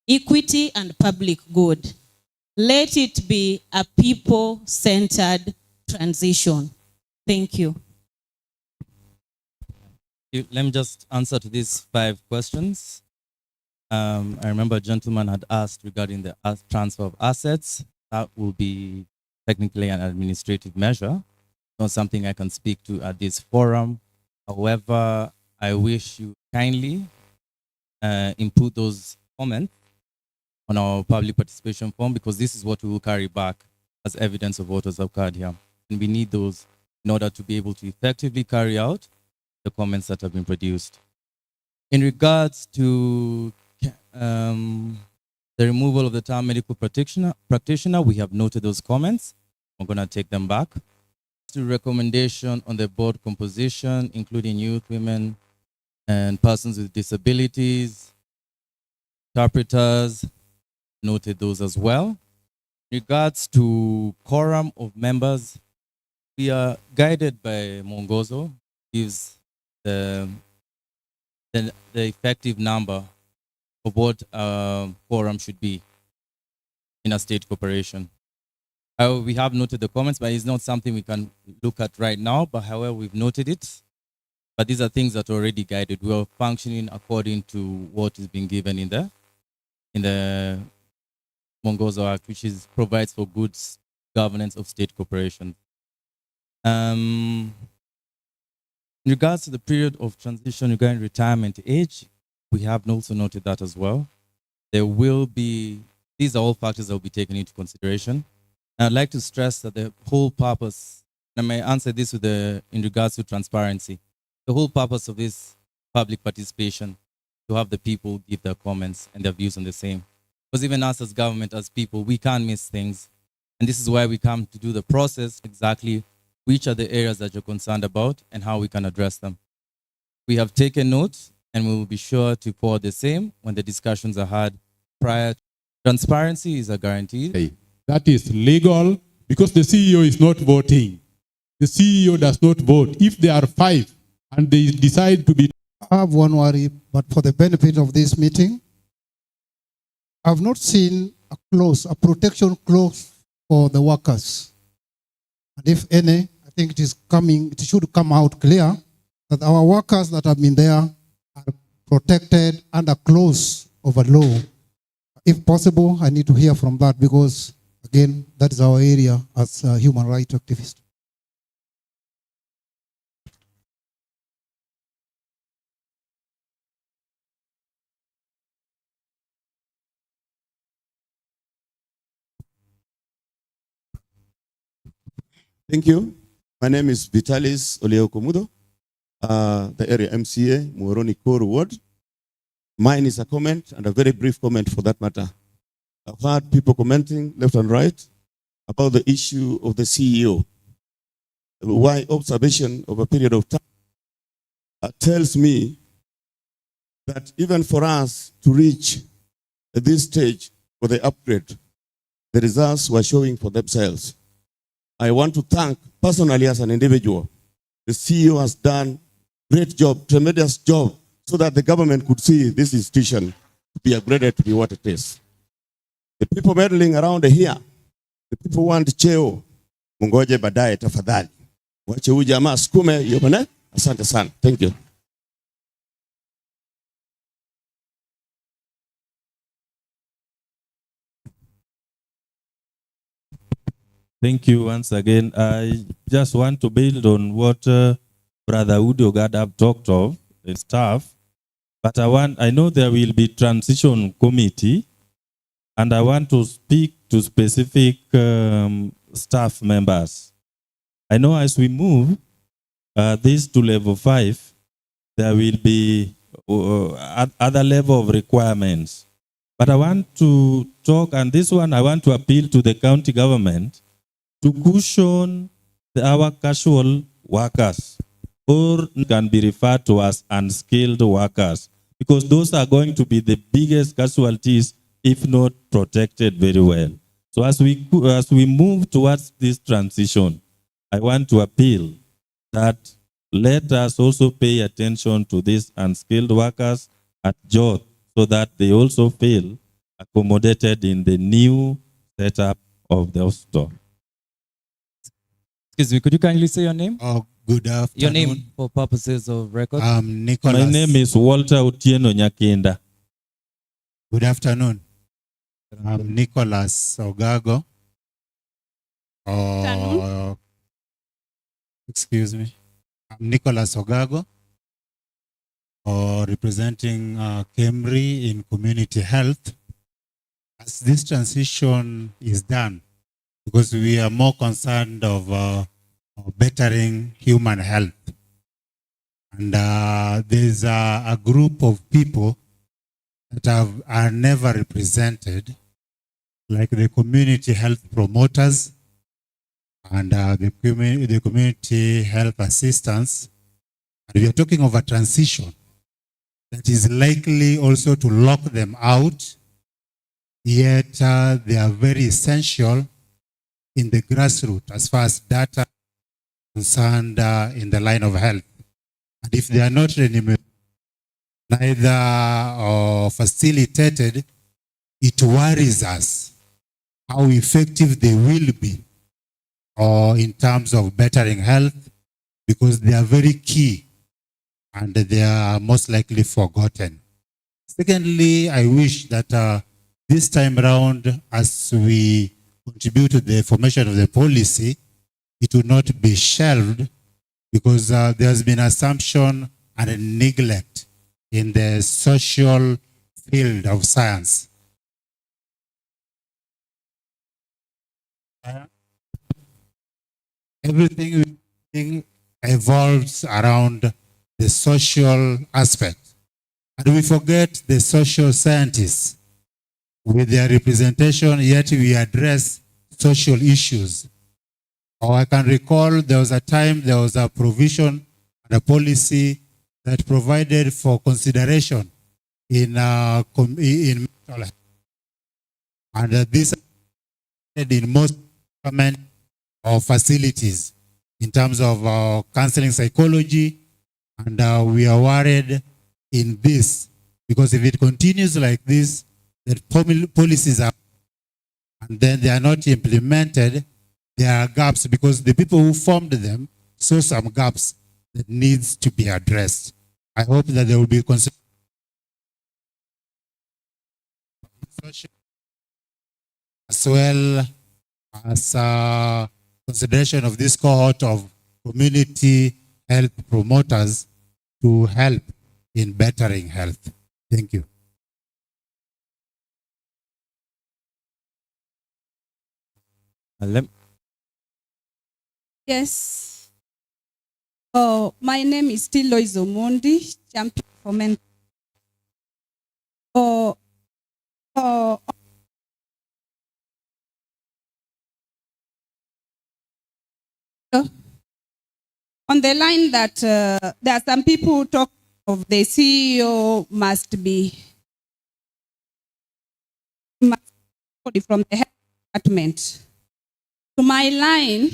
equity, and public good. Let it be a people-centered transition. Thank you. Let me just answer to these 5 questions. I remember a gentleman had asked regarding the transfer of assets. That will be technically an administrative measure, not something I can speak to at this forum. However, I wish you kindly input those comments on our public participation form, because this is what we will carry back as evidence of what has occurred here. And we need those in order to be able to effectively carry out the comments that have been produced. In regards to the removal of the term medical practitioner, we have noted those comments. I'm going to take them back. To recommendation on the board composition, including youth, women, and persons with disabilities, interpreters, noted those as well. In regards to quorum of members, we are guided by Mwongozo, gives the effective number of what quorum should be in a state corporation. We have noted the comments, but it's not something we can look at right now. But however, we've noted it. But these are things that are already guided. We are functioning according to what is being given in the Mwongozo Act, which provides for good governance of state corporations. In regards to the period of transition regarding retirement age, we have also noted that as well. There will be, these are all factors that will be taken into consideration. And I'd like to stress that the whole purpose, and I may answer this with in regards to transparency, the whole purpose of this public participation, to have the people give their comments and their views on the same. Because even us as government, as people, we can't miss things. And this is why we come to do the process, exactly which are the areas that you're concerned about and how we can address them. We have taken notes and we will be sure to forward the same when the discussions are had prior. Transparency is a guarantee. That is legal because the CEO is not voting. The CEO does not vote. If there are 5 and they decide to be... I have one worry, but for the benefit of this meeting, I've not seen a protection clause for the workers. And if any, I think it should come out clear that our workers that have been there are protected under clause of a law. If possible, I need to hear from that because, again, that is our area as a human rights activists. Thank you. My name is Vitalis Oleokomudo, the area MCA, Muhoroni Core Ward. Mine is a comment and a very brief comment for that matter. I've heard people commenting left and right about the issue of the CEO. Why observation of a period of time tells me that even for us to reach this stage for the upgrade, the results were showing for themselves. I want to thank personally as an individual. The CEO has done great job, tremendous job, so that the government could see this institution to be upgraded to be what it is. The people meddling around here, the people want cheo, mungoje baadaye tafadhali. Wache huyu jamaa sukume yomane. Asante sana. Thank you. Thank you once again. I just want to build on what Brother Udi Ogada talked of, the staff. But I know there will be transition committee, and I want to speak to specific staff members. I know as we move this to level 5, there will be other level of requirements. But I want to talk, and this one I want to appeal to the county government to cushion our casual workers, or can be referred to as unskilled workers, because those are going to be the biggest casualties if not protected very well. So as we move towards this transition, I want to appeal that let us also pay attention to these unskilled workers at Jootrh so that they also feel accommodated in the new setup of the hospital. Excuse me, could you kindly say your name? Oh, good afternoon. Your name for purposes of record. Nicholas. My name is Walter Otieno Nyakinda. Good afternoon. I'm Nicholas Ogago. Excuse me. I'm Nicholas Ogago, representing Kemri in community health. As this transition is done, because we are more concerned of bettering human health. And there's a group of people that are never represented, like the community health promoters and the community health assistants. And we are talking of a transition that is likely also to lock them out, yet they are very essential in the grassroots as far as data concerned in the line of health. And if they are not remunerated, neither facilitated, it worries us how effective they will be in terms of bettering health, because they are very key and they are most likely forgotten. Secondly, I wish that this time around, as we contribute to the formation of the policy, it will not be shelved, because there has been assumption and a neglect in the social field of science. Everything evolves around the social aspect. And we forget the social scientists with their representation, yet we address social issues. Or I can recall there was a time there was a provision and a policy that provided for consideration in mental health. And this in most government or facilities in terms of counseling psychology, and we are worried in this, because if it continues like this, that policies are, and then they are not implemented, there are gaps, because the people who formed them saw some gaps that needs to be addressed. I hope that there will be consideration as well as consideration of this cohort of community health promoters to help in bettering health. Thank you. Yes. Oh, my name is still Lois Omondi, champion for men. On the line that there are some people who talk of the CEO must be from the health department. To my line,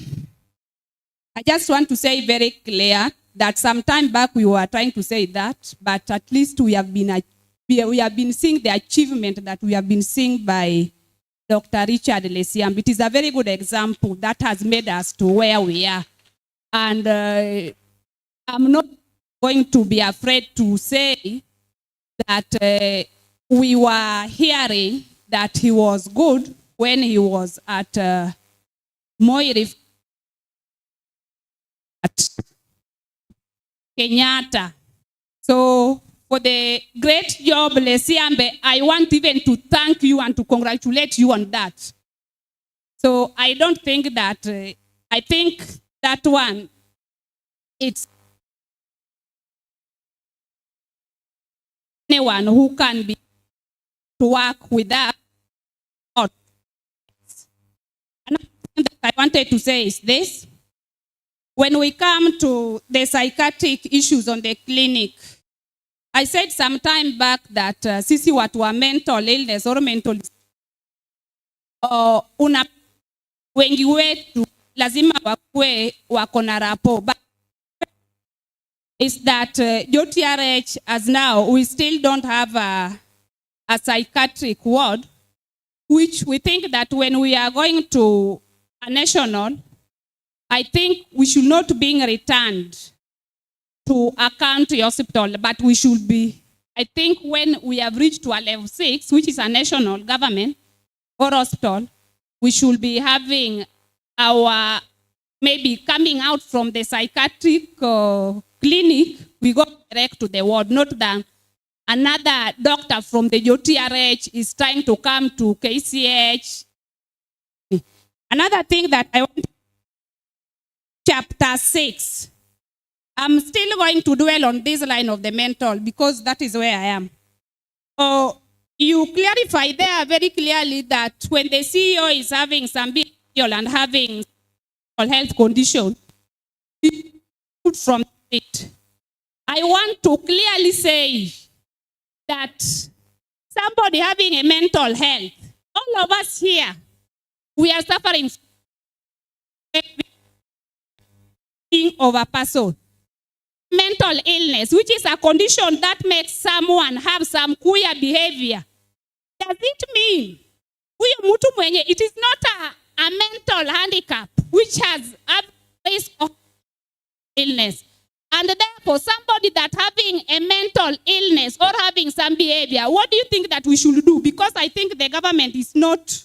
I just want to say very clear that some time back we were trying to say that, but at least we have been seeing the achievement that we have been seeing by Dr. Richard Lesiambi. It is a very good example that has made us to where we are. And I'm not going to be afraid to say that we were hearing that he was good when he was at Moi at Kenyatta. So for the great job, Lesiambe, I want even to thank you and to congratulate you on that. So I don't think that, I think that one, it's anyone who can be to work with that. Another thing that I wanted to say is this. When we come to the psychiatric issues on the clinic, I said some time back that sisi watu wa mental illness or mental wengi wetu lazima wakwe wako na rapo. But is that JOTRH as now, we still don't have a psychiatric ward, which we think that when we are going to a national, I think we should not be returned to a county hospital, but we should be, I think when we have reached to a level 6, which is a national government or hospital, we should be having our, maybe coming out from the psychiatric clinic, we go direct to the ward, not that another doctor from the JOTRH is trying to come to KCH. Another thing that I want, chapter 6. I'm still going to dwell on this line of the mental because that is where I am. Oh, you clarify there very clearly that when the CEO is having some behavioral and having health condition, from it. I want to clearly say that somebody having a mental health, all of us here, we are suffering of a person. Mental illness, which is a condition that makes someone have some queer behavior. Does it mean it is not a mental handicap which has a risk of illness? And therefore, somebody that having a mental illness or having some behavior, what do you think that we should do? Because I think the government is not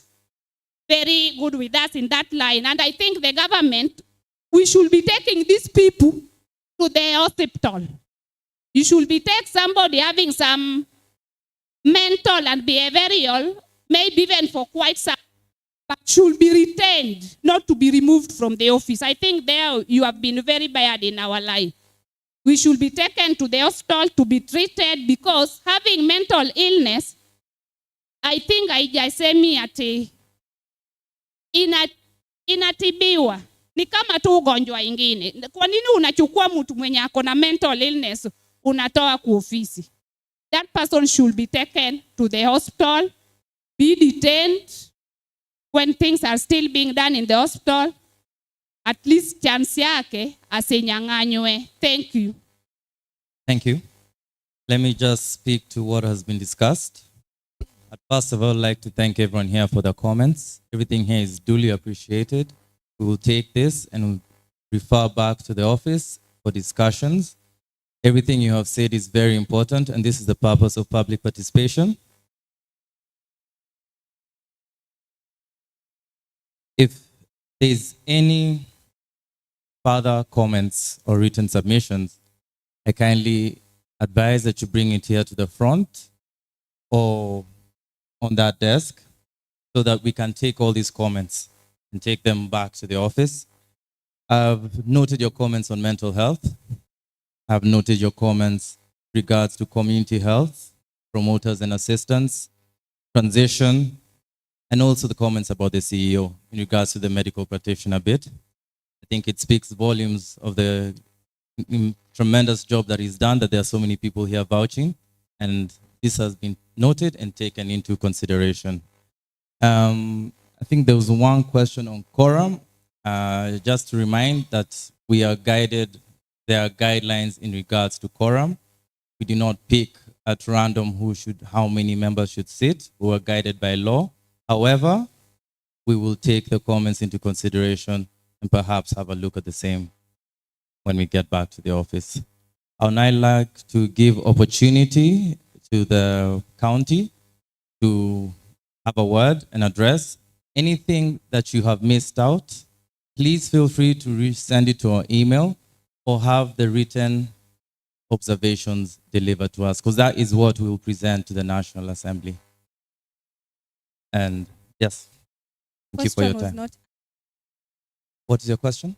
very good with us in that line. And I think the government, we should be taking these people to the hospital. You should be taking somebody having some mental and behavioral, maybe even for quite some, but should be retained, not to be removed from the office. I think there you have been very bad in our life. We should be taken to the hospital to be treated because having mental illness, I think haijasemi ati inatibiwa. Ni kama tu ugonjwa ingine. Kwa nini unachukua mtu mwenye ako na mental illness unatoa kwa ofisi? That person should be taken to the hospital, be detained when things are still being done in the hospital. At least chance yake asinyang'anywe. Thank you. Thank you. Let me just speak to what has been discussed. First of all, I'd like to thank everyone here for the comments. Everything here is duly appreciated. We will take this and we'll refer back to the office for discussions. Everything you have said is very important, and this is the purpose of public participation. If there's any further comments or written submissions, I kindly advise that you bring it here to the front or on that desk so that we can take all these comments and take them back to the office. I've noted your comments on mental health. I've noted your comments regards to community health, promoters and assistants, transition, and also the comments about the CEO in regards to the medical practitioner bit. I think it speaks volumes of the tremendous job that is done, that there are so many people here vouching, and this has been noted and taken into consideration. I think there was one question on quorum. Just to remind that we are guided, there are guidelines in regards to quorum. We do not pick at random how many members should sit. We are guided by law. However, we will take the comments into consideration and perhaps have a look at the same when we get back to the office. I would now like to give opportunity to the county to have a word and address. Anything that you have missed out, please feel free to send it to our email or have the written observations delivered to us, because that is what we will present to the National Assembly. And yes, thank you for your time. What is your question?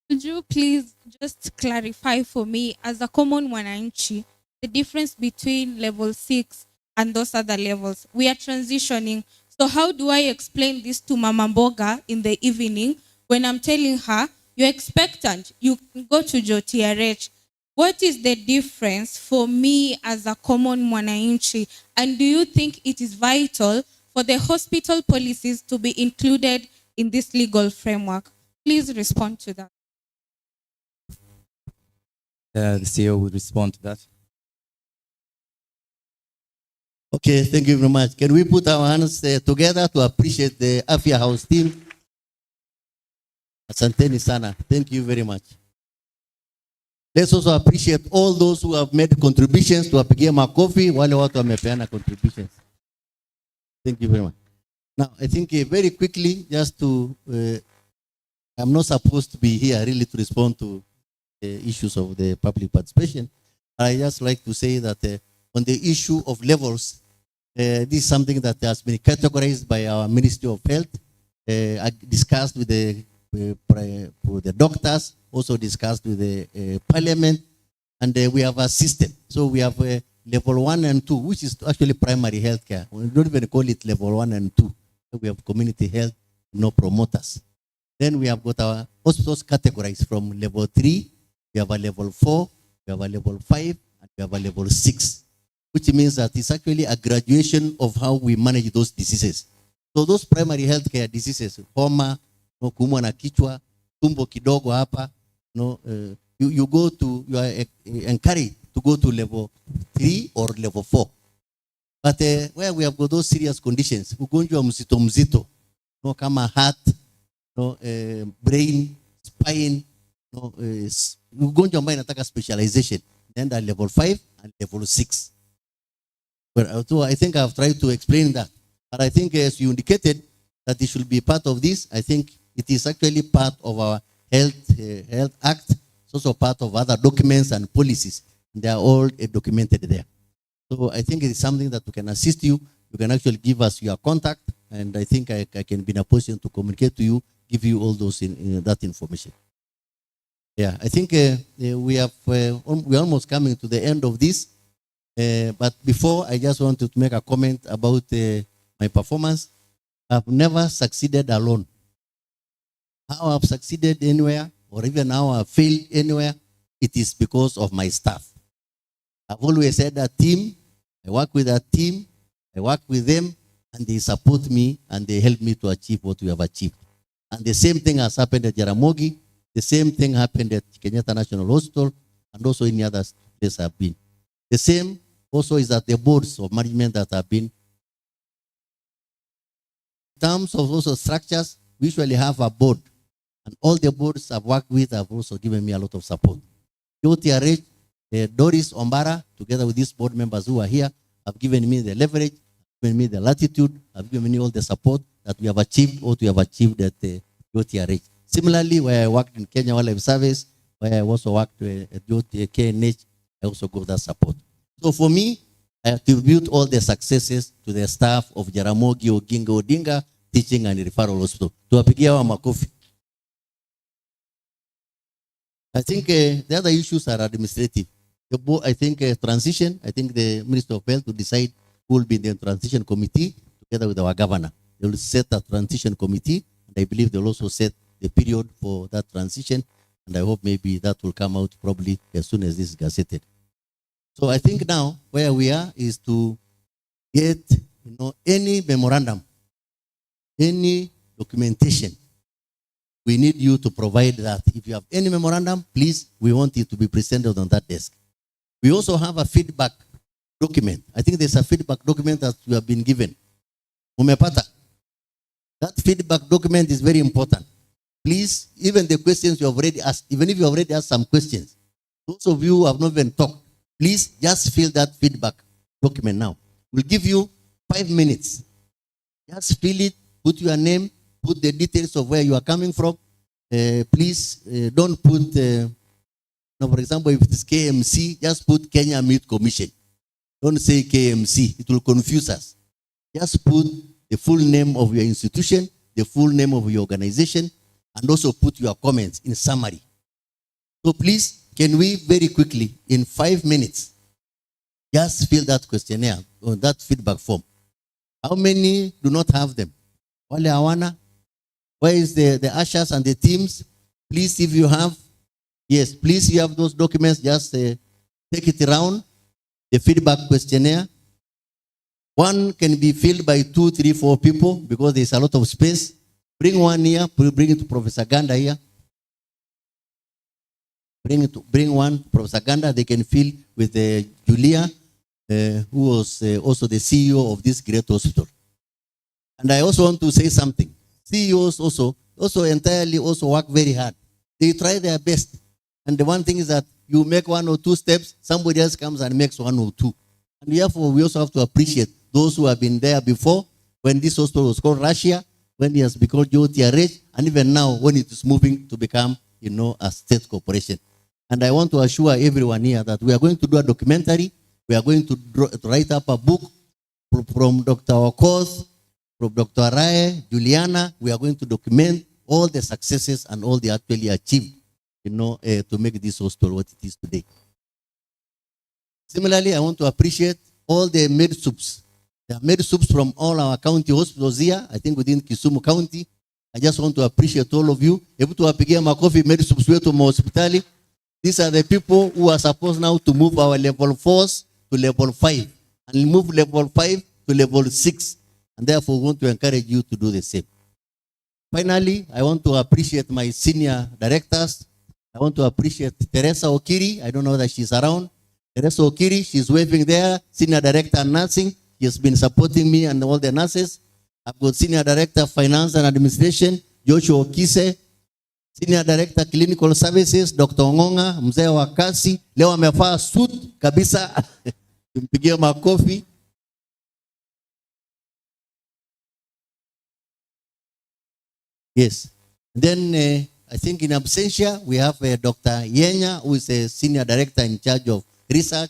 Could you please just clarify for me, as a common mwananchi, the difference between level 6 and those other levels? We are transitioning. So how do I explain this to Mama Mboga in the evening when I'm telling her, you're expectant, you can go to JOTRH? What is the difference for me as a common mwananchi? And do you think it is vital for the hospital policies to be included in this legal framework? Please respond to that. The CEO will respond to that. Okay, thank you very much. Can we put our hands together to appreciate the Afya House team? Asanteni sana. Thank you very much. Let's also appreciate all those who have made contributions to wapigie makofi, wale watu wamepeana contributions. Thank you very much. Now, I think very quickly, just to, I'm not supposed to be here really to respond to the issues of the public participation. I just like to say that on the issue of levels, this is something that has been categorized by our Ministry of Health I discussed with the doctors, also discussed with the parliament, and we have a system. So we have level 1 and 2, which is actually primary health care. We don't even call it level 1 and 2. We have community health, no promoters. Then we have got our hospitals categorized from level 3, we have a level 4, we have a level 5, and we have a level 6, which means that it's actually a graduation of how we manage those diseases. So those primary health care diseases, homa, no, kuumwa na kichwa, tumbo kidogo hapa, no, you are encouraged to go to level 3 or level 4. But where we have got those serious conditions, ugonjwa mzito mzito, no, kama heart, no, brain, spine, no, ugonjwa ambayo inataka specialization, then at level 5 and level 6. But so I think I've tried to explain that. But I think as you indicated that it should be part of this, I think it is actually part of our Health Act. It's also part of other documents and policies. They are all documented there. So I think it is something that we can assist you. You can actually give us your contact, and I think I can be in a position to communicate to you, give you all those that information. Yeah, I think we're almost coming to the end of this. But before, I just wanted to make a comment about my performance. I've never succeeded alone. How I've succeeded anywhere, or even how I've failed anywhere, it is because of my staff. I've always said a team. I work with a team. I work with them, and they support me, and they help me to achieve what we have achieved. And the same thing has happened at Jaramogi. The same thing happened at Kenyatta National Hospital, and also in the other places I've been. The same also is at the boards of management that have been. In terms of also structures, we usually have a board, and all the boards I've worked with have also given me a lot of support. Jootrh, Doris Ombara, together with these board members who are here, have given me the leverage, given me the latitude, have given me all the support that we have achieved, what we have achieved at Jootrh. Similarly, where I worked in Kenya Wildlife Service, where I also worked at KNH, I also got that support. So for me, I attribute all the successes to the staff of Jaramogi Oginga ODINGA Teaching and Referral Hospital. Tuwapigia wa makofi. I think the other issues are administrative. I think transition, I think the Minister of Health will decide who will be in the transition committee together with our governor. They will set a transition committee, and I believe they will also set the period for that transition, and I hope maybe that will come out probably as soon as this is gazetted. So I think now where we are is to get any memorandum, any documentation. We need you to provide that. If you have any memorandum, please, we want it to be presented on that desk. We also have a feedback document. I think there's a feedback document that we have been given. Umepata? That feedback document is very important. Please, even the questions you have already asked, even if you have already asked some questions, those of you who have not even talked, please just fill that feedback document now. We'll give you 5 minutes. Just fill it, put your name, put the details of where you are coming from. Please don't put, for example, if it's KMC, just put Kenya Meat Commission. Don't say KMC, it will confuse us. Just put the full name of your institution, the full name of your organization, and also put your comments in summary. So please, can we very quickly, in 5 minutes, just fill that questionnaire or that feedback form? How many do not have them? Wale hawana? Where is the ushers and the teams? Please, if you have, yes, please, you have those documents, just take it around, the feedback questionnaire. One can be filled by 2, 3, 4 people because there's a lot of space. Bring one here, bring it to Professor Ganda here. Bring one, Professor Ganda, they can fill with Julia, who was also the CEO of this great hospital. And I also want to say something. CEOs also entirely work very hard. They try their best. And the one thing is that you make 1 or 2 steps, somebody else comes and makes 1 or 2. And therefore, we also have to appreciate those who have been there before, when this hospital was called Russia, when it has become Jootrh, and even now when it is moving to become, a state corporation. And I want to assure everyone here that we are going to do a documentary. We are going to write up a book from Dr. Okoth, from Dr. Arae, Juliana, we are going to document all the successes and all they actually achieved, to make this hospital what it is today. Similarly, I want to appreciate all the med soups. There are med soups from all our county hospitals here, I think within Kisumu County. I just want to appreciate all of you. Hebu tuwapigie makofi med soups wetu hospitali. These are the people who are supposed now to move our level 4s to level 5 and move level 5 to level 6. And therefore, we want to encourage you to do the same. Finally, I want to appreciate my senior directors. I want to appreciate Teresa Okiri. I don't know that she's around. Teresa Okiri, she's waving there. Senior Director Nursing. She has been supporting me and all the nurses. I've got Senior Director Finance and Administration, Joshua Okise. Senior Director Clinical Services, Dr. Ngonga, mzee wa kasi. Leo amevaa suit kabisa. Tumpigie makofi. Yes. Then I think in absentia, we have Dr. Yenya, who is a Senior Director in charge of research.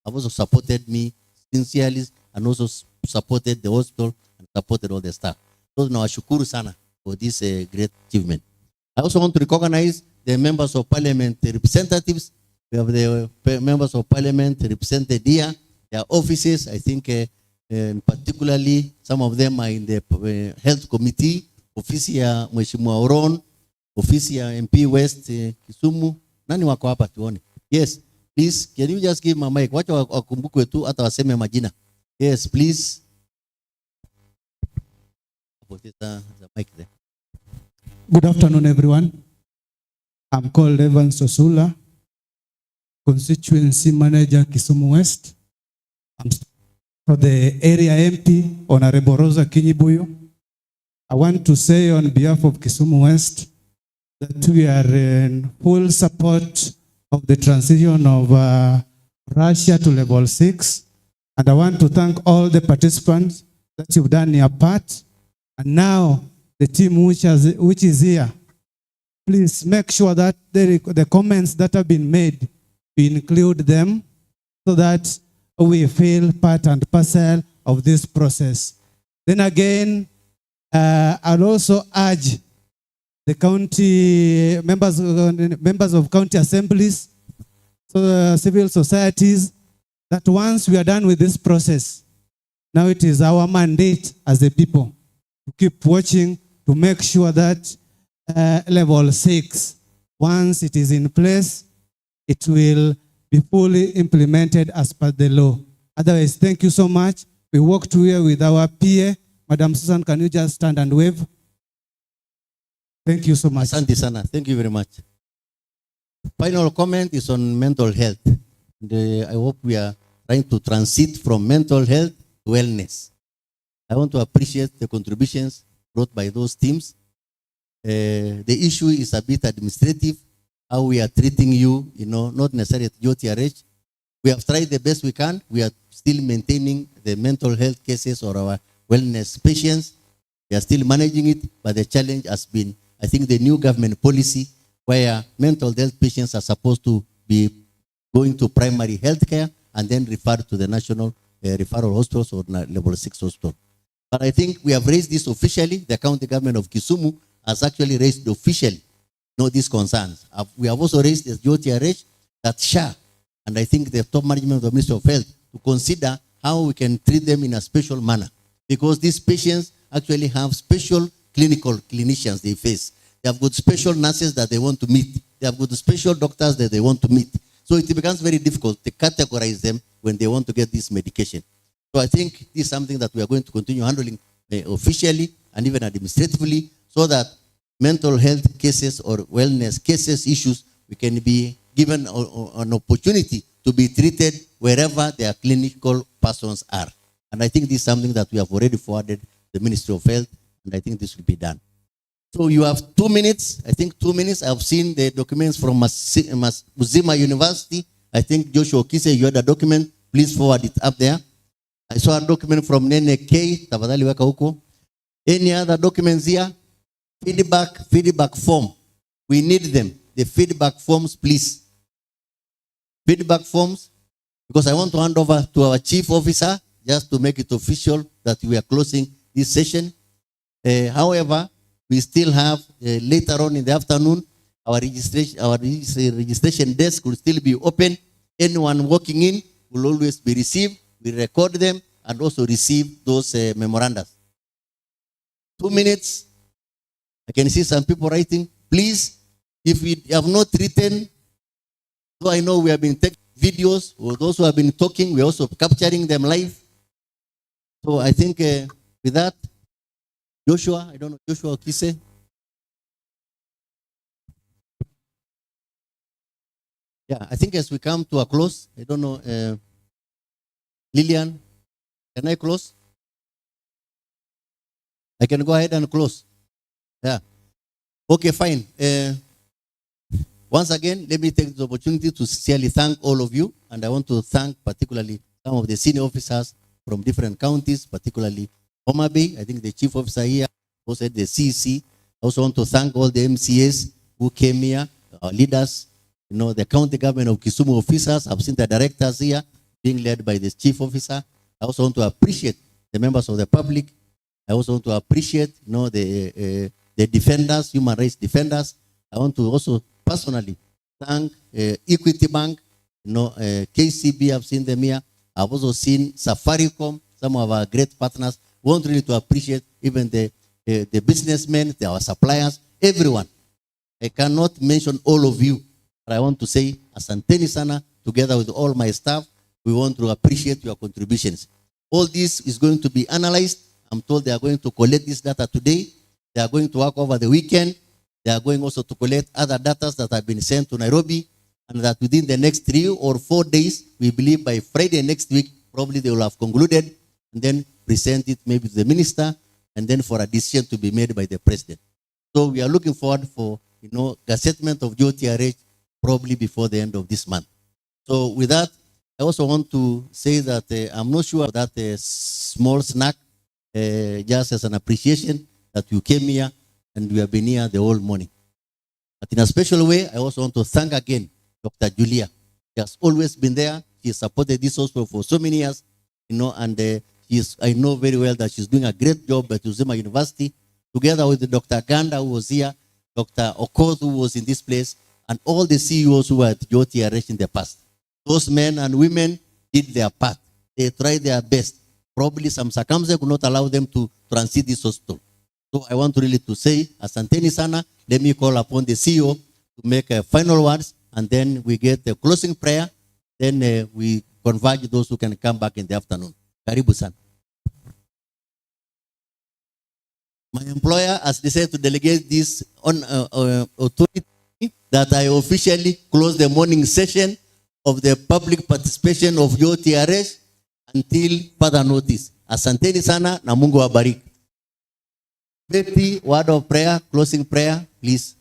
Have also supported me sincerely and also supported the hospital and supported all the staff. So nawashukuru sana for this great achievement. I also want to recognize the members of parliament, the representatives. We have the members of parliament represented here, their offices. I think particularly some of them are in the health committee, ofisi ya Mheshimiwa Oron, ofisi ya MP West Kisumu. Nani wako hapa tuone? Yes, please, can you just give my mic? Wacha wakumbukwe tu hata waseme majina. Yes, please. The mic there. Good afternoon, everyone. I'm called Evan Sosula, Constituency Manager, Kisumu West. I'm for the area MP, Honorable Rosa Kinyibuyu. I want to say on behalf of Kisumu West that we are in full support of the transition of Russia to level 6. And I want to thank all the participants that you've done your part. And now the team which is here, please make sure that the comments that have been made, we include them so that we feel part and parcel of this process. Then again, I'll also urge the county members of county assemblies, so civil societies, that once we are done with this process, now it is our mandate as a people to keep watching to make sure that level 6, once it is in place, it will be fully implemented as per the law. Otherwise, thank you so much. We work together with our PA. Madam Susan, can you just stand and wave? Thank you so much. Asante sana. Thank you very much. Final comment is on mental health. And, I hope we are trying to transit from mental health to wellness. I want to appreciate the contributions brought by those teams. The issue is a bit administrative, how we are treating you, not necessarily at JOTRH. We have tried the best we can. We are still maintaining the mental health cases or our wellness patients. We are still managing it, but the challenge has been, I think, the new government policy where mental health patients are supposed to be going to primary health care and then referred to the national referral hospitals or level 6 hospital. But I think we have raised this officially. The county government of Kisumu has actually raised officially these concerns. We have also raised as JOTRH that SHA, and I think the top management of the Ministry of Health, to consider how we can treat them in a special manner. Because these patients actually have special clinicians they face. They have got special nurses that they want to meet. They have got special doctors that they want to meet. So it becomes very difficult to categorize them when they want to get this medication. So I think this is something that we are going to continue handling officially and even administratively, so that mental health cases or wellness cases issues, we can be given an opportunity to be treated wherever their clinical persons are. And I think this is something that we have already forwarded the Ministry of Health, and I think this will be done. So you have 2 minutes. I think 2 minutes. I've seen the documents from Uzima University. I think Joshua Okise, you had a document. Please forward it up there. I saw a document from Nene K. Tafadhali weka huko. Any other documents here? Feedback form. We need them. The feedback forms, please. Feedback forms, because I want to hand over to our chief officer just to make it official that we are closing this session. However, we still have later on in the afternoon, our registration desk will still be open. Anyone walking in will always be received. We record them and also receive those memoranda. 2 minutes. I can see some people writing. Please, if we have not written, so I know we have been taking videos, or those who have been talking, we're also capturing them live. So I think with that, Joshua, I don't know, Joshua Kise. Yeah, I think as we come to a close, I don't know, Lillian, can I close? I can go ahead and close. Yeah. Okay, fine. Once again, let me take this opportunity to sincerely thank all of you. And I want to thank particularly some of the senior officers from different counties, particularly Homa Bay. I think the chief officer here, also the CEC. I also want to thank all the MCAs who came here, our leaders, you know, the county government of Kisumu officers. I've seen the directors here being led by the chief officer. I also want to appreciate the members of the public. I also want to appreciate, you know, the defenders, human rights defenders. I want to also personally thank Equity Bank, you know, KCB. I've seen them here. I've also seen Safaricom, some of our great partners. We want really to appreciate even the businessmen, our suppliers, everyone. I cannot mention all of you, but I want to say, asanteni sana, together with all my staff, we want to appreciate your contributions. All this is going to be analyzed. I'm told they are going to collect this data today. They are going to work over the weekend. They are going also to collect other data that have been sent to Nairobi, and that within the next 3 or 4 days, we believe by Friday next week, probably they will have concluded, and then present it maybe to the minister, and then for a decision to be made by the president. So we are looking forward for, you know, gazettement of JOTRH probably before the end of this month. So with that, I also want to say that I'm not sure that small snack, just as an appreciation that you came here and we have been here the whole morning. But in a special way, I also want to thank again Dr. Julia. She has always been there. She has supported this hospital for so many years, you know, and I know very well that she's doing a great job at Uzima University, together with Dr. Ganda, who was here, Dr. Okoth, who was in this place, and all the CEOs who were at JOTRH in the past. Those men and women did their part. They tried their best. Probably some circumstances could not allow them to transit this hospital. So I want really to say, asanteni sana. Let me call upon the CEO to make final words, and then we get the closing prayer. Then we converge those who can come back in the afternoon. Karibu sana. My employer has decided to delegate this authority that I officially close the morning session of the public participation of JOTRH until further notice. Asanteni sana na Mungu wabariki. Betty, word of prayer, closing prayer, please.